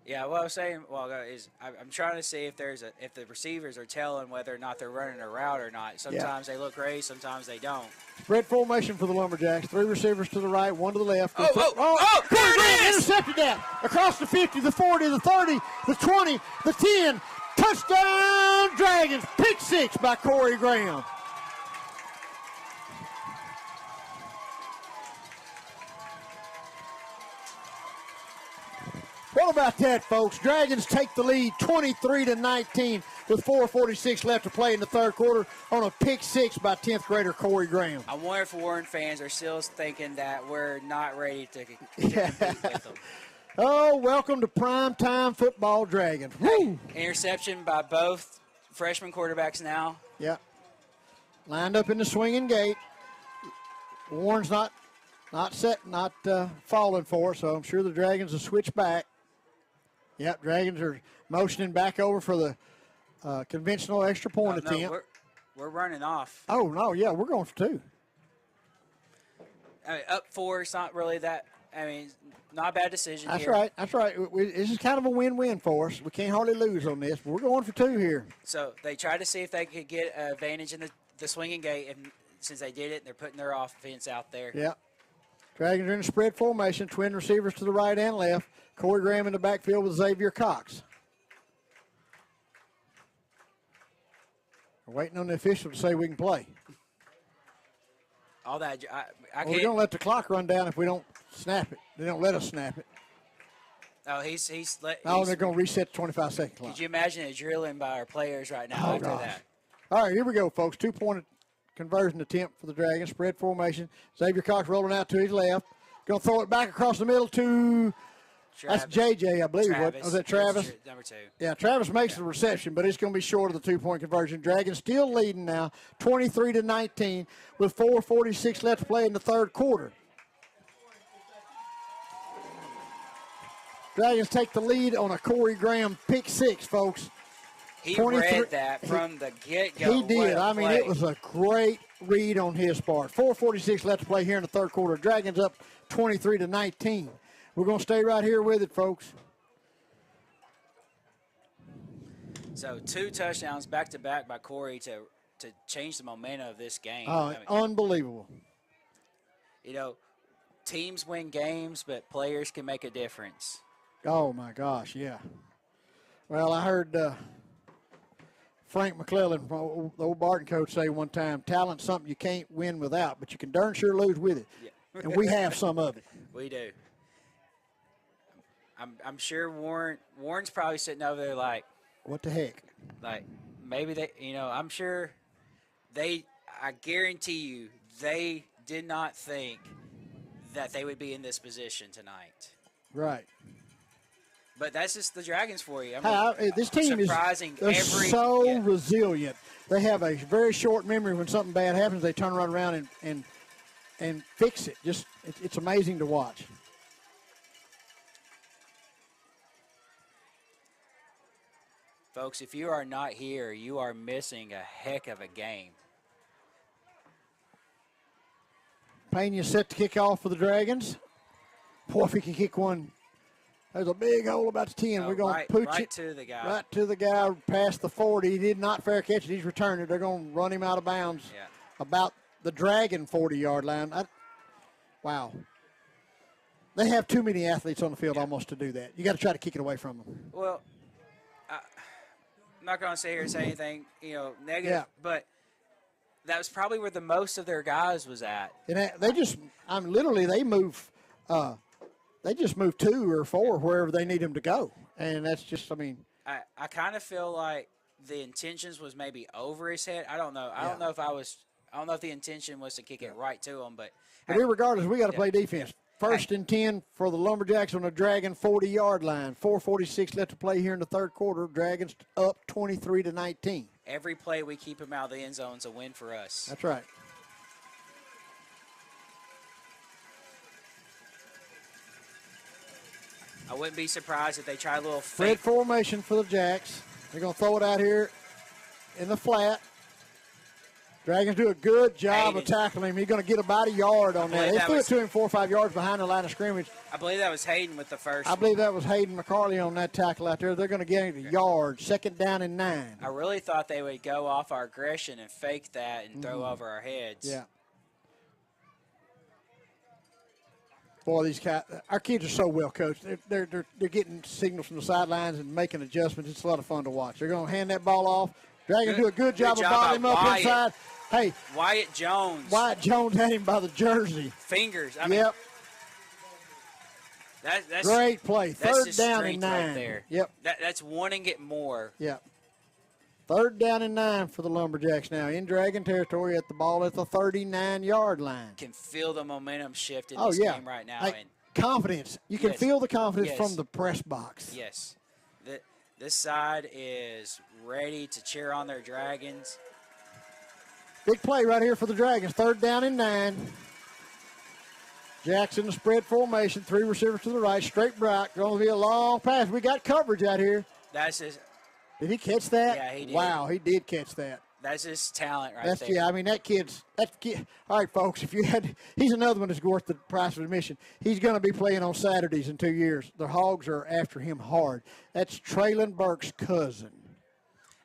Yeah, what I was saying, is I'm trying to see if the receivers are telling whether or not they're running a route or not. Sometimes they look great, sometimes they don't. Spread formation for the Lumberjacks. 3 receivers to the right, 1 to the left. There it is! Intercepted that. Across the 50, the 40, the 30, the 20, the 10. Touchdown, Dragons. Pick 6 by Corey Graham. What about that, folks? Dragons take the lead 23-19 with 4:46 left to play in the third quarter on a pick 6 by 10th grader Corey Graham. I wonder if Warren fans are still thinking that we're not ready to compete with them. Oh, welcome to primetime football, Dragons. Woo! Interception by both freshman quarterbacks now. Yeah. Lined up in the swinging gate. Warren's not falling for it, so I'm sure the Dragons will switch back. Yep, Dragons are motioning back over for the conventional extra point attempt. We're running off. Oh, no, yeah, we're going for 2. Up 4, it's not really that. Not a bad decision. That's here. right. That's right. This is kind of a win-win for us. We can't hardly lose on this. We're going for 2 here. So they tried to see if they could get an advantage in the swinging gate, and since they did it, they're putting their offense out there. Yeah. Dragons are in a spread formation. Twin receivers to the right and left. Corey Graham in the backfield with Xavier Cox. We're waiting on the official to say we can play. All that We're going to let the clock run down if we don't snap it. They don't let us snap it. Oh, they're going to reset the 25-second clock. Could you imagine a drilling by our players right now after that? All right, here we go, folks. 2-point conversion attempt for the Dragons. Spread formation. Xavier Cox rolling out to his left. Going to throw it back across the middle to that's JJ, I believe. Was that Travis? Number 2. Yeah, Travis makes the reception, but it's going to be short of the 2-point conversion. Dragons still leading now, 23-19, with 4:46 left to play in the third quarter. Dragons take the lead on a Corey Graham pick 6, folks. He 23 read that from the get-go. He did. What a I mean, play. it was a great read on his part. 4:46 left to play here in the third quarter. Dragons up 23-19. We're going to stay right here with it, folks. So 2 touchdowns back-to-back by Corey to change the momentum of this game. Unbelievable. You know, teams win games, but players can make a difference. Oh, my gosh, yeah. Well, I heard Frank McClellan, the old Barton coach, say one time, talent's something you can't win without, but you can darn sure lose with it. Yeah. And we have some of it. We do. I'm sure Warren's probably sitting over there like, what the heck? Like, maybe they, I'm sure I guarantee you, they did not think that they would be in this position tonight. Right. But that's just the Dragons for you. This team is so resilient. They have a very short memory. When something bad happens, they turn right around and fix it. It's amazing to watch. Folks, if you are not here, you are missing a heck of a game. Pena set to kick off for the Dragons. Boy, if he can kick one. There's a big hole about the 10. We're going to pooch it to the guy. Right to the guy past the 40. He did not fair catch it. He's returned it. They're going to run him out of bounds about the Dragon 40-yard line. Wow. They have too many athletes on the field almost to do that. You got to try to kick it away from them. Well, I'm not going to sit here and say anything, negative, but that was probably where the most of their guys was at. And they just, literally, they move. They just move 2 or 4 wherever they need them to go, and that's just, I kind of feel like the intentions was maybe over his head. I don't know. I don't know if the intention was to kick it right to him, but regardless, we got to play defense. First and 10 for the Lumberjacks on the Dragon 40-yard line. 4:46 left to play here in the third quarter. Dragons up 23-19. Every play we keep them out of the end zone is a win for us. That's right. I wouldn't be surprised if they try a little Spread formation for the Jacks. They're going to throw it out here in the flat. Dragons do a good job of tackling him. He's going to get about a yard on that. They threw it to him 4 or 5 yards behind the line of scrimmage. I believe that was Hayden with the first. I believe that was Hayden McCarley on that tackle out there. They're going to get him a yard, 2nd down and 9. I really thought they would go off our aggression and fake that and throw over our heads. Yeah. Boy, our kids are so well coached. They're getting signals from the sidelines and making adjustments. It's a lot of fun to watch. They're going to hand that ball off. Dragons do a good job of bottling him up inside. Hey, Wyatt Jones. Wyatt Jones had him by the jersey. Fingers. Yep. That's great play. That's 3rd down and 9. Right there. Yep. That's wanting it more. Yep. 3rd down and 9 for the Lumberjacks now in Dragon territory at the ball at the 39-yard line. Can feel the momentum shift in this game right now. Hey, confidence. You can feel the confidence from the press box. Yes. This side is ready to cheer on their Dragons. Big play right here for the Dragons. 3rd down and 9. Jackson, the spread formation. 3 receivers to the right. Straight back. Going to be a long pass. We got coverage out here. That's his. Did he catch that? Yeah, he did. Wow, he did catch that. That's his talent right there. Yeah, I mean, that kid. All right, folks, he's another one that's worth the price of admission. He's going to be playing on Saturdays in 2 years. The Hogs are after him hard. That's Traylon Burke's cousin.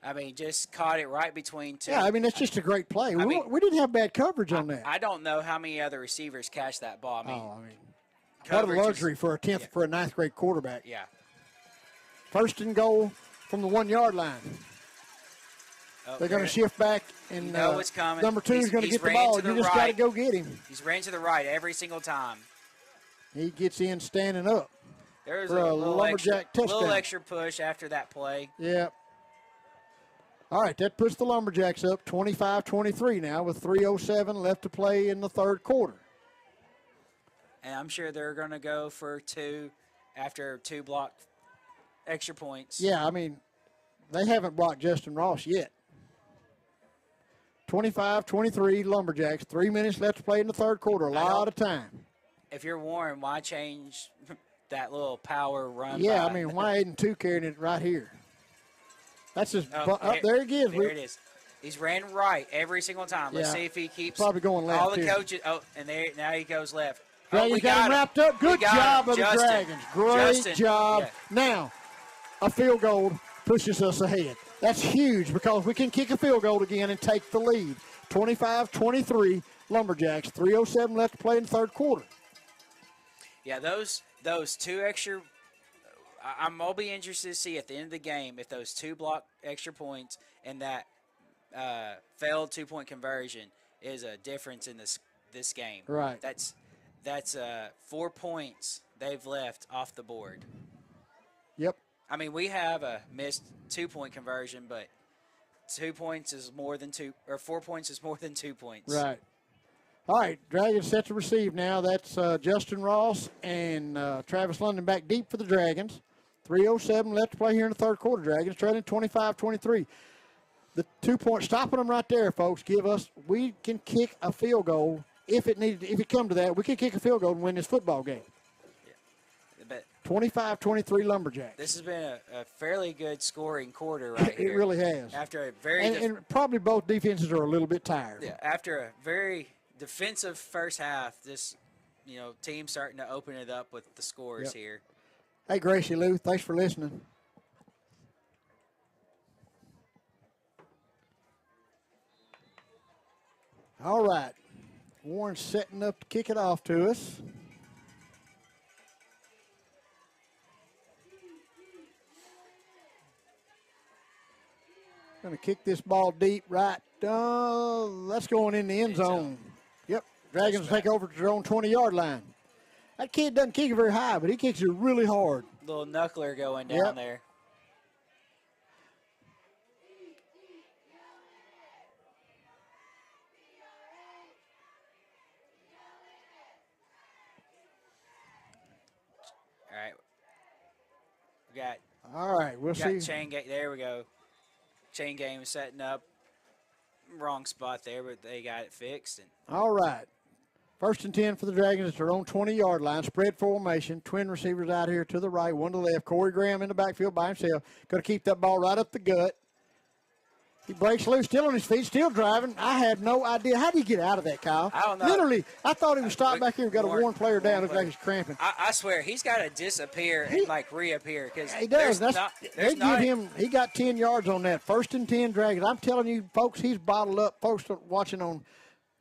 I mean, just caught it right between 2. Yeah, I mean, that's just a great play. We didn't have bad coverage on that. I don't know how many other receivers catch that ball. What a luxury for a 9th grade quarterback. Yeah. 1st and goal from the 1-yard line. They're going to shift back, and what's coming. Number 2 is going to get the ball. You just got to go get him. He's ran to the right every single time. He gets in standing up. There's for a Lumberjack touchdown. Little extra push after that play. Yeah. All right, that puts the Lumberjacks up 25-23 now with 3:07 left to play in the third quarter. And I'm sure they're going to go for 2 after 2 block extra points. Yeah, I mean, they haven't blocked Justin Ross yet. 25-23 Lumberjacks. 3 minutes left to play in the third quarter. A lot of time. If you're Warren, why change that little power run? Yeah, I mean, why isn't 2 carrying it right here? That's his. Oh, There he is. There it is. He's ran right every single time. Let's Yeah. see if he keeps. Probably going left, all the too. coaches. Oh, and there now he goes left. Dragons we got him wrapped up. Good job of the Justin. Dragons. Great Justin. job. Yeah. Now, a field goal pushes us ahead. That's huge because we can kick a field goal again and take the lead. 25-23, Lumberjacks. 3:07 left to play in the third quarter. Yeah, those two extra. I'll be interested to see at the end of the game if those two block extra points and that failed 2-point conversion is a difference in this game. Right. That's 4 points they've left off the board. Yep. I mean, we have a missed 2-point conversion, but 2 points is more than 4 points is more than 2 points. Right. All right, Dragons set to receive now. That's Justin Ross and Travis London back deep for the Dragons. 3:07 left to play here in the third quarter. Dragons trailing 25-23. The 2-point, stopping them right there, folks. We can kick a field goal if it come to that. We can kick a field goal and win this football game. Yeah. But 25-23 Lumberjacks. this has been a fairly good scoring quarter right here. It really has. After a very and probably both defenses are a little bit tired. yeah, after a very defensive first half, this team starting to open it up with the scores here. Hey, Gracie Lou, thanks for listening. All right. Warren's setting up to kick it off to us. Going to kick this ball deep right. That's going in the end zone. Yep. Dragons take over to their own 20-yard line. That kid doesn't kick it very high, but he kicks it really hard. Little knuckler going down there. All right. We got. All right, we'll see. Chain game. There we go. Chain game setting up. Wrong spot there, but they got it fixed. All right. 1st and 10 for the Dragons at their own 20-yard line. Spread formation. Twin receivers out here to the right, one to the left. Corey Graham in the backfield by himself. Going to keep that ball right up the gut. He breaks loose, still on his feet, still driving. I had no idea. How did he get out of that, Kyle? I don't know. Literally, I thought he was stopped back here. Got a worn player down. Looks like he's cramping. I swear, he's got to disappear and, reappear. Cause he does. He got 10 yards on that. 1st and 10 Dragons. I'm telling you, folks, he's bottled up. Folks watching on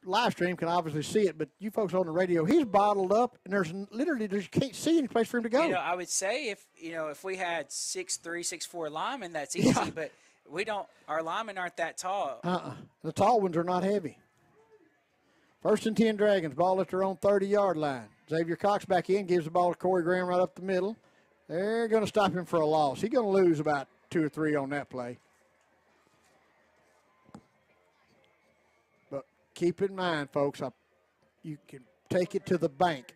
live stream can obviously see it, but you folks on the radio, he's bottled up, and there's you can't see any place for him to go. I would say if we had 6'3", 6'4" linemen, that's easy, but we don't. Our linemen aren't that tall. The tall ones are not heavy. 1st and 10 Dragons. Ball at their own 30-yard line. Xavier Cox back in, gives the ball to Corey Graham right up the middle. They're going to stop him for a loss. He's going to lose about 2 or 3 on that play. But keep in mind, folks, you can take it to the bank.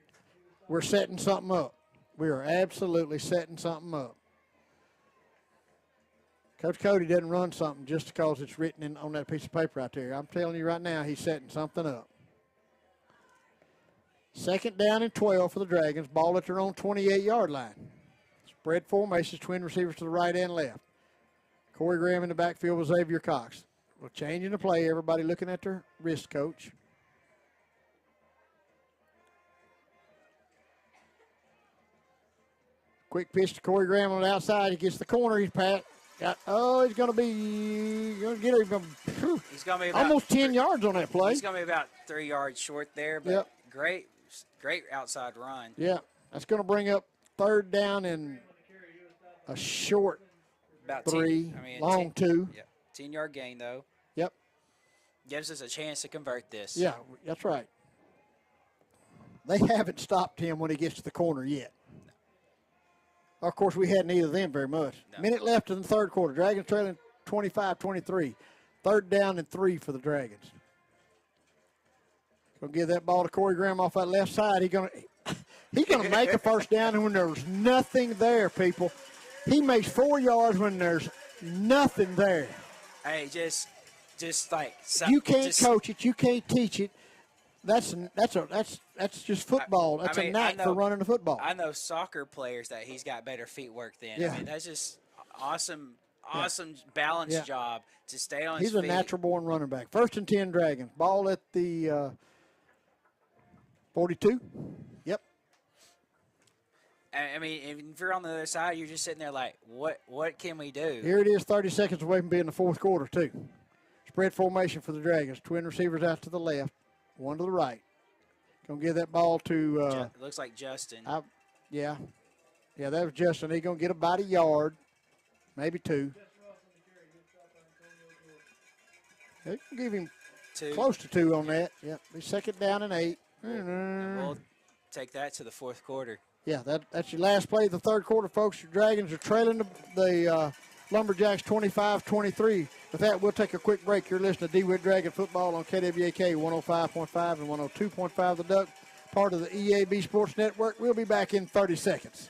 We're setting something up. We are absolutely setting something up. Coach Cody doesn't run something just because it's written on that piece of paper out there. I'm telling you right now, he's setting something up. 2nd down and 12 for the Dragons. Ball at their own 28-yard line. Spread formations, twin receivers to the right and left. Corey Graham in the backfield with Xavier Cox. Well, changing the play, everybody looking at their wrist, coach. Quick pitch to Corey Graham on the outside. He gets the corner. He's pat. He's going to get He's going to be about almost 10 yards on that play. He's going to be about 3 yards short there, but great outside run. Yeah, that's going to bring up 3rd down and a short about 3, long 2. Yep, 10-yard gain, though. Yep. Gives us a chance to convert this. Yeah, that's right. They haven't stopped him when he gets to the corner yet. No. Of course, we hadn't either of them very much. No. Minute left in the third quarter. Dragons trailing 25-23. 3rd down and 3 for the Dragons. Going to give that ball to Corey Graham off that left side. He's going to make a 1st down, and when there's nothing there, people, he makes 4 yards when there's nothing there. Hey, just like you can't coach it, you can't teach it. That's just football. That's a knack for running the football. I know soccer players that he's got better feet work than. Yeah. I mean, that's just awesome awesome balance job to stay on He's his feet. a natural-born running back. 1st and 10 Dragons. Ball at the 42. Yep. I mean, if you're on the other side, you're just sitting there like, what can we do? Here it is, 30 seconds away from being the fourth quarter, too. Spread formation for the Dragons. Twin receivers out to the left, one to the right. Going to give that ball to looks like Justin. Yeah, that was Justin. He's going to get about a yard, maybe 2. They can give him 2. Close to 2 on that. Yep, he's 2nd down and 8. And we'll take that to the fourth quarter. Yeah, that's your last play of the third quarter, folks. Your Dragons are trailing the Lumberjacks 25-23. With that, we'll take a quick break. You're listening to DeWitt Dragon Football on KWAK 105.5 and 102.5 The Duck, part of the EAB Sports Network. We'll be back in 30 seconds.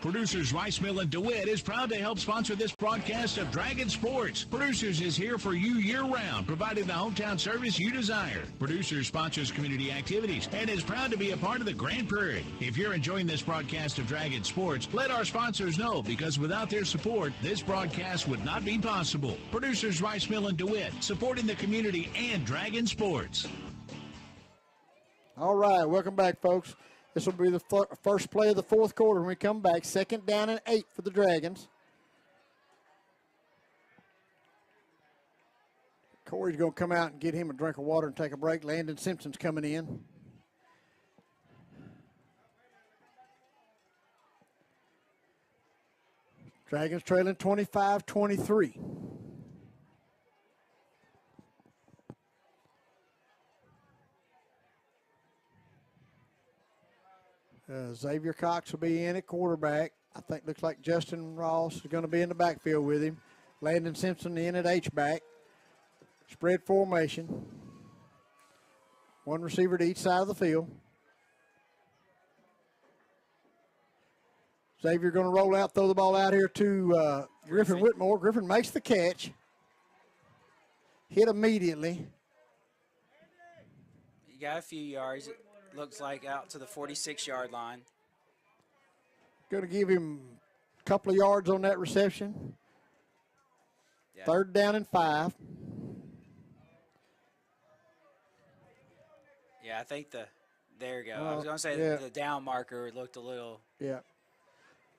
Producers Rice Mill and DeWitt is proud to help sponsor this broadcast of Dragon Sports. Producers is here for you year-round, providing the hometown service you desire. Producers sponsors community activities and is proud to be a part of the Grand Prairie. If you're enjoying this broadcast of Dragon Sports, let our sponsors know, because without their support, this broadcast would not be possible. Producers Rice Mill and DeWitt, supporting the community and Dragon Sports. All right, welcome back, folks. This will be the first play of the fourth quarter when we come back. 2nd down and 8 for the Dragons. Corey's going to come out and get him a drink of water and take a break. Landon Simpson's coming in. Dragons trailing 25-23. Xavier Cox will be in at quarterback. I think looks like Justin Ross is going to be in the backfield with him. Landon Simpson in at H-back. Spread formation. One receiver to each side of the field. Xavier going to roll out, throw the ball out here to Griffin Whitmore. Griffin makes the catch. Hit immediately. You got a few yards. It looks like out to the 46-yard line. Going to give him a couple of yards on that reception. Yeah. 3rd down and 5. Yeah, I think there you go. I was going to say the down marker looked a little. Yeah.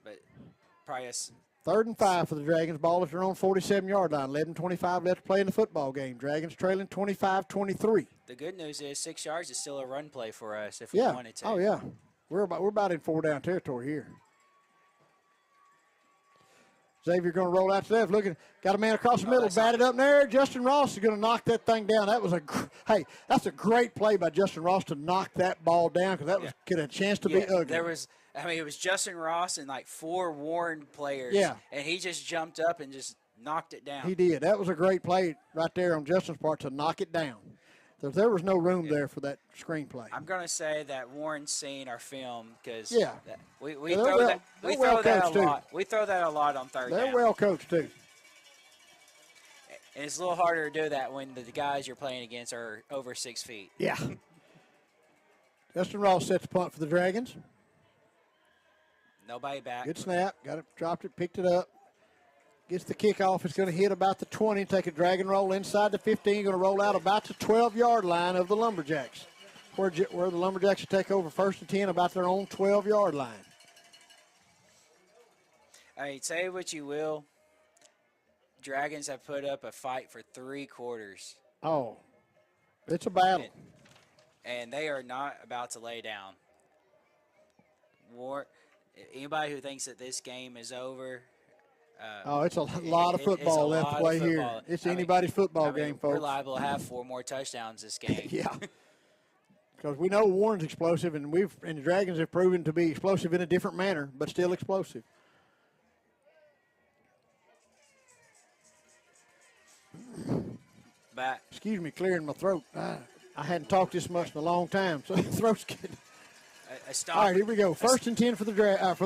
But probably 3rd and 5 for the Dragons. Ball at their own 47-yard line. 11:25 left to play in the football game. Dragons trailing 25-23. The good news is 6 yards is still a run play for us if we wanted to. Oh, yeah. We're about in 4-down territory here. Xavier going to roll out to left. Looking, got a man across the middle, batted up there. Justin Ross is going to knock that thing down. That was that's a great play by Justin Ross to knock that ball down, because that could have a chance to be ugly. It was Justin Ross and like 4 Warren players. Yeah. And he just jumped up and just knocked it down. He did. That was a great play right there on Justin's part to knock it down. There was no room there for that screenplay. I'm going to say that Warren's seen our film, because we throw that a lot. We throw that a lot on 3rd down. They're well coached, too. And it's a little harder to do that when the guys you're playing against are over 6 feet. Yeah. Justin Ross sets the punt for the Dragons. Nobody back. Good snap. Got it, dropped it, picked it up. Gets the kickoff. It's going to hit about the 20. Take a drag and roll inside the 15. Going to roll out about the 12-yard line of the Lumberjacks, where the Lumberjacks will take over 1st and 10 about their own 12-yard line. I mean, say what you will, Dragons have put up a fight for 3 quarters. Oh, it's a battle. And they are not about to lay down. Anybody who thinks that this game is over. It's a lot of football left to play here. It's anybody's football game, folks. We're liable to have 4 more touchdowns this game. Yeah. Because we know Warren's explosive, and the Dragons have proven to be explosive in a different manner, but still explosive. Excuse me, clearing my throat. I hadn't talked this much in a long time, so the throat's getting. All right, here we go. 1st and 10 for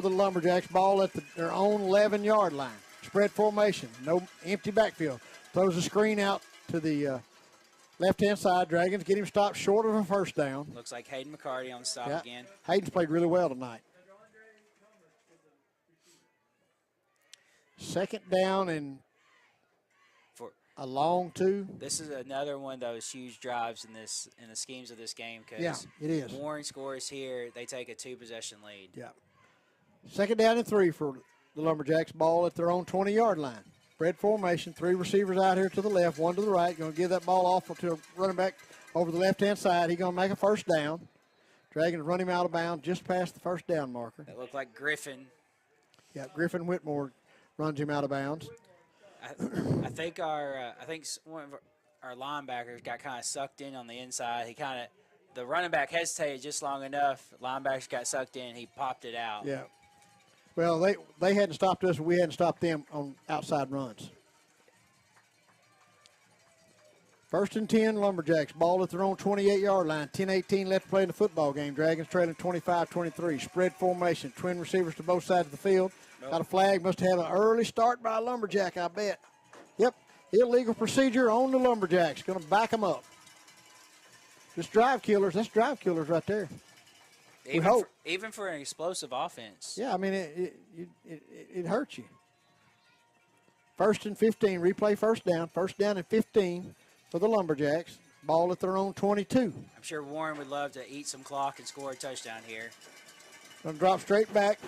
the Lumberjacks. Ball at their own 11-yard line. Spread formation. No empty backfield. Throws a screen out to the left-hand side. Dragons get him stopped short of a 1st down. Looks like Hayden McCarty on the stop again. Hayden's played really well tonight. Second down and a long 2. This is another one of those huge drives in the schemes of this game. Cause Yeah, it is. Warren scores here. They take a 2-possession lead. Yeah. Second down and 3 for the Lumberjacks. Ball at their own 20-yard line. Spread formation. 3 receivers out here to the left, 1 to the right. Going to give that ball off to a running back over the left-hand side. He's going to make a first down. Dragons run him out of bounds just past the first down marker. That looked like Griffin. Yeah, Griffin Whitmore runs him out of bounds. I think one of our linebackers got kind of sucked in on the inside. The running back hesitated just long enough. Linebackers got sucked in. He popped it out. Yeah. Well, they hadn't stopped us. We hadn't stopped them on outside runs. First and 10, Lumberjacks. Ball at their own 28-yard line. 10-18 left to play in the football game. Dragons trailing 25-23. Spread formation. Twin receivers to both sides of the field. Got a flag. Must have an early start by a Lumberjack, I bet. Yep. Illegal procedure on the Lumberjacks. Going to back them up. Just drive killers. That's drive killers right there. Even for an explosive offense. Yeah, I mean, it hurts you. First and 15. Replay first down. First down and 15 for the Lumberjacks. Ball at their own 22. I'm sure Warren would love to eat some clock and score a touchdown here. Going to drop straight back.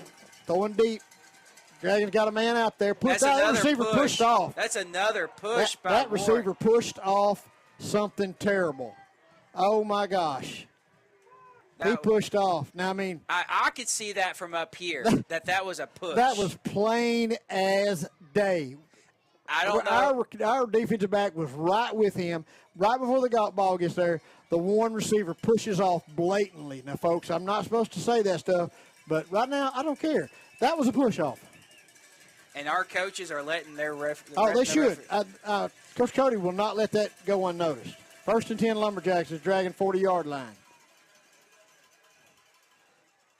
Throwing deep. Dragons got a man out there. That receiver pushed off. That's another push by that Warren. receiver pushed off something terrible. Oh, my gosh. He pushed off. Now, I mean. I could see that from up here, that was a push. That was plain as day. I don't know. Our defensive back was right with him. Right before the ball gets there, the one receiver pushes off blatantly. Now, folks, I'm not supposed to say that stuff, but right now, I don't care. That was a push-off. And our coaches are letting their they should. Coach Cody will not let that go unnoticed. First and 10 Lumberjacks is Dragon 40-yard line.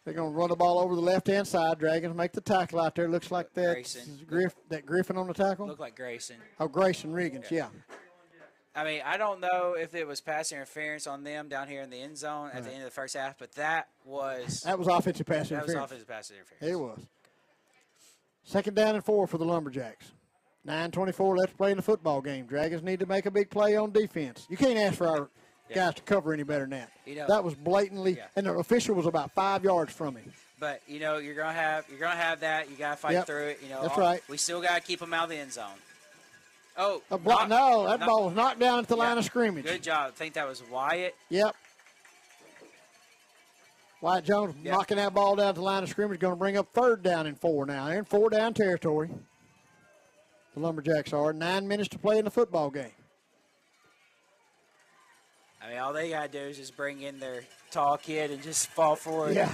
They're going to run the ball over the left-hand side. Dragons make the tackle out there. Looks like that Griffin on the tackle. Looked like Grayson. Oh, Grayson Riggins, yeah. I mean, I don't know if it was pass interference on them down here in the end zone at the end of the first half, but that was offensive pass interference. That was offensive pass interference. It was. Second down and 4 for the Lumberjacks. 9:24 left to play in the football game. Dragons need to make a big play on defense. You can't ask for our guys to cover any better than that. That was blatantly, and the official was about 5 yards from him. But you're gonna have that. You gotta fight through it. That's right. We still gotta keep them out of the end zone. Oh, that ball was knocked down at the line of scrimmage. Good job. I think that was Wyatt. Yep. Wyatt Jones knocking that ball down to the line of scrimmage, going to bring up third down and 4 now. They're in 4-down territory. The Lumberjacks are. 9 minutes to play in the football game. I mean, all they got to do is just bring in their tall kid and just fall forward. Yeah.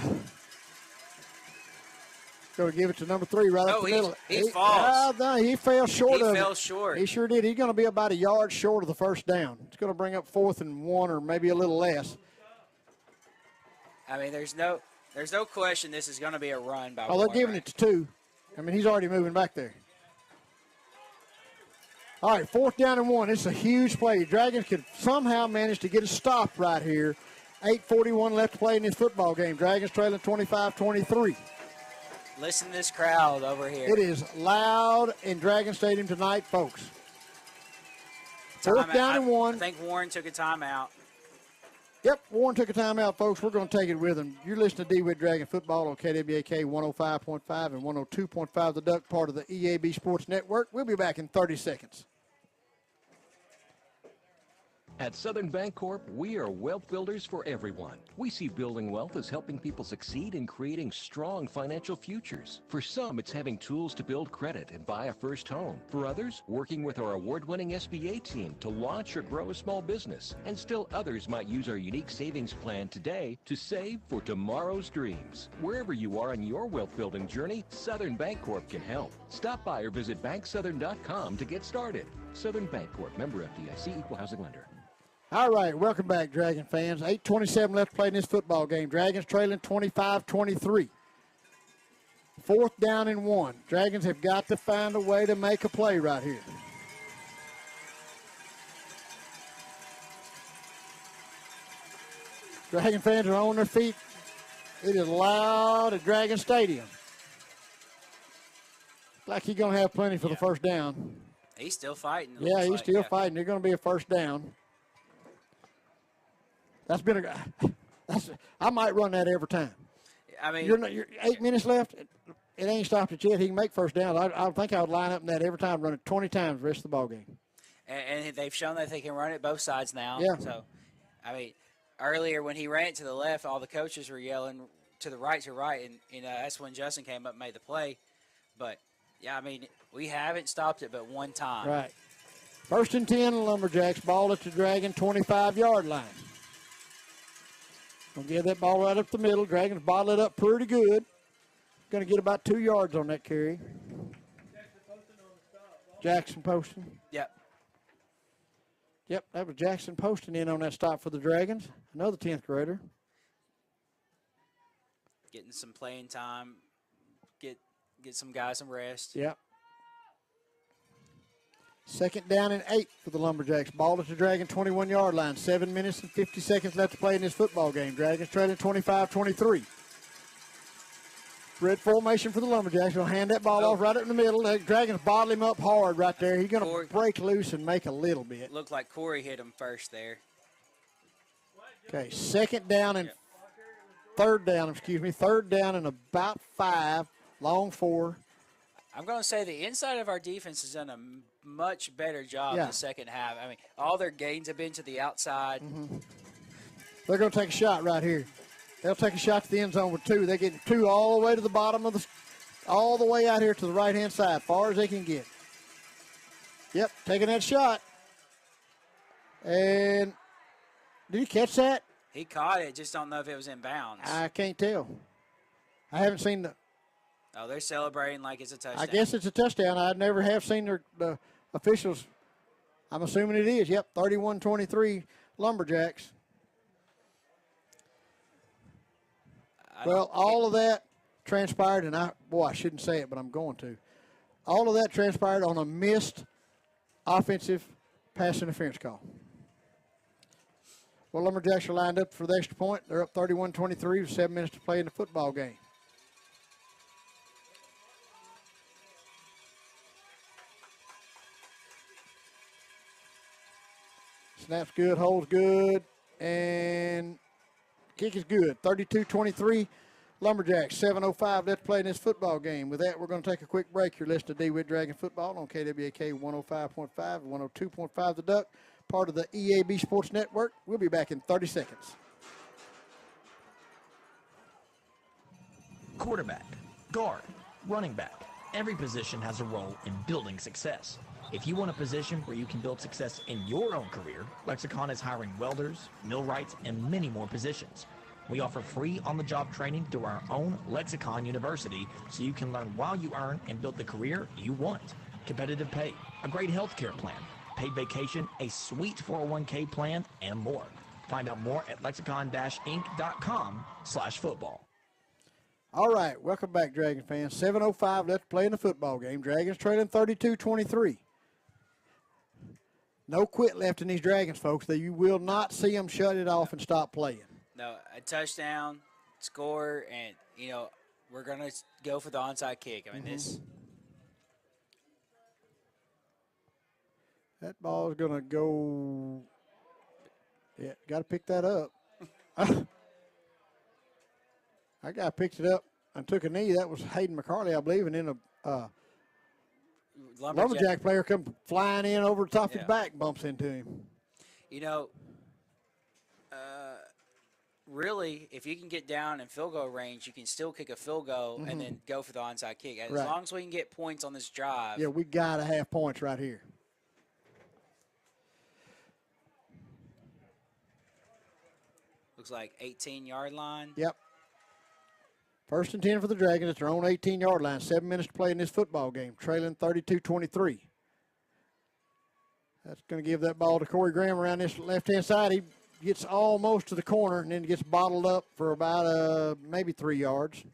Going to give it to number 3 right up the middle. He falls. No, he fell short of it. He fell short. He sure did. He's going to be about a yard short of the first down. It's going to bring up 4th and 1 or maybe a little less. I mean, there's no question this is going to be a run by they're giving it to 2. I mean, he's already moving back there. All right, 4th down and 1. It's a huge play. Dragons could somehow manage to get a stop right here. 8:41 left to play in this football game. Dragons trailing 25-23. Listen to this crowd over here. It is loud in Dragon Stadium tonight, folks. 4th down and 1. I think Warren took a timeout. Yep, Warren took a timeout, folks. We're going to take it with him. You're listening to DeWitt Dragon Football on KWAK 105.5 and 102.5 The Duck, part of the EAB Sports Network. We'll be back in 30 seconds. At Southern Bancorp, we are wealth builders for everyone. We see building wealth as helping people succeed in creating strong financial futures. For some, it's having tools to build credit and buy a first home. For others, working with our award-winning SBA team to launch or grow a small business. And still others might use our unique savings plan today to save for tomorrow's dreams. Wherever you are on your wealth building journey, Southern Bancorp can help. Stop by or visit banksouthern.com to get started. Southern Bancorp, member FDIC, equal housing lender. All right, welcome back, Dragon fans. 8:27 left to play in this football game. Dragons trailing 25-23. 4th down and 1. Dragons have got to find a way to make a play right here. Dragon fans are on their feet. It is loud at Dragon Stadium. Like he's going to have plenty for the first down. He's still fighting. Yeah, he's still fighting. They're going to be a first down. That's been I might run that every time. I mean, you're 8 minutes left. It ain't stopped it yet. He can make first down. I think I would line up in that every time, run it 20 times the rest of the ball game. And they've shown that they can run it both sides now. Yeah. So, I mean, earlier when he ran it to the left, all the coaches were yelling to the right, and that's when Justin came up and made the play. But, yeah, I mean, we haven't stopped it but one time. Right. First and 10, Lumberjacks. Ball at the Dragon 25-yard line. Gonna get that ball right up the middle. Dragons bottle it up pretty good. Gonna get about 2 yards on that carry. Jackson posting. Yep. Yep, that was Jackson posting in on that stop for the Dragons. Another 10th grader. Getting some playing time. Get some guys some rest. Yep. Second down and 8 for the Lumberjacks. Ball at the Dragon 21-yard line. 7 minutes and 50 seconds left to play in this football game. Dragons trailing 25-23. Red formation for the Lumberjacks. Will hand that ball off right up in the middle. The Dragons bottle him up hard right there. He's going to break loose and make a little bit. Looked like Corey hit him first there. Okay, second down and third down and about 5. Long 4. I'm going to say the inside of our defense has done a much better job in Yeah. the second half. I mean, all their gains have been to the outside. Mm-hmm. They're going to take a shot right here. They'll take a shot to the end zone with 2. They get 2 all the way to the bottom of all the way out here to the right-hand side, far as they can get. Yep, taking that shot. And did he catch that? He caught it, just don't know if it was in bounds. I can't tell. I haven't seen the. Oh, they're celebrating like it's a touchdown. I guess it's a touchdown. I never have seen the officials. I'm assuming it is. Yep, 31-23 Lumberjacks. Well, all of that transpired, and I shouldn't say it, but I'm going to. All of that transpired on a missed offensive pass interference call. Well, Lumberjacks are lined up for the extra point. They're up 31-23 with 7 minutes to play in the football game. Snap's good, holds good, and kick is good. 32-23, Lumberjacks. 7:05 left to play in this football game. With that, we're going to take a quick break. You're listening to DeWitt Dragon Football on KWAK 105.5 and 102.5 The Duck, part of the EAB Sports Network. We'll be back in 30 seconds. Quarterback, guard, running back. Every position has a role in building success. If you want a position where you can build success in your own career, Lexicon is hiring welders, millwrights, and many more positions. We offer free on-the-job training through our own Lexicon University so you can learn while you earn and build the career you want. Competitive pay, a great health care plan, paid vacation, a sweet 401k plan, and more. Find out more at lexicon-inc.com/football. All right, welcome back, Dragon fans. 7:05 left to play in the football game. Dragons trailing 32-23. No quit left in these Dragons, folks. You will not see them shut it off and stop playing. No, a touchdown, score, and, we're going to go for the onside kick. I mean, That ball is going to go. Yeah, got to pick that up. That guy picked it up and took a knee. That was Hayden McCarley, I believe, and then a Lumberjack player come flying in over the top of his back, bumps into him. Really, if you can get down in field goal range, you can still kick a field goal and then go for the onside kick. As Right. long as we can get points on this drive. Yeah, we got to have points right here. Looks like 18-yard line. Yep. First and 10 for the Dragons at their own 18-yard line. 7 minutes to play in this football game, trailing 32-23. That's going to give that ball to Corey Graham around this left-hand side. He gets almost to the corner and then gets bottled up for about maybe 3 yards.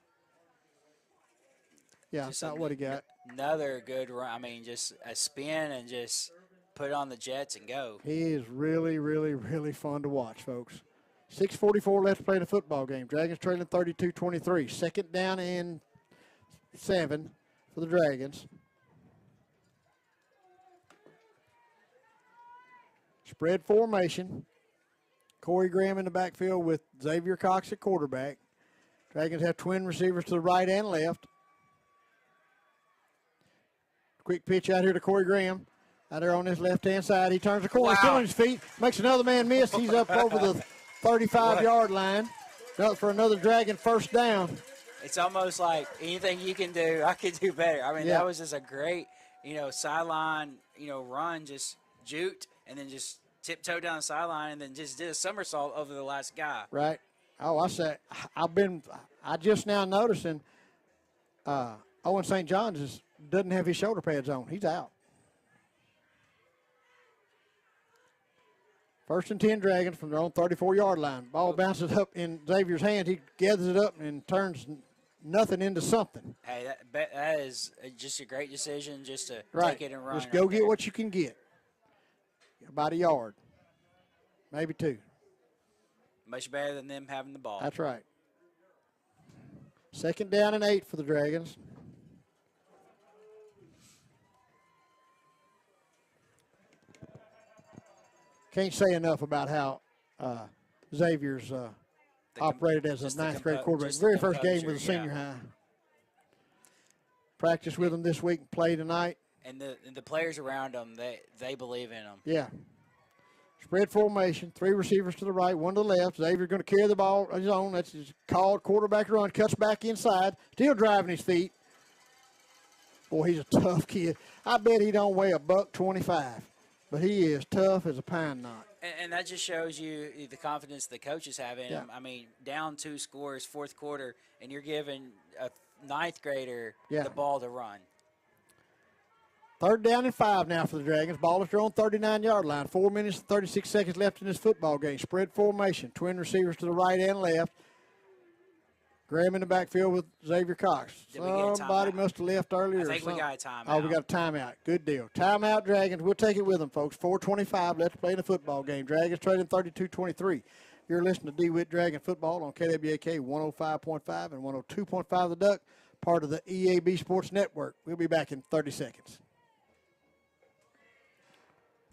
Yeah, that's not what he got. Another good run. I mean, just a spin and just put on the Jets and go. He is really, really, really fun to watch, folks. 6:44 left to play in the football game. Dragons trailing 32-23. Second down and 7 for the Dragons. Spread formation. Corey Graham in the backfield with Xavier Cox at quarterback. Dragons have twin receivers to the right and left. Quick pitch out here to Corey Graham. Out there on his left-hand side. He turns the corner, still on his feet. Makes another man miss. He's up over the 35-yard line. For another Dragon first down. It's almost like anything you can do, I could do better. I mean, that was just a great, sideline, run, just juked and then just tiptoed down the sideline and then just did a somersault over the last guy. Right. Oh, I just now noticing Owen St. John's doesn't have his shoulder pads on. He's out. 1st and 10 Dragons from their own 34-yard line. Ball bounces up in Xavier's hand. He gathers it up and turns nothing into something. Hey, that is just a great decision just to take it and run. Just go get what you can get. About a yard, maybe 2. Much better than them having the ball. That's right. 2nd down and 8 for the Dragons. Can't say enough about how Xavier's operated as a ninth grade quarterback. Very first game with the senior high. Practiced with them this week and play tonight. And the players around them, they believe in them. Yeah. Spread formation, 3 receivers to the right, 1 to the left. Xavier's going to carry the ball on his own. That's his called quarterback run. Cuts back inside, still driving his feet. Boy, he's a tough kid. I bet he don't weigh $125. But he is tough as a pine knot. And that just shows you the confidence the coaches have in him. I mean, down 2 scores, 4th quarter, and you're giving a 9th grader the ball to run. 3rd down and 5 now for the Dragons. Ball is their own 39-yard line. 4 minutes and 36 seconds left in this football game. Spread formation. Twin receivers to the right and left. Graham in the backfield with Xavier Cox. Somebody must have left earlier. I think we got a timeout. Oh, we got a timeout. Good deal. Timeout, Dragons. We'll take it with them, folks. 4:25 left to play in the football game. Dragons trailing 32-23. You're listening to DeWitt Dragon Football on KWAK 105.5 and 102.5 The Duck, part of the EAB Sports Network. We'll be back in 30 seconds.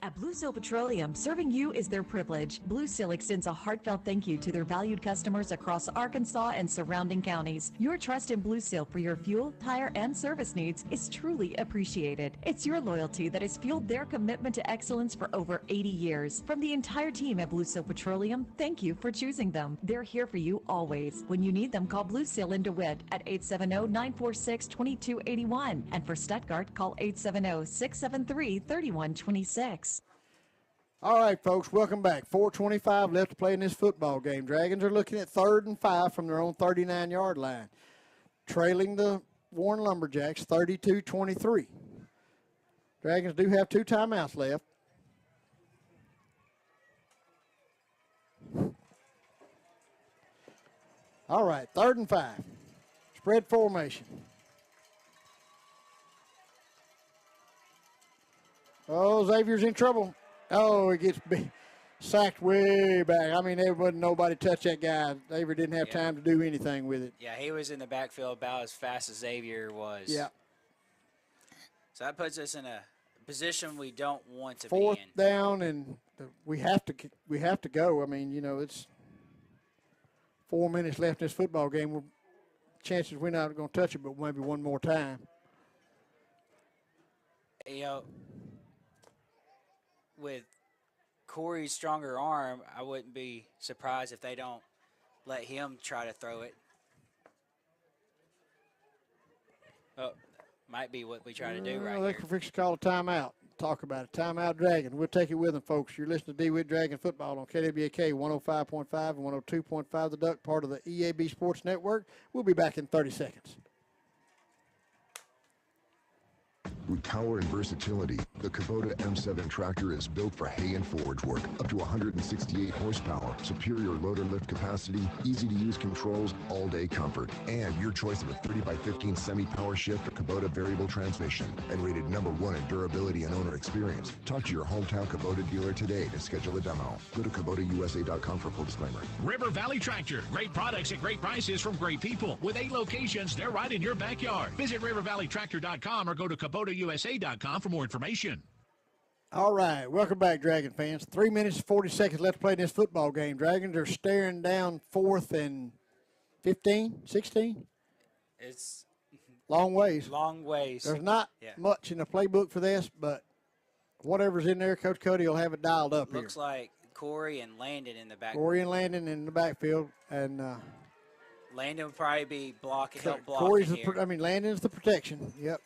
At Blue Seal Petroleum, serving you is their privilege. Blue Seal extends a heartfelt thank you to their valued customers across Arkansas and surrounding counties. Your trust in Blue Seal for your fuel, tire, and service needs is truly appreciated. It's your loyalty that has fueled their commitment to excellence for over 80 years. From the entire team at Blue Seal Petroleum, thank you for choosing them. They're here for you always. When you need them, call Blue Seal in DeWitt at 870-946-2281. And for Stuttgart, call 870-673-3126. All right, folks, welcome back. 4:25 left to play in this football game. Dragons are looking at 3rd and 5 from their own 39-yard line, trailing the Warren Lumberjacks 32-23. Dragons do have 2 timeouts left. All right, 3rd and 5. Spread formation. Oh, Xavier's in trouble. Oh, it gets sacked way back. I mean, there wasn't nobody touch that guy. Xavier didn't have time to do anything with it. Yeah, he was in the backfield about as fast as Xavier was. Yeah. So that puts us in a position we don't want to 4th be in. down, and we have to go. I mean, it's 4 minutes left in this football game. Chances we're not going to touch it, but maybe one more time. With Corey's stronger arm, I wouldn't be surprised if they don't let him try to throw it. Oh, might be what we try to do right here. They're fixing to call a timeout. Talk about it. Timeout Dragon. We'll take it with them, folks. You're listening to DeWitt Dragon Football on KWAK 105.5 and 102.5 The Duck, part of the EAB Sports Network. We'll be back in 30 seconds. With power and versatility, the Kubota M7 tractor is built for hay and forage work, up to 168 horsepower, superior loader lift capacity, easy-to-use controls, all-day comfort, and your choice of a 30x15 semi-power shift or Kubota variable transmission, and rated #1 in durability and owner experience. Talk to your hometown Kubota dealer today to schedule a demo. Go to KubotaUSA.com for full disclaimer. River Valley Tractor. Great products at great prices from great people. With 8 locations, they're right in your backyard. Visit rivervalleytractor.com or go to KubotaUSA.com for more information. All right, welcome back, Dragon fans. 3 minutes, 40 seconds left to play in this football game. Dragons are staring down 4th and 15, 16. It's long ways. Long ways. There's not much in the playbook for this, but whatever's in there, Coach Cody will have it dialed up here. Looks like Corey and Landon in the back. Corey and Landon in the backfield, and Landon will probably be blocking, help blocking Corey's here. Landon's the protection. Yep.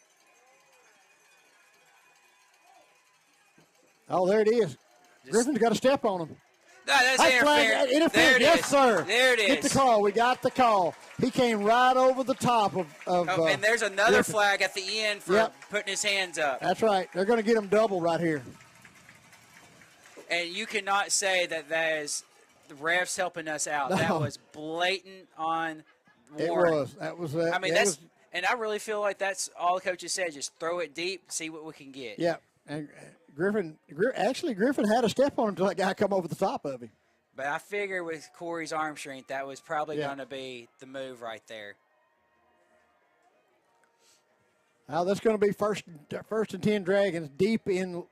Oh, there it is. Griffin's got a step on him. No, that's interference. There it yes, is. sir. There it is. Get the call. We got the call. He came right over the top of and there's another Griffin. flag at the end for putting his hands up. That's right. They're going to get him double right here. And you cannot say that is the refs helping us out. No. That was blatant on It Warren. was. That was. I mean, that was, and I really feel like that's all the coaches said. Just throw it deep, see what we can get. yeah. And Griffin had a step on him until that guy come over the top of him. But I figure with Corey's arm strength, that was probably going to be the move right there. Now that's going to be first and 10 Dragons deep in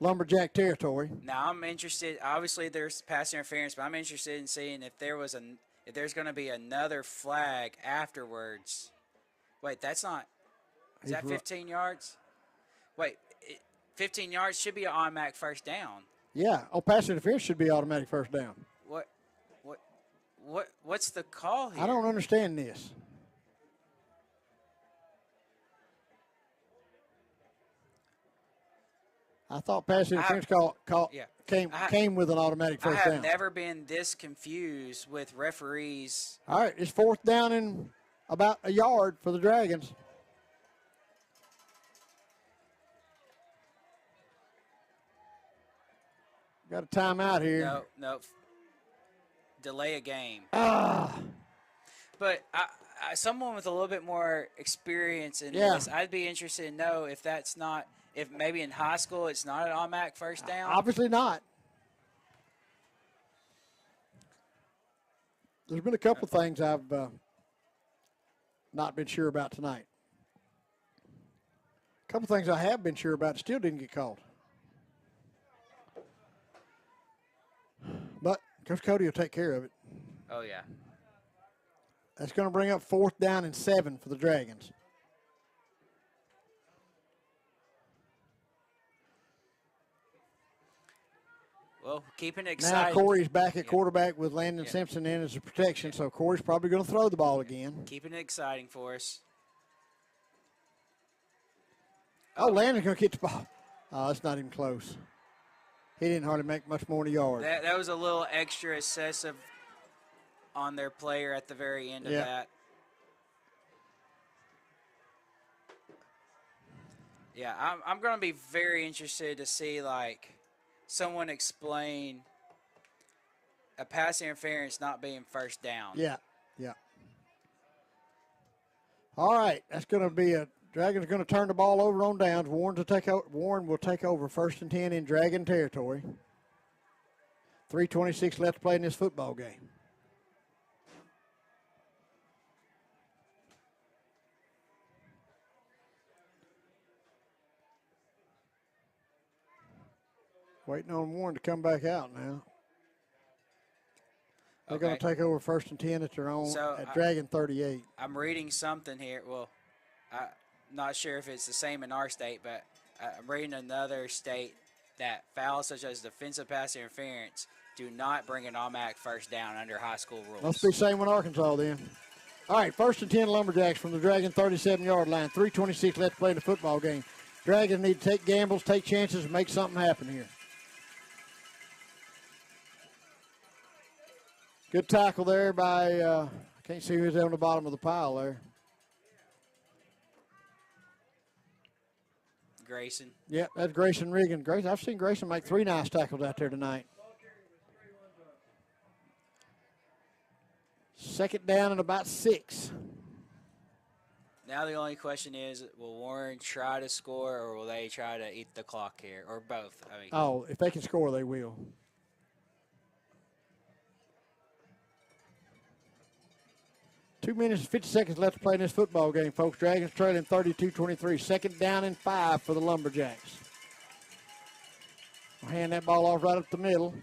Lumberjack territory. Now I'm interested. Obviously, there's pass interference, but I'm interested in seeing if there's going to be another flag afterwards. Wait, that's not. Is that 15 yards? Wait, 15 yards should be an automatic first down. Yeah. Oh, pass interference should be automatic first down. What's the call here? I don't understand this. I thought pass interference came with an automatic first I down. have never been this confused with referees. All right, it's 4th down and about a yard for the Dragons. Got a timeout here. No. Delay a game. Ah. But someone with a little bit more experience in Yeah. this, I'd be interested to know if that's not, if maybe in high school it's not an automatic first down. Obviously not. There's been a couple things I've not been sure about tonight. A couple things I have been sure about and still didn't get called. But Coach Cody will take care of it. Oh, yeah. That's going to bring up 4th down and 7 for the Dragons. Well, keeping it exciting. Now Corey's back at quarterback with Landon Simpson in as a protection, so Corey's probably going to throw the ball again. Keeping it exciting for us. Oh, Landon's going to get the ball. Oh, that's not even close. He didn't hardly make much more than a yard. That was a little extra excessive on their player at the very end of that. Yeah, I'm going to be very interested to see, like, someone explain a pass interference not being first down. Yeah. All right, that's going to be Dragons are going to turn the ball over on downs. Warren will take over 1st and 10 in Dragon territory. 3:26 left to play in this football game. Waiting on Warren to come back out now. They're going to take over 1st and 10 at their own at Dragon 38. I'm reading something here. Well, I'm not sure if it's the same in our state, but I'm reading another state that fouls such as defensive pass interference do not bring an automatic first down under high school rules. Must be same with Arkansas then. All right, 1st and 10 Lumberjacks from the Dragon 37-yard line. 3:26 left to play in the football game. Dragons need to take gambles, take chances, and make something happen here. Good tackle there by, I can't see who's on the bottom of the pile there. Grayson. Yep, that's Grayson Regan. I've seen Grayson make 3 nice tackles out there tonight. 2nd down and about 6. Now the only question is, will Warren try to score or will they try to eat the clock here, or both? I mean, if they can score, they will. Two minutes and 50 seconds left to play in this football game, folks. Dragons trailing 32-23. 2nd down and 5 for the Lumberjacks. Hand that ball off right up the middle.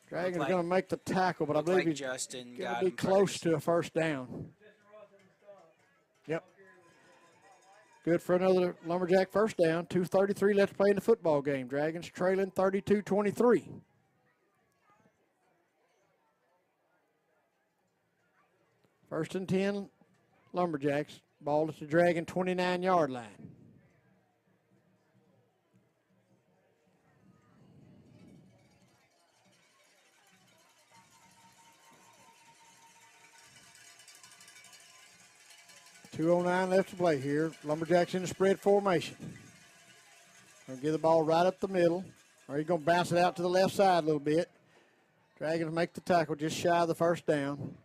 Dragon's like- going to make the tackle, but I believe like he's Justin going got to be him close first. to a first down. Yep. Good for another Lumberjack first down. 2:33 left to play in the football game. Dragons trailing 32-23. First and 10, Lumberjacks. Ball at the Dragon 29-yard line. .209 left to play here. Lumberjacks in the spread formation. Gonna get the ball right up the middle. Or he's gonna bounce it out to the left side a little bit. Dragons make the tackle just shy of the first down.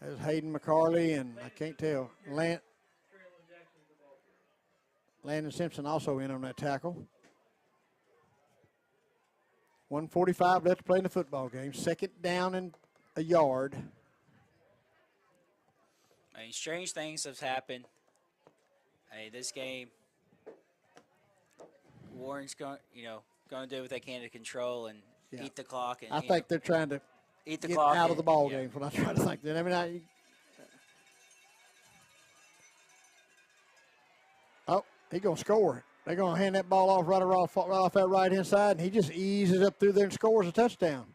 There's Hayden McCarley and I can't tell. Landon Simpson also in on that tackle. 1:45 left to play in the football game. Second down and a yard. I mean, strange things have happened. Hey, this game, Warren's going to do what they can to control and eat the clock. And I think they're trying to eat the get clock out of and- the ball yeah. game. What I try to think. I mean, he's gonna score. They're gonna hand that ball off right off that right hand side, and he just eases up through there and scores a touchdown.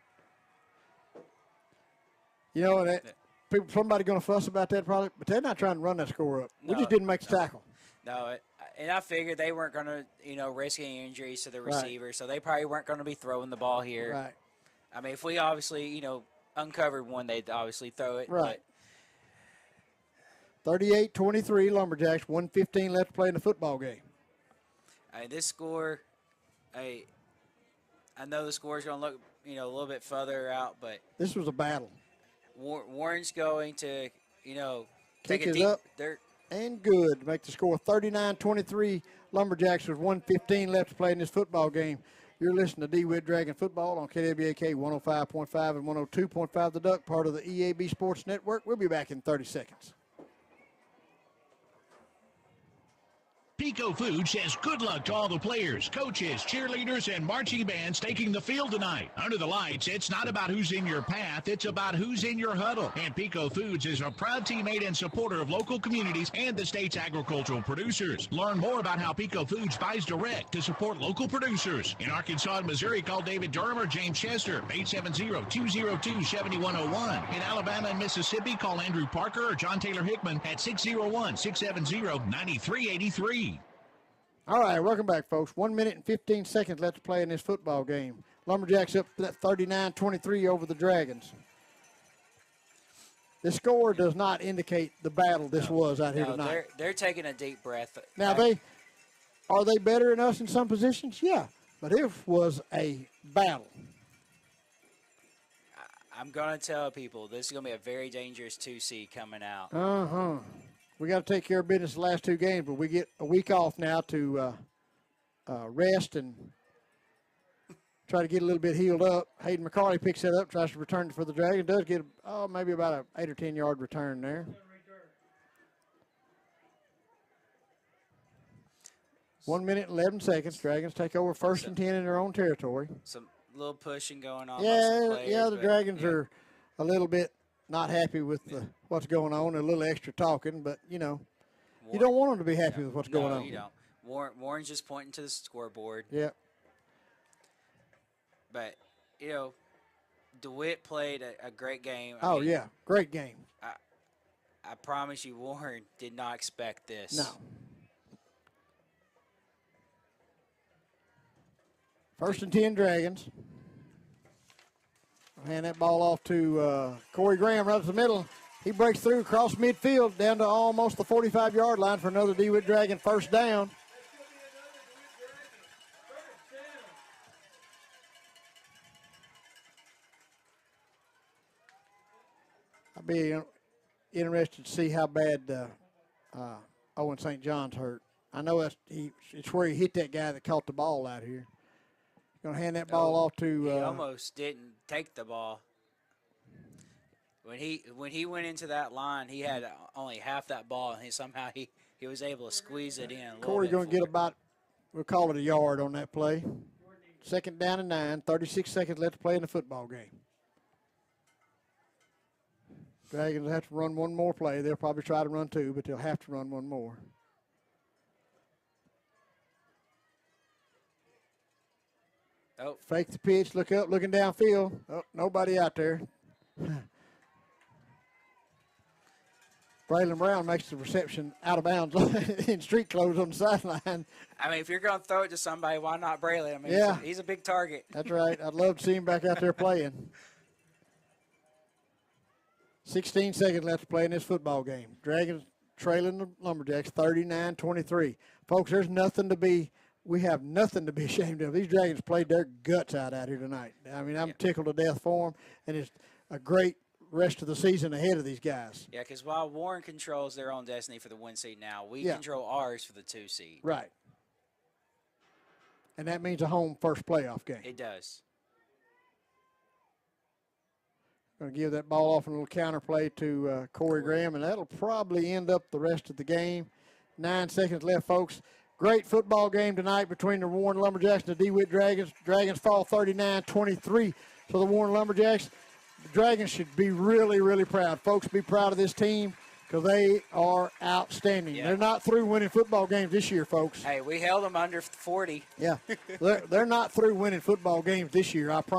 You know, somebody gonna fuss about that probably, but they're not trying to run that score up. We No, just didn't make the tackle. No, and I figured they weren't going to, risk any injuries to the Right. receiver, so they probably weren't going to be throwing the ball here. Right. I mean, if we obviously, uncovered one, they'd obviously throw it. Right. 38-23 Lumberjacks. 1:15 left to play in the football game. This score, I know the score is going to look, a little bit further out, but This was a battle. Warren's going to, Kick take a is deep. up and good to make the score 39-23 Lumberjacks with 1:15 left to play in this football game. You're listening to DeWitt Dragon Football on KWAK 105.5 and 102.5 The Duck, part of the EAB Sports Network. We'll be back in 30 seconds. Pico Foods says good luck to all the players, coaches, cheerleaders, and marching bands taking the field tonight. Under the lights, it's not about who's in your path, it's about who's in your huddle. And Pico Foods is a proud teammate and supporter of local communities and the state's agricultural producers. Learn more about how Pico Foods buys direct to support local producers. In Arkansas and Missouri, call David Durham or James Chester, 870-202-7101. In Alabama and Mississippi, call Andrew Parker or John Taylor Hickman at 601-670-9383. All right, welcome back, folks. 1 minute and 15 seconds left to play in this football game. Lumberjacks up 39-23 over the Dragons. The score does not indicate the battle this was out here tonight. They're taking a deep breath. Now, are they better than us in some positions? Yeah, but it was a battle. I'm going to tell people this is going to be a very dangerous 2 seed coming out. We got to take care of business the last 2 games, but we get a week off now to rest and try to get a little bit healed up. Hayden McCarley picks that up, tries to return it for the Dragon. Does get maybe about an 8 or 10 yard return there. 1 minute and 11 seconds. Dragons take over first and 10 in their own territory. Some little pushing going on. The Dragons are a little bit not happy with what's going on. A little extra talking, but, you don't want them to be happy with what's going on. You don't. Warren's just pointing to the scoreboard. Yep. But, DeWitt played a great game. Great game. I promise you, Warren did not expect this. No. First and 10 Dragons. Hand that ball off to Corey Graham right to the middle. He breaks through across midfield down to almost the 45-yard line for another DeWitt Dragon first down. I'll be interested to see how bad Owen St. John's hurt. I know it's where he hit that guy that caught the ball out here. Going to hand that ball off to. He almost didn't take the ball. When he went into that line, he had only half that ball, and somehow he was able to squeeze it in. Corey's going to get about We'll call it a yard on that play. 2nd down and 9, 36 seconds left to play in the football game. Dragons have to run one more play. They'll probably try to run 2, but they'll have to run one more. Oh. Fake the pitch, look up, looking downfield. Oh, nobody out there. Braylon Brown makes the reception out of bounds in street clothes on the sideline. I mean, if you're going to throw it to somebody, why not Braylon? I mean, yeah. he's a big target. That's right. I'd love to see him back out there playing. 16 seconds left to play in this football game. Dragons trailing the Lumberjacks 39-23. Folks, we have nothing to be ashamed of. These Dragons played their guts out here tonight. I mean, I'm tickled to death for them, and it's a great rest of the season ahead of these guys. Yeah, because while Warren controls their own destiny for the 1 seed now, we control ours for the 2 seed. Right. And that means a home first playoff game. It does. Going to give that ball off in a little counter play to Corey Graham, and that'll probably end up the rest of the game. 9 seconds left, folks. Great football game tonight between the Warren Lumberjacks and the DeWitt Dragons. Dragons fall 39-23 to the Warren Lumberjacks. The Dragons should be really, really proud. Folks, be proud of this team because they are outstanding. Yeah. They're not through winning football games this year, folks. Hey, we held them under 40. Yeah, they're not through winning football games this year, I promise.